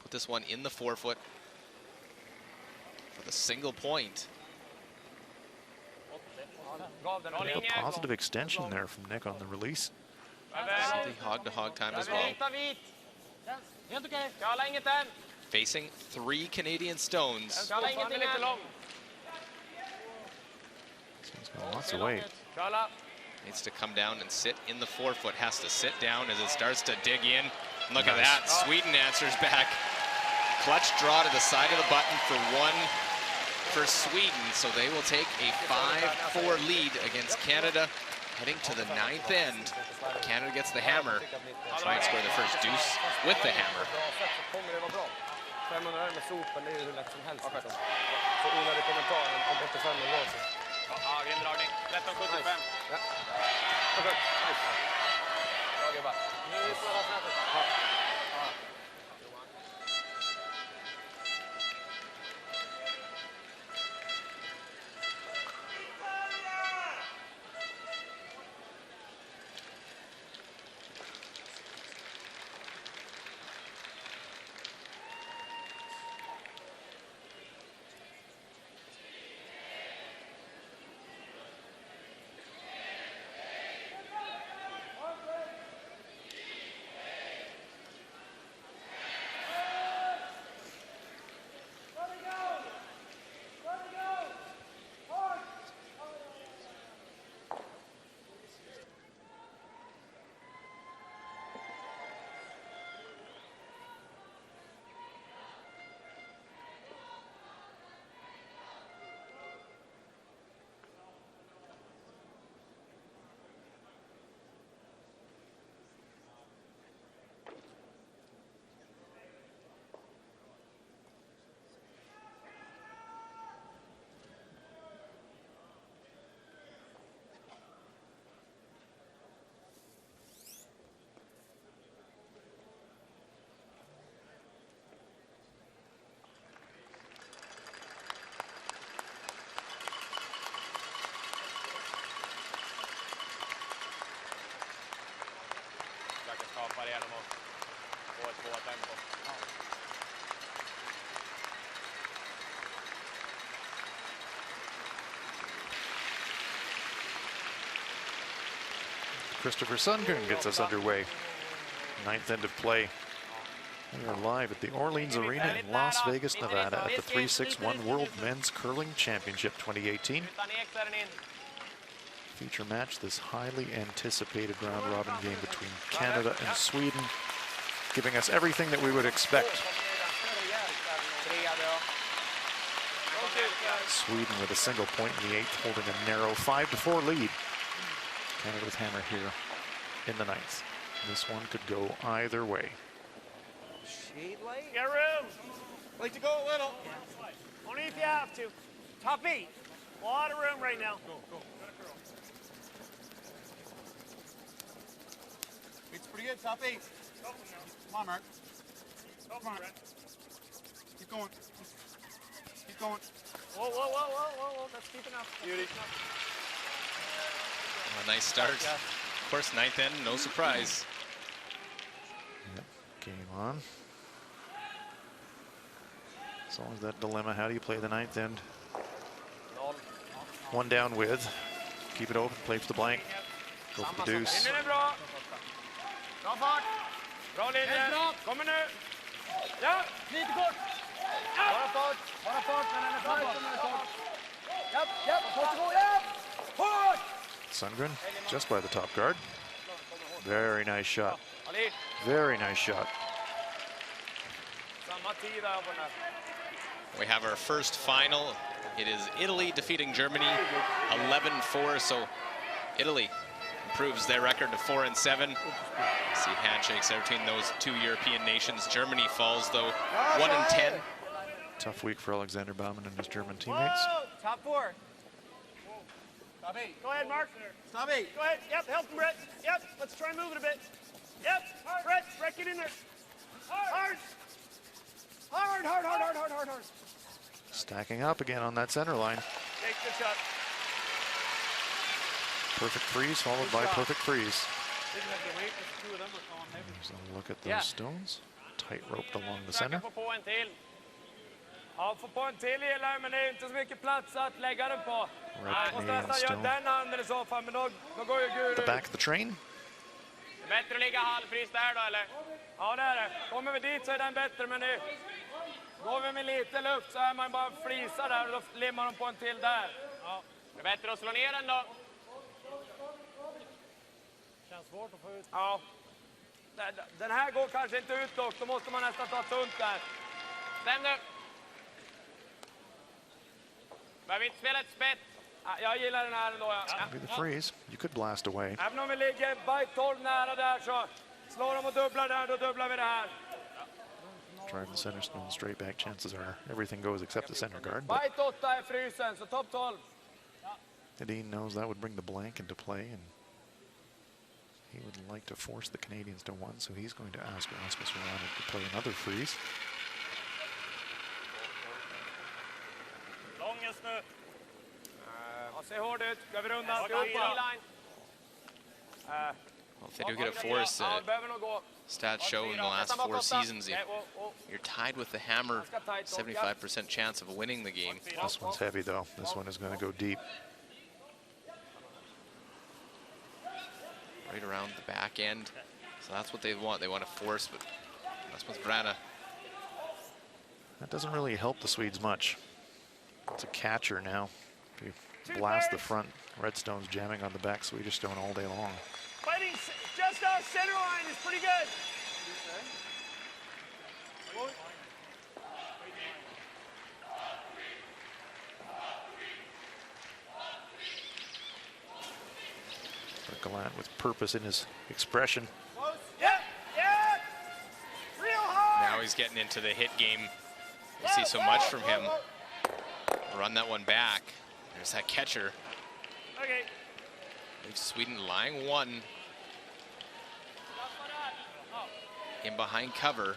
put this one in the 4 foot for the single point. A positive extension there from Nick on the release. The hog-to-hog time as well. Facing 3 Canadian stones. He's got lots of weight. Needs to come down and sit in the 4 foot. Has to sit down as it starts to dig in. Look at that. Sweden answers back. Clutch draw to the side of the button for 1 for Sweden. So they will take a 5-4 lead against Canada. Heading to the 9th end. Canada gets the hammer. Try and score the first deuce with the hammer. 500 med sopen, det är ju hur lätt som helst. Liksom. Så onödig kommentar om 85 var så. Ja, indragning. 13.75. Ja. Okej. Bra jobbat. Nu är det snarare snäppet. Ja. Skapar igenom och få ett bra tempo. Christopher Sundgren gets us underway. 9th end of play. We are live at the Orleans Arena in Las Vegas, Nevada at the 361 World Men's Curling Championship 2018. feature match, this highly anticipated round-robin game between Canada and Sweden, giving us everything that we would expect. Sweden with a single point in the 8th, holding a narrow 5-4 lead. Canada with hammer here in the 9th. This one could go either way. Get room. Like to go a little. Only if you have to. Top 8. A lot of room right now. Go. It's pretty good. Top 8. Come on, Mark. Come on. Keep going. Keep going. Whoa. That's deep enough. Beauty. A nice start. Of course, 9th end, no surprise. Yep. Game on. It's always that dilemma. How do you play the 9th end? One down with. Keep it open, play for the blank. Go for the deuce. Bra fart. Bra linje. Kommer nu. Ja. Lite kort. Bara fart, men den är kort. Japp, varsågod, japp! Hårt! Sundgren just by the top guard. Very nice shot. Very nice shot. Samma tid där på den. We have our first final. It is Italy defeating Germany 11-4, so Italy improves their record to 4-7. See handshakes there between those two European nations. Germany falls, though, 1-10. Tough week for Alexander Baumann and his German teammates. Top 4. Top 8. Go ahead, Mark. Top 8. Go ahead. Yep, help him, Brett. Yep, let's try and move it a bit. Yep, Brett, get in there. Hard. Stacking up again on that center line. Take the shot. Perfect freeze followed by perfect freeze. Didn't have to wait. The 2 of them were calling heavy. There's a look at those stones. Tight roped along the center. Få på en till. Ja, få på en till gillar, men det är inte så mycket plats att lägga den på. Right, Måste nästan göra den handen i så fall, men då går ju Guru. The back of the train. Det är bättre att ligga halvfris där då, eller? Ja, det är det. Kommer vi dit så är den bättre, men det... Går vi med lite luft så är man bara flisar där och då limmar de på en till där. Ja. Det är bättre att slå ner den då. Känns svårt att få ut. Ja. Den här går kanske inte ut dock, då måste man nästan ta tunt där. Stäm nu. Behöver inte spela ett spett. Jag gillar den här ändå. Ja. Be the freeze. You could blast away. Även om vi ligger bite 12 nära där så slår de och dubblar där, då dubblar vi det här. Drive the center stone straight back. Chances are everything goes except the center guard. But Bite 8 är frysen, så topp 12. Nadine knows that would bring the blank into play, and he would like to force the Canadians to one, so he's going to ask Rasmus Raonic to play another freeze. Långest nu. Ja, ser hård ut. Ska vi runda alltihopa? Well, if they do get a force, Ja, behöver nog gå. stats show in the last 4 seasons, you're tied with the hammer, 75% chance of winning the game. This one's heavy, though. This one is going to go deep. Right around the back end. So that's what they want. They want to force, but Rasmus Vrana. That doesn't really help the Swedes much. It's a catcher now. If you blast the front, Redstone's jamming on the back Swedish stone all day long. Fighting just out center line is pretty good. But Gallant with purpose in his expression. Yeah. Real hard. Now he's getting into the hit game. We'll see so much from him. Run that one back. There's that catcher. Okay. Leaves Sweden lying 1. In behind cover.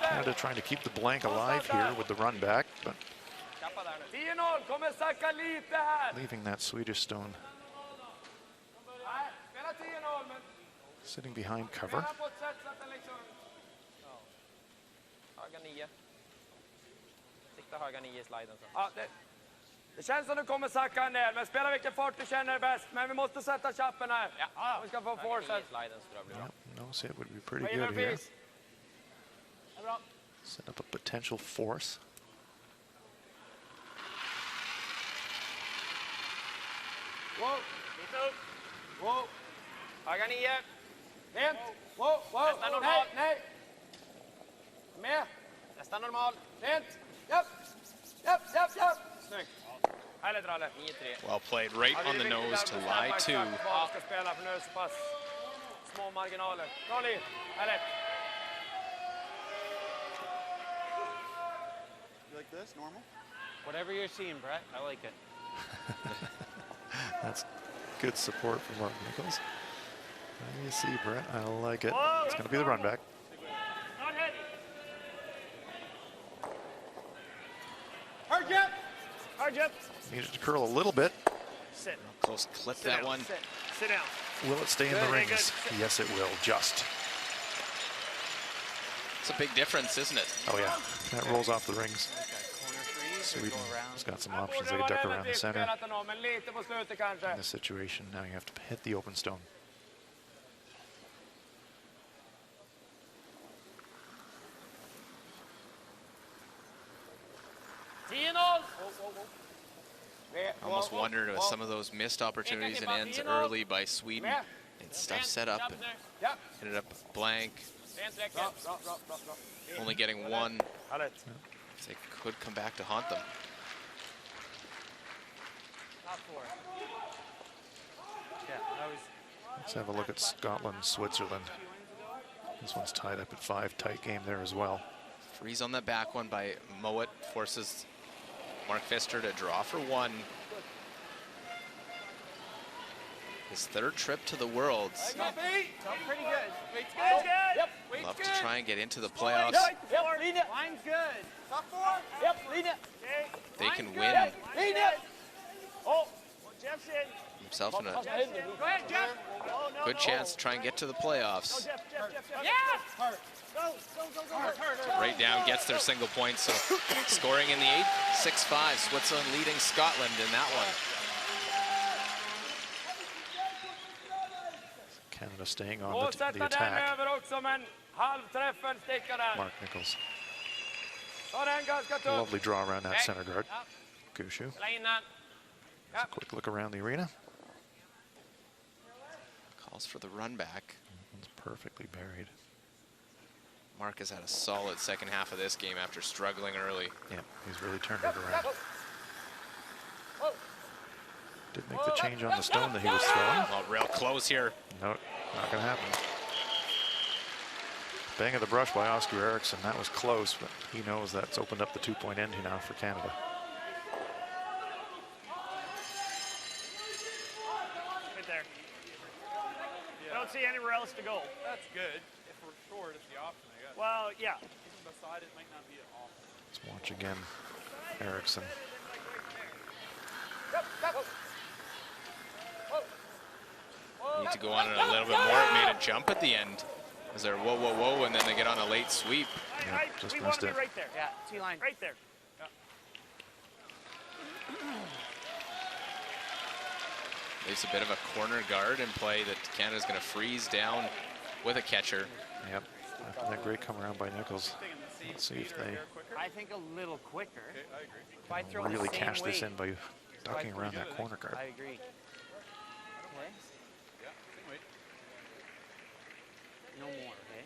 Canada trying to keep the blank alive here with the run back, but leaving that Swedish stone sitting behind cover. Ja, det känns som du kommer sacka ner, men spela vilken fart du känner bäst. Men vi måste sätta chappen här. Ja, vi ska få forcet. Notice it would be pretty good here. Set up a potential force. Wow. Wow. Höga 9. Rent. Wow, wow. Nästan normal. Nej. Med. Nästan normal. Rent. Japp. Japp, japp, japp. Snyggt. Härligt, Ralle. 9-3. Well played, right on the nose to lie to. Ja, ska spela för nu är så pass små marginaler. Bra liv. Härligt. You like this, normal? Whatever you're seeing, Brett, I like it. That's good support from Mark Nichols. You see, Brett, I like it. It's going to be the run back. Not heavy. Hard jump. Hard jump. Needed to curl a little bit. Sit. Close clip that down. one. Sit down. Will it stay in the rings? Yes, it will, just. It's a big difference, isn't it? Oh, yeah. That rolls off the rings. Sweden's got some options. They can duck around the center. In this situation, now you have to hit the open stone. Almost wondered with some of those missed opportunities and ends early by Sweden. And stuff set up and ended up blank. Only getting one. They could come back to haunt them. Let's have a look at Scotland, Switzerland. This one's tied up at 5. Tight game there as well. Freeze on the back one by Mowat forces Mark Pfister to draw for 1. His 3rd trip to the Worlds. Pretty good. Weight's good. Yep. Love to try and get into the playoffs. Yep. Lead it. Line's good. Top 4. Yep. Lead it. They can win Lead it. Oh, Jeff's in. himself in a Go ahead, Jeff. Oh, no, good chance to try and get to the playoffs. Jeff. Yeah. Go. Right down, gets their single point, so scoring in the 8th, 6-5. Switzerland leading Scotland in that one. Canada staying on the attack. Mark Nichols. Lovely draw around that center guard. Gushue. Just a quick look around the arena. Calls for the run back. It's perfectly buried. Mark has had a solid second half of this game after struggling early. Yeah, he's really turned it around. Did make the change on the stone that he was throwing. Well, real close here. No, not going to happen. Bang of the brush by Oscar Eriksson. That was close, but he knows that's opened up the 2-point end now for Canada. Right there. I don't see anywhere else to go. That's good. If we're short, it's the option, I guess. Well, yeah. Even beside it might not be an option. Let's watch again. Eriksson. Need to go on it a little bit more. It made a jump at the end. Is there whoa, whoa, whoa, and then they get on a late sweep. Yeah, just we want missed to be it. right there. Yeah. T-line. Right there. Leaves a bit of a corner guard in play that Canada's going to freeze down with a catcher. Yep. After that great come around by Nichols. Let's see if they I think a little quicker. If I throw really the same cash this weight, in by ducking around that corner guard. I agree. Okay. No more, okay?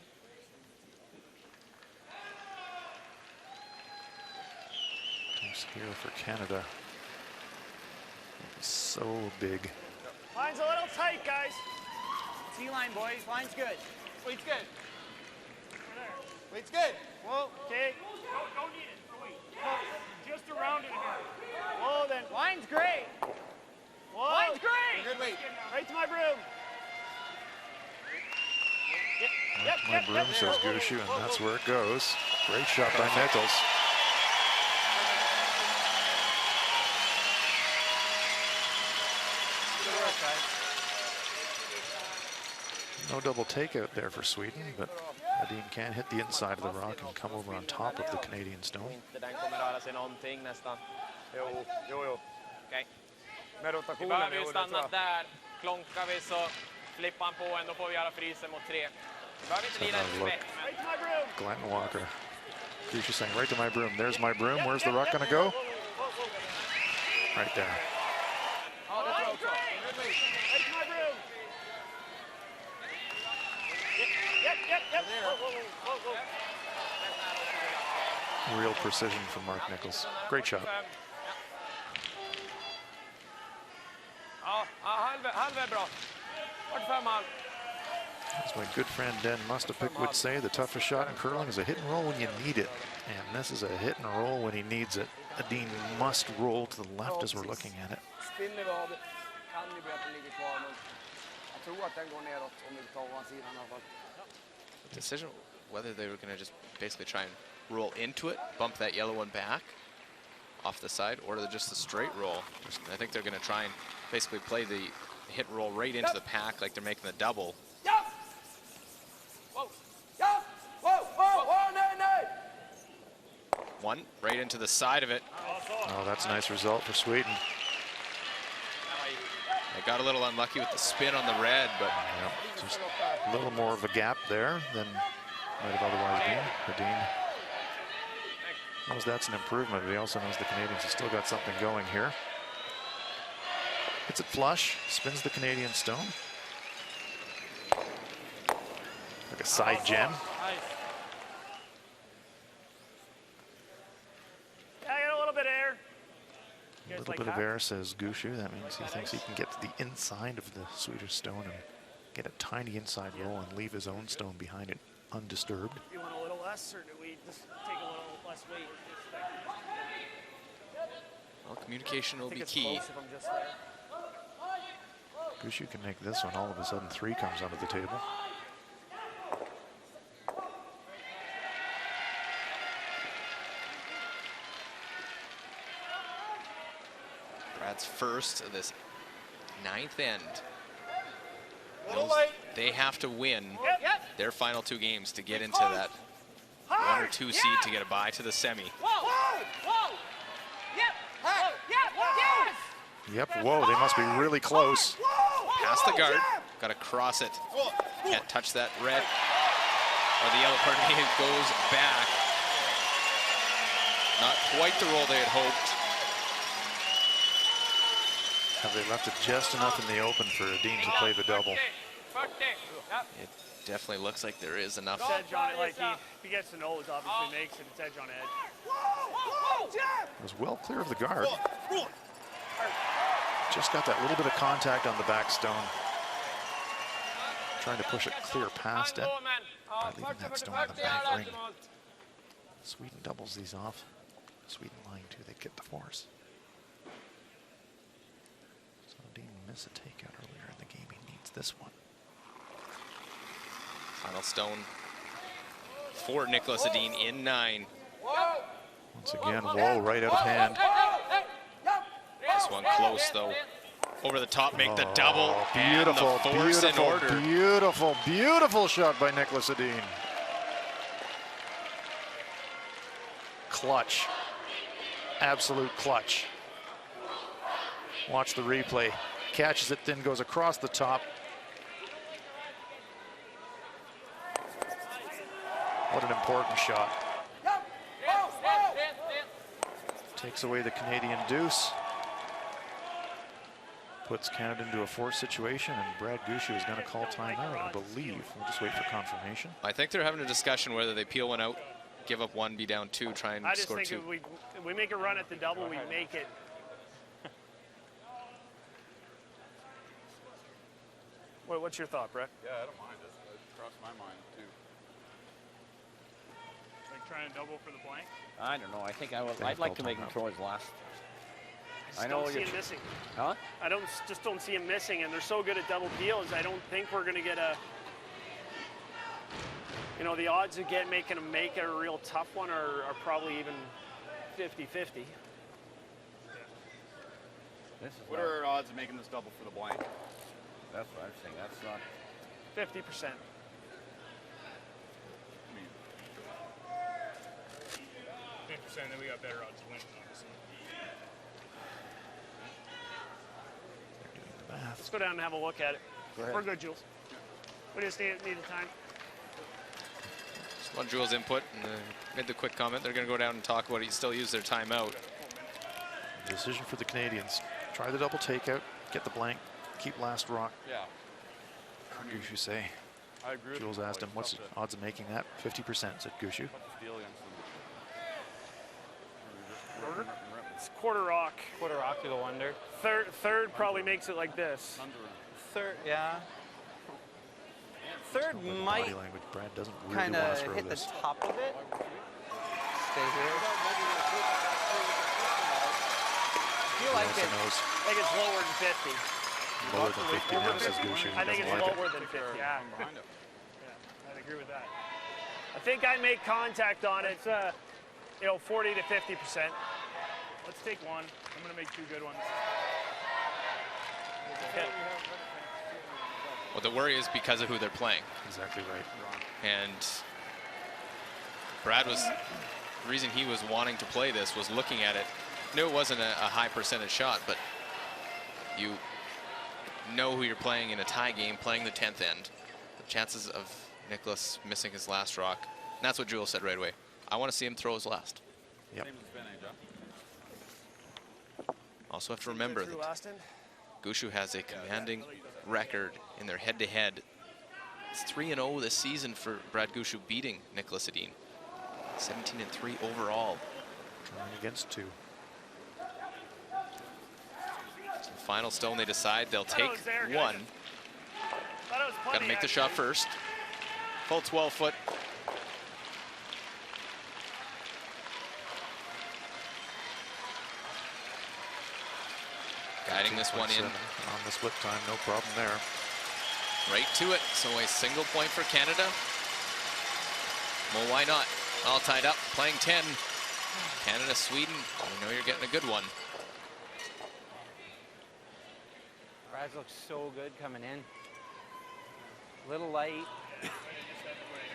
Comes here for Canada. So big. Line's a little tight, guys. T-line, boys. Line's good. Weight's good. Weight's good. Whoa, okay. Don't need it. Wait. Just around it here. Whoa, then. Line's great. Whoa. Line's great. Good weight. Right to my broom. My broom, says Gushue, and that's where it goes. Great shot by Nichols. No double takeout there for Sweden, but Adin can hit the inside of the rock and come over on top of the Canadian stone. Den kommer röra sig någonting nästan. Jo. Okej. Med rotationen. Vi behöver ju stanna där. Klonkar vi så flippar han på en. Då får vi göra frysen mot 3. Vi behöver inte lida en smäck. Glenn Walker. Gushue saying, right to my broom. There's my broom. Where's the rock going to go? Right there. Ja, det tror jag också. Right to my room. Yep. Whoa. Real precision from Mark Nichols. Great shot. Ja, halv är bra. 45 halv. As my good friend Dan Mustapik would say, the toughest shot in curling is a hit and roll when you need it. And this is a hit and roll when he needs it. Edin must roll to the left as we're looking at it. Spinner vad kan ju bli att den ligger kvar, men jag tror att den går neråt om vi tar å sidan i alla fall. Decision whether they were going to just basically try and roll into it, bump that yellow one back off the side, or just a straight roll. I think they're going to try and basically play the hit and roll right into the pack like they're making the double. One right into the side of it. Oh, that's a nice result for Sweden. They got a little unlucky with the spin on the red, but just a little more of a gap there than might have otherwise been. Edin knows that's an improvement, but he also knows the Canadians have still got something going here. Hits it flush, spins the Canadian stone. Like a side gem. I got a little bit of air. A little bit of air, says Gushu. That means he thinks he can get to the inside of the Swedish stone and get a tiny inside roll and leave his own stone behind it undisturbed. You want a little less, or do we just take a little less weight? well, communication will be it's key. close if I'm just there. Gushu can make this one. All of a sudden, 3 comes onto the table. Brad's first of this 9th end. They have to win their final 2 games to get into that 1 or 2 seed to get a bye to the semi. Yep, whoa, they must be really close. Past the guard, got to cross it. Can't touch that red, or the yellow, pardon me, it goes back. Not quite the roll they had hoped. Have they left it just enough in the open for Edin to play the double? It definitely looks like there is enough. It's edge on it, like if he gets the nose, obviously makes it, it's edge on edge. It was well clear of the guard. Just got that little bit of contact on the back stone. Trying to push it clear past it by leaving that stone in the back ring. Sweden doubles these off. Sweden line 2, they get the force. So Edin missed a takeout earlier in the game. He needs this one. Final stone for Nicholas Edin in 9. Once again, whoa, right out of hand. This one close though. Over the top, make the double. Beautiful, and the force in order. beautiful, beautiful shot by Nicholas Edin. Clutch. Absolute clutch. Watch the replay. Catches it, then goes across the top. What an important shot. Takes away the Canadian deuce. Puts Canada into a forced situation, and Brad Gushu is going to call timeout, I believe. We'll just wait for confirmation. I think they're having a discussion whether they peel one out, give up 1, be down 2, try and I just score think 2. if we make a run at the double, we make it. What's your thought, Brett? Yeah, I don't mind it. It crossed my mind, too. Like trying to double for the blank? I don't know. I think I'd like to make him throw his last. I don't see him missing. Huh? I just don't see him missing, and they're so good at double peels. I don't think we're going to get a. You know, the odds of making him make it a real tough one are probably even 50-50. What are our odds of making this double for the blank? That's what I'm saying. That's not. 50%. 50%, then we got better odds of winning, obviously. Let's go down and have a look at it. Go ahead. We're good, Jules. We just need the time. Just want Jules' input and made the quick comment. They're going to go down and talk about it. Still use their timeout. Decision for the Canadians. Try the double takeout, get the blank, keep last rock. Yeah. What did Gushue say? I agree with Jules him. asked him, what's the odds of making that? 50%, said Gushue. Tough deal against them. It's quarter rock. Quarter rock, you'll wonder. Third probably makes it like this. Third, yeah. Third By the might body language, Brad doesn't really kind want to of throw hit this. the top of it. Stay here. I feel He like also knows I think it's lower than 50. lower than 50 now, says Gushue. I think it's Doesn't like it. lower than 50. Yeah. Yeah, I'd agree with that. I think I make contact on it. 40 to 50%. Let's take one. I'm gonna make 2 good ones. Okay. Well, the worry is because of who they're playing. Exactly right. And Brad was, the reason he was wanting to play this was looking at it. Knew it wasn't a high percentage shot, but you know who you're playing in a tie game, playing the 10th end. The chances of Nicholas missing his last rock. And that's what Jules said right away. I want to see him throw his last. Yep. Also have to remember that Gushue has a commanding record in their head-to-head. It's 3-0 this season for Brad Gushue, beating Nicholas Edin. 17-3 overall. Trying against 2. So the final stone they decide they'll take one. Got to make the shot first. Full 12-foot. Guiding this one in. On the split time, no problem there. Right to it. So a single point for Canada. Well, why not? All tied up, playing 10. Canada, Sweden. You know you're getting a good one. Brad looks so good coming in. Little light.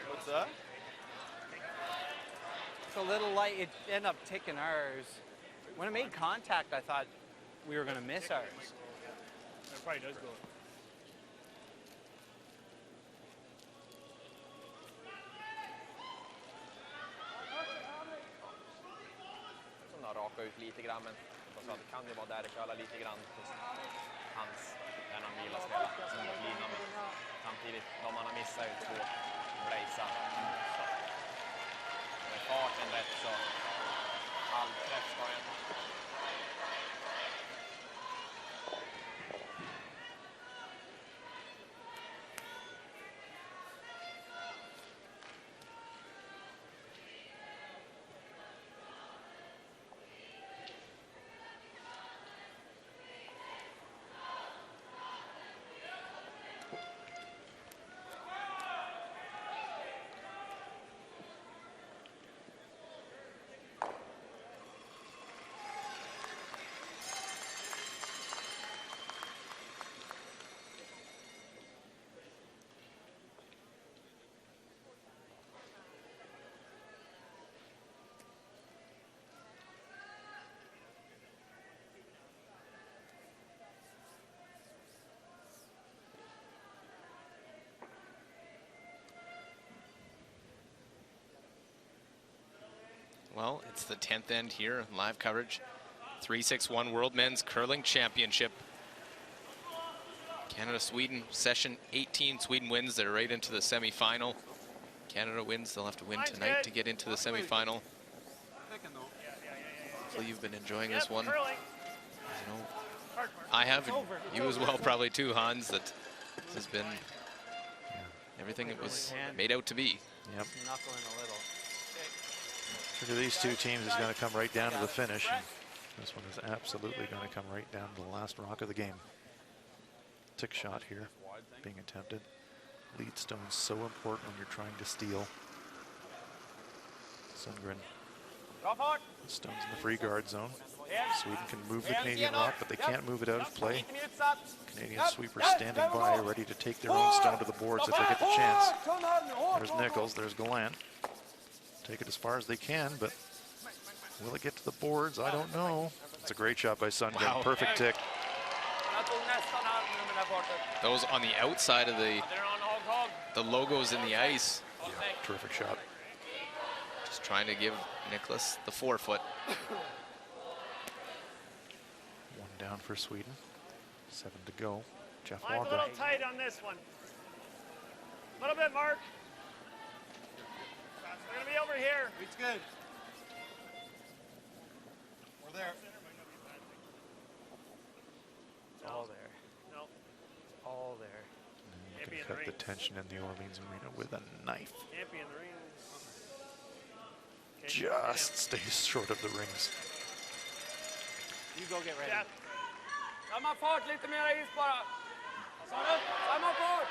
What's that? It's a little light. It ended up ticking ours. When it made contact, I thought we were going to miss ours. It probably does go. Som har rakat ut lite grann, men så det kan ju vara där det kölar lite grann hos hans när han vill spela som mot linan. Samtidigt, de han har missat ut 2 blazar. Med farten rätt så halvträff ska jag. Well, it's the 10th end here, live coverage. 3-6-1 World Men's Curling Championship. Canada-Sweden, session 18. Sweden wins, they're right into the semifinal. Canada wins, they'll have to win tonight to get into the semifinal. Hopefully you've been enjoying this one. You know, I have, and you as well probably too, Hans, that this has been everything it was made out to be. Yep. Knuckling a little. Look at these 2 teams is going to come right down to the finish. And this one is absolutely going to come right down to the last rock of the game. Tick shot here being attempted. Lead stone so important when you're trying to steal. Sundgren. Stone's in the free guard zone. Sweden can move the Canadian rock, but they can't move it out of play. Canadian sweepers standing by, ready to take their own stone to the boards if they get the chance. There's Nichols, there's Gallant. Take it as far as they can, but will it get to the boards? I don't know. It's a great shot by Sundgren. Wow. Perfect tick. Those on the outside of the logos in the ice. Yeah, terrific shot. Just trying to give Nicholas the 4-foot. 1 down for Sweden. 7 to go. Jeff Line's a Walker. little tight on this one. A little bit, Mark. We're going to be over here. It's good. We're there. It's all there. No. It's all there. You Can't be can in the cut the rings. tension in the Orleans Arena with a knife. Can't be in the rings. Okay, Just stays short of the rings. You go get ready. Jeff. Samma fart, lite mera is bara. Samma fart.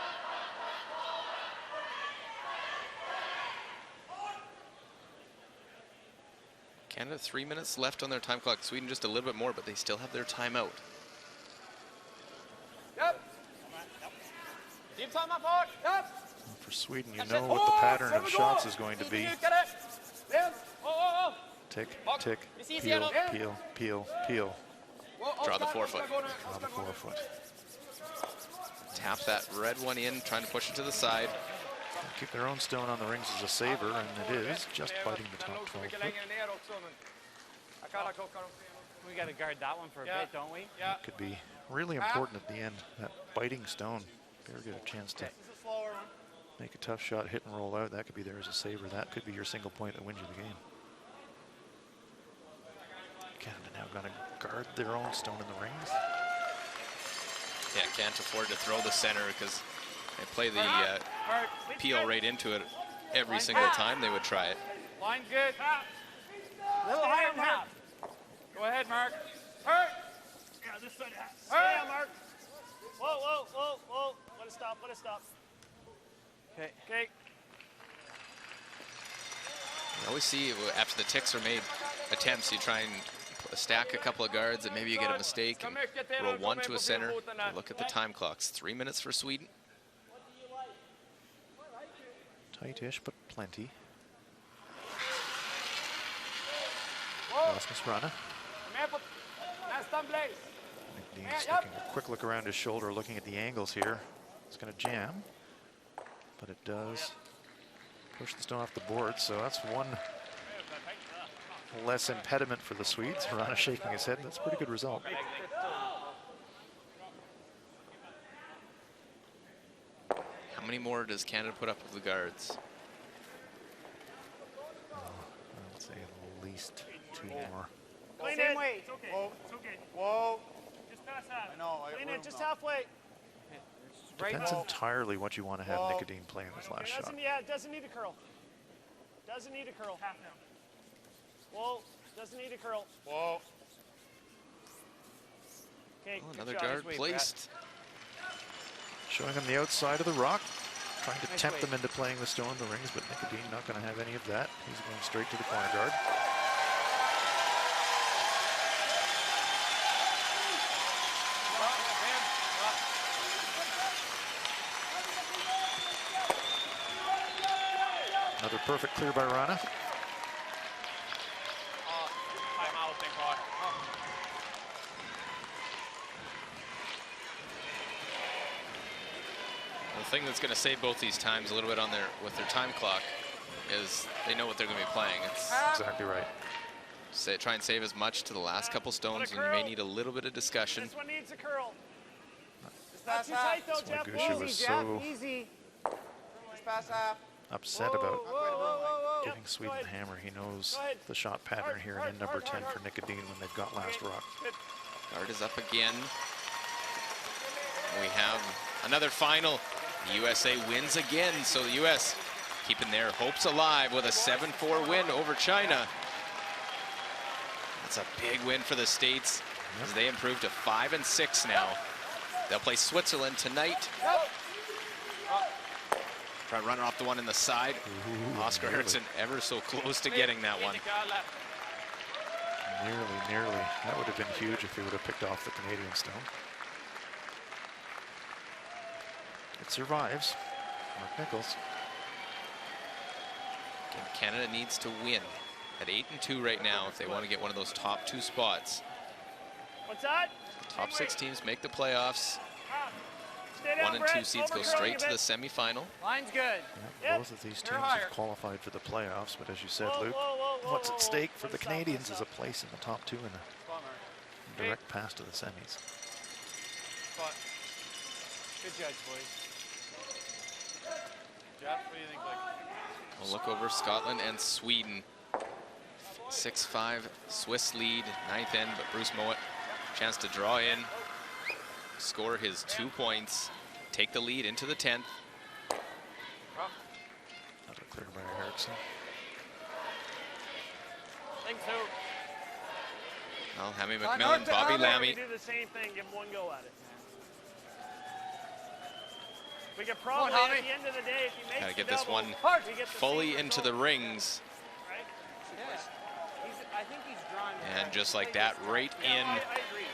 Canada 3 minutes left on their time clock. Sweden just a little bit more, but they still have their timeout. Yep. Keep samma fart. Yep. For Sweden, you know what the pattern of shots is going to be. Tick, tick, peel, peel, peel, peel. Draw the forefoot. Draw the forefoot. Tap that red one in, trying to push it to the side. Keep their own stone on the rings as a saver, and it is just biting the top 12 foot. We got to guard that one for a bit, don't we? Yeah. Could be really important at the end. That biting stone. Very good chance to This is a slower one. make a tough shot, hit and roll out. That could be there as a saver. That could be your single point that wins you the game. Canada now going to guard their own stone in the rings. Yeah, can't afford to throw the center because they play the peel right into it every single time they would try it. Line good. Little higher, Mark. Go ahead, Mark. Hurt. Yeah, this side. Stay down, Mark. Whoa, whoa, whoa, whoa. Let it stop, let it stop. Okay. Okay. You always see after the ticks are made, attempts, you try and stack a couple of guards and maybe you get a mistake and roll one to a center. Look at the time clocks. 3 minutes for Sweden. Tight-ish, but plenty. Rasmus Rana. McNeil's taking a quick look around his shoulder, looking at the angles here. It's going to jam, but it does push the stone off the board, so that's one less impediment for the Swedes. Rana shaking his head. That's a pretty good result. How many more does Canada put up with the guards? I would say at least 2 more. Clean Same it. way. It's okay. Whoa. It's okay. Whoa. Just pass half. I know. Clean I it just halfway. Right. Depends entirely what you want to have Whoa. Nicodine play in this last shot. It doesn't need a curl. Doesn't need a curl. Half now. Whoa. Doesn't need a curl. Whoa. Okay. Oh, another good job. guard way, placed. Showing him the outside of the rock, trying to Nice tempt way. them into playing the stone in the rings, but Nicodine not going to have any of that. He's going straight to the corner guard. Another perfect clear by Rana. Time out, tänk kvar. The thing that's going to save both these times a little bit on with their time clock is they know what they're going to be playing. It's Exactly right. try and save as much to the last couple stones, and you may need a little bit of discussion. This one needs a curl. Just Not pass too half. tight though, That's why Jeff. Gusha was Easy, so Jeff. Easy. Just pass half. upset Whoa, about whoa, whoa, whoa. giving Yep, Sweden go the ahead. hammer. He knows Go ahead. the shot pattern Hard, here, hard, and in number hard, 10 hard, for Nicodine when they've got last rock. Good. Guard is up again. We have another final. The USA wins again, so the US keeping their hopes alive with a 7-4 win over China. That's a big win for the States as they improve to 5-6 now. They'll play Switzerland tonight. Try running off the one in the side. Oscar Hertzen ever so close to getting that one. Nearly. That would have been huge if he would have picked off the Canadian stone. It survives. Mark Nichols. Again, Canada needs to win at 8-2 right now if they want to get one of those top 2 spots. What's that? The top 6 teams make the playoffs. Stay down, 1 and 2 Brett. seeds go Over straight to your the semifinal. Line's good. Yeah, both of these teams have qualified for the playoffs, but as you said, Luke, what's at stake for the Canadians is a place in the top 2 and a direct pass to the semis. Good judge, boys. Jeff, what do you think? Like, We'll look over Scotland and Sweden. 6-5 Swiss lead, 9th end, but Bruce Mowat, chance to draw in, score his 2 points, take the lead into the 10th. Another clear by Eriksson. Think so. Well, Hammy McMillan, Bobby Lammy. Do the same thing, give him one go at it. We could probably, at the end of the day, if he makes Gotta get the this double, one we get the fully same into result, the rings. right? I think he's drawing. And just like that, right in I agree.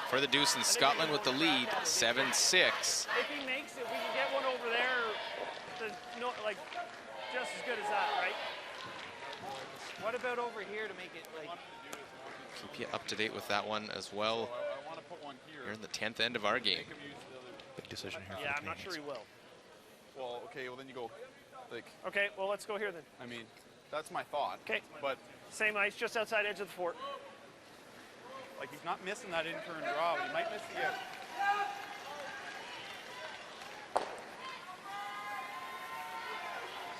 for the deuce, and Scotland with the lead, 7-6. If he makes it, we can get one over there, like just as good as that, right? What about over here to make it like? Keep you up to date with that one as well. I want to put one here. You're in the 10th end of our game. Make him use the other. Big decision here. Yeah, for I'm not sure he will. Well, okay, well then you go, like, Okay, well, let's go here then. I mean, that's my thought. Okay. But Same ice, just outside edge of the fort. like, he's not missing that in turn draw. He might miss the out.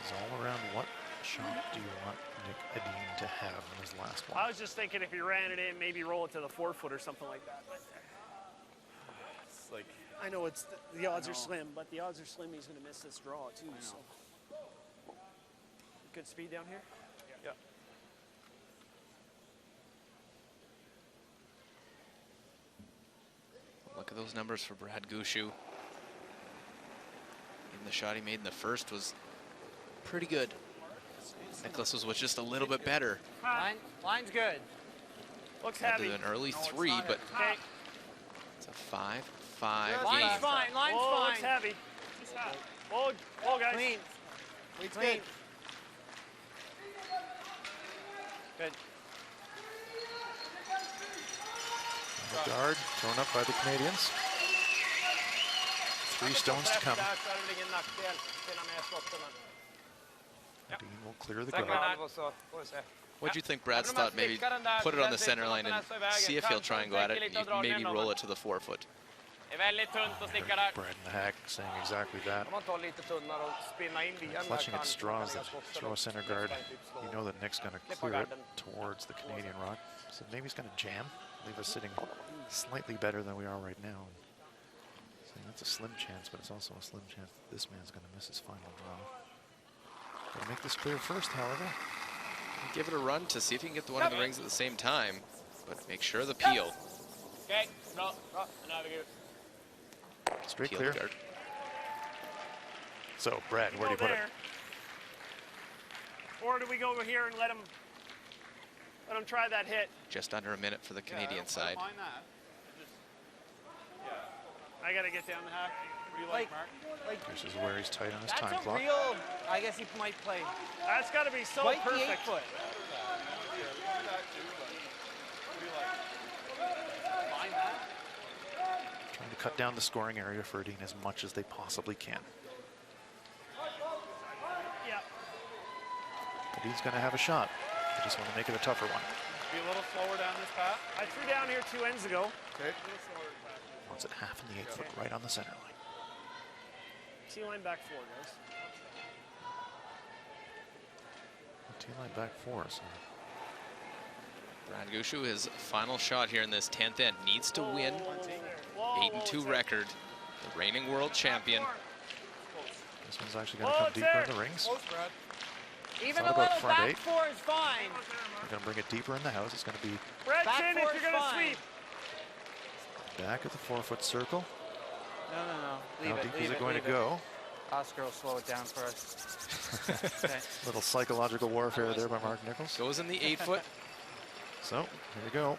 This is all around what shot do you want Nick Edin to have in his last one? I was just thinking if he ran it in, maybe roll it to the 4-foot or something like that. It's like, I know it's the odds are slim, but the odds are slim he's going to miss this draw too. So good speed down here. yeah. Look at those numbers for Brad Gushu. Even the shot he made in the first was pretty good. Nicholas was just a little bit better. Line's good. Looks Had to heavy. do an early 3, but Okay. it's a 5-5 Line's game. fine. Line's Whoa, fine. looks heavy. Whoa, guys. Clean. Clean. Good. The guard thrown up by the Canadians. 3 stones to come. Edin will clear the guard. What do you think Brad's thought? Maybe put it on the center line and see if he'll try and go at it. You can maybe roll it to the 4-foot. Brad and the Hack saying exactly that. Clutching at straws that throw a center guard. You know that Nick's going to clear it towards the Canadian rock. So maybe he's going to jam, leave us sitting slightly better than we are right now. So that's a slim chance, but it's also a slim chance that this man's going to miss his final draw. Gotta make this clear first, however. Give it a run to see if you can get the one in the rings at the same time, but make sure the peel. Okay, no, another good. Straight Peel clear. the guard. So, Brad, where do you put it? Or do we go over here and let him try that hit? Just under a minute for the Canadian side. Mind that. I got to get down the Hack. What do you like, Mark? This is where he's tight on his That's time a clock. real. I guess he might play. That's got to be so Quite the perfect. 8-foot. Trying to cut down the scoring area for Edin as much as they possibly can. Yeah. Edin's going to have a shot. They just want to make it a tougher one. Be a little slower down this path. I threw down here 2 ends ago. Okay. Wants it half in the 8-foot, right on the center line. T-line back 4, guys. T-line back 4. So Brad Gushu, his final shot here in this 10th end, needs to win. Whoa, 8-2 record. The reigning world champion. this one's actually going to come deeper in the rings. Close, Brad. Even Thought a about little front back 8. 4 is fine. We're going to bring it deeper in the house. It's going to be Brett Back chin if 4 you're is going to fine. sweep. back at the 4-foot circle. No. How deep is it going to go? Oscar will slow it down for us. Okay. Little psychological warfare there by Mark Nichols. Goes in the 8-foot. So, here we go.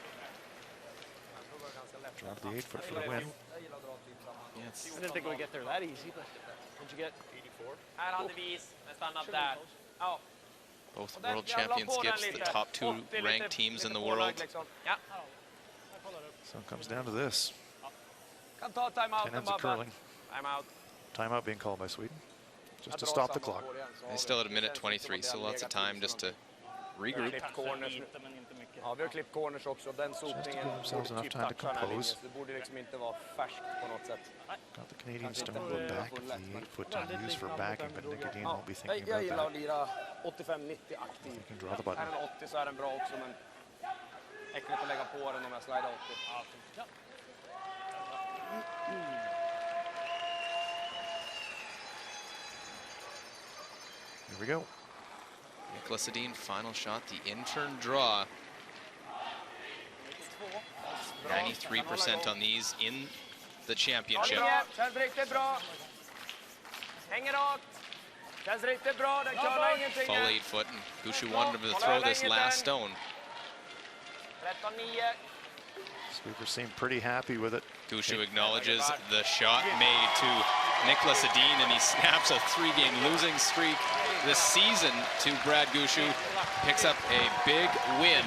Drop the 8-foot for the win. I didn't think we'd get there that easy, but what'd you get? 84. Both world championships, the top 2 ranked teams in the world. So it comes down to this. Kan ta timeout. 10 ends of curling. Timeout. Timeout being called by Sweden. Just to stop the clock. They still at a minute 23, so lots of time just to regroup. Klippt corners. Lite, men inte mycket. Ja, vi har klippt corners också. Den Just to sotningen give themselves borde enough typ time to toucha den här linjen. compose. Så det borde liksom inte vara färskt på något sätt. Got the Canadians don't go back at the 8-foot to use for backing, but Nikodin Ja, will be thinking jag about gillar att that. lira 85-90 aktiv. You can draw the Är button. den 80 så är den bra också, men äckligt att lägga på den om jag slidar 80. Here we go. Niklas Edin, final shot, the intern draw. 93% on these in the championship. Känns riktigt bra. Hänger rakt. Känns riktigt bra. Den curlar ingenting. Full 8-foot, and Gushue wanted him to throw this last stone. 13-9. Sweeper seemed pretty happy with it. Gushue acknowledges the shot made to Niklas Edin, and he snaps a 3-game losing streak this season to Brad Gushue. Picks up a big win,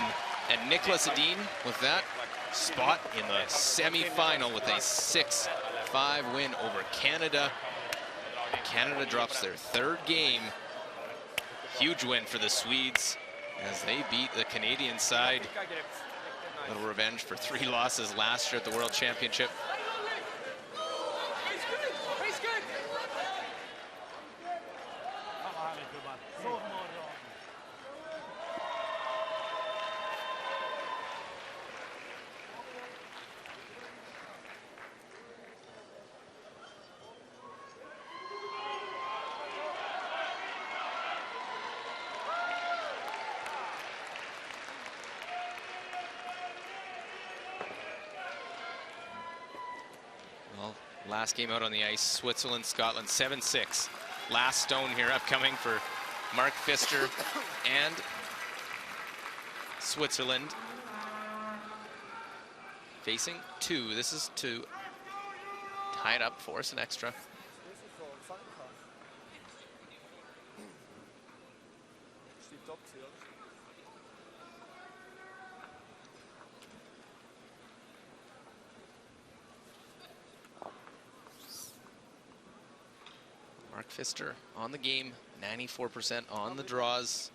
and Niklas Edin with that spot in the semi-final with a 6-5 win over Canada. Canada drops their third game. Huge win for the Swedes as they beat the Canadian side. A little revenge for 3 losses last year at the World Championship. Well, last game out on the ice, Switzerland, Scotland, 7-6. Last stone here upcoming for Mark Pfister and Switzerland. Facing 2. This is to tie it up, force an extra. Mark Pfister on the game, 94% on the draws.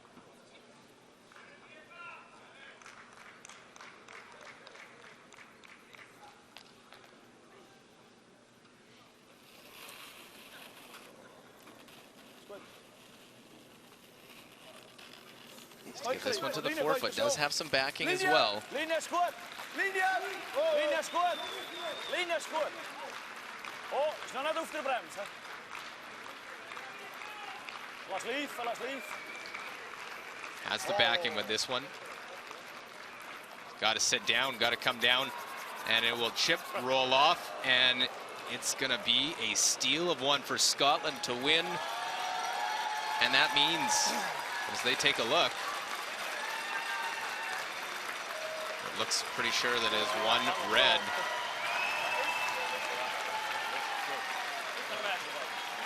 Let's give this one to the forefoot. Does have some backing as well. Linje, skott! Linje! Linje, skott! Linje, skott! Och, stanna efter bromsen. Lars Leaf. Has the backing with this one. Got to sit down, got to come down, and it will chip, roll off, and it's going to be a steal of one for Scotland to win. And that means, as they take a look, it looks pretty sure that is one red.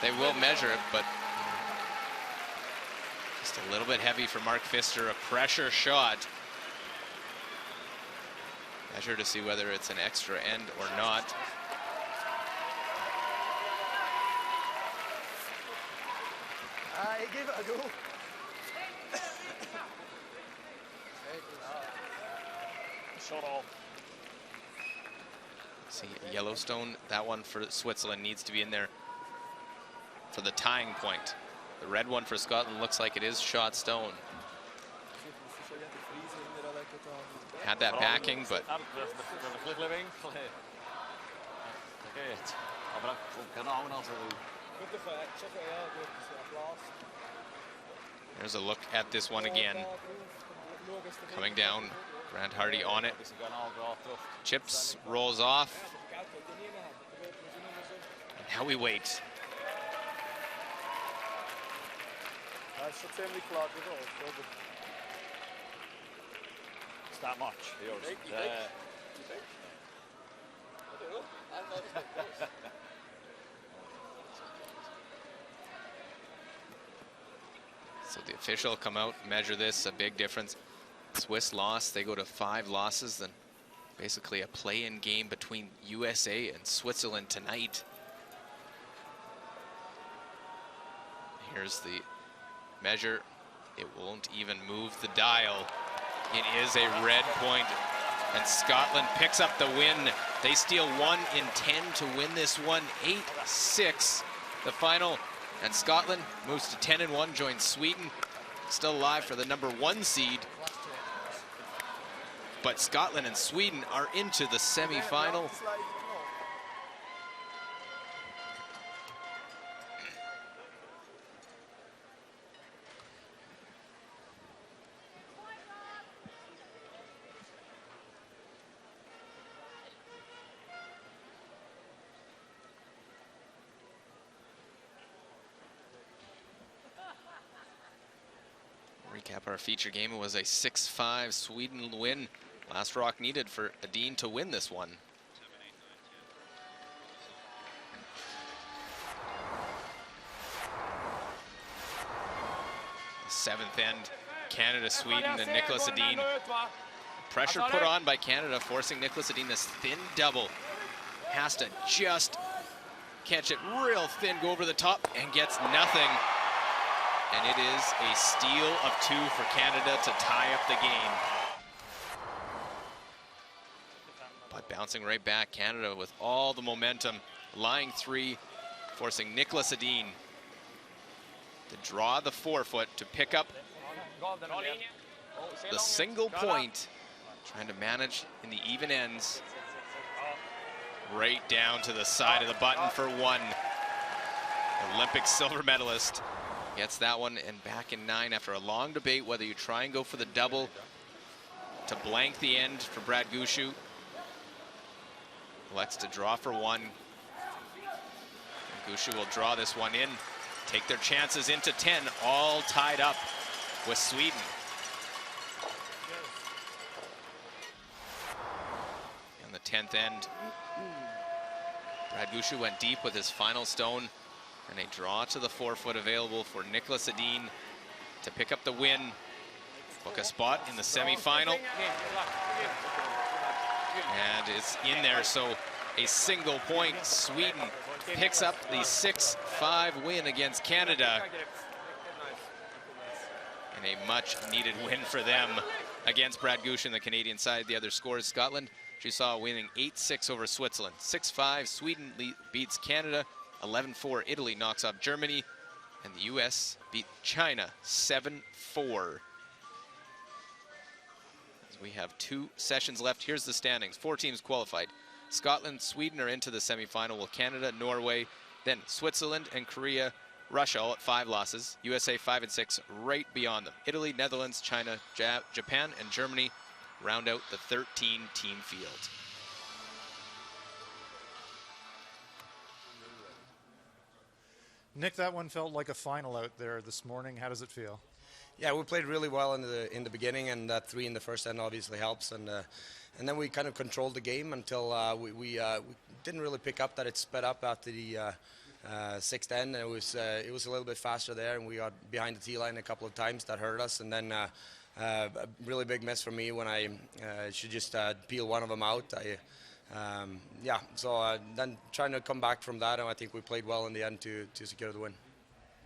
They will measure it, but just a little bit heavy for Mark Pfister, a pressure shot. Measure to see whether it's an extra end or not. Give it a go. Shot off. See, Yellowstone, that one for Switzerland needs to be in there for the tying point. The red one for Scotland looks like it is shot stone. Had that backing, but there's a look at this one again. Coming down, Grant Hardy on it. Chips, rolls off. And now we wait. It's that much. So the official come out, measure this, a big difference. Swiss lost, they go to 5 losses, then basically a play-in game between USA and Switzerland tonight. Here's the measure. It won't even move the dial. It is a red point, and Scotland picks up the win. They steal 1 in 10 to win this one, 8-6 the final, and Scotland moves to 10-1, joins Sweden, still alive for the number 1 seed. But Scotland and Sweden are into the semi-final. Recap our feature game. It was a 6-5 Sweden win. Last rock needed for Edin to win this one. The 7th end, Canada, Sweden, and Nicholas Edin. Pressure put on by Canada, forcing Nicholas Edin, this thin double. Has to just catch it real thin, go over the top, and gets nothing. And it is a steal of 2 for Canada to tie up the game. But bouncing right back, Canada with all the momentum, lying 3, forcing Nicholas Edin to draw the forefoot to pick up the single point, trying to manage in the even ends. Right down to the side of the button for 1. Olympic silver medalist gets that one, and back in 9 after a long debate whether you try and go for the double to blank the end for Brad Gushue. Elects to draw for 1. And Gushue will draw this one in, take their chances into 10, all tied up with Sweden. And the 10th end, Brad Gushue went deep with his final stone, and a draw to the forefoot available for Nicholas Edin to pick up the win, book a spot in the semi-final. And it's in there, so a single point. Sweden picks up the 6-5 win against Canada. And a much-needed win for them against Brad Gushue and the Canadian side. The other scores, Scotland, she saw winning 8-6 over Switzerland. 6-5, Sweden beats Canada. 11-4, Italy knocks off Germany, and the US beat China 7-4. As we have 2 sessions left, here's the standings. 4 teams qualified. Scotland, Sweden are into the semifinal, with Canada, Norway, then Switzerland and Korea, Russia all at 5 losses. USA 5-6 right beyond them. Italy, Netherlands, China, Japan, and Germany round out the 13-team field. Nick, that one felt like a final out there this morning. How does it feel? Yeah, we played really well in the beginning, and that 3 in the first end obviously helps. And then we kind of controlled the game until we didn't really pick up that it sped up after the 6th end. It was a little bit faster there, and we got behind the tee line a couple of times. That hurt us. And then a really big miss for me when I should just peel one of them out. Yeah, so then trying to come back from that, and I think we played well in the end to secure the win.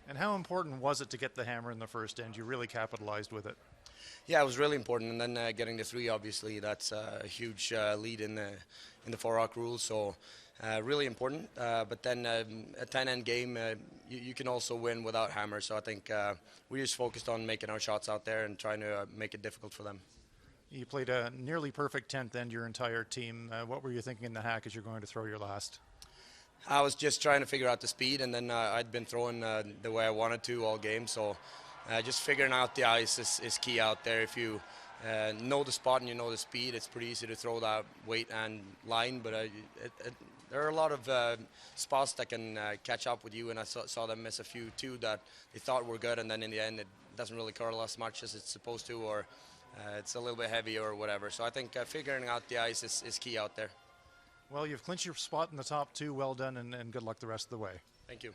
And how important was it to get the hammer in the first end? You really capitalized with it. Yeah, it was really important, and then getting the 3, obviously, that's a huge lead in the 4-rock rules, so really important. But then a 10-end game, you can also win without hammer, so I think we just focused on making our shots out there and trying to make it difficult for them. You played a nearly perfect 10th end, your entire team. What were you thinking in the hack as you're going to throw your last? I was just trying to figure out the speed, and then I'd been throwing the way I wanted to all game. So just figuring out the ice is key out there. If you know the spot and you know the speed, it's pretty easy to throw that weight and line. But there are a lot of spots that can catch up with you, and I saw them miss a few too that they thought were good, and then in the end it doesn't really curl as much as it's supposed to, or it's a little bit heavy or whatever. So I think figuring out the ice is key out there. Well, you've clinched your spot in the top 2. Well done, and good luck the rest of the way. Thank you.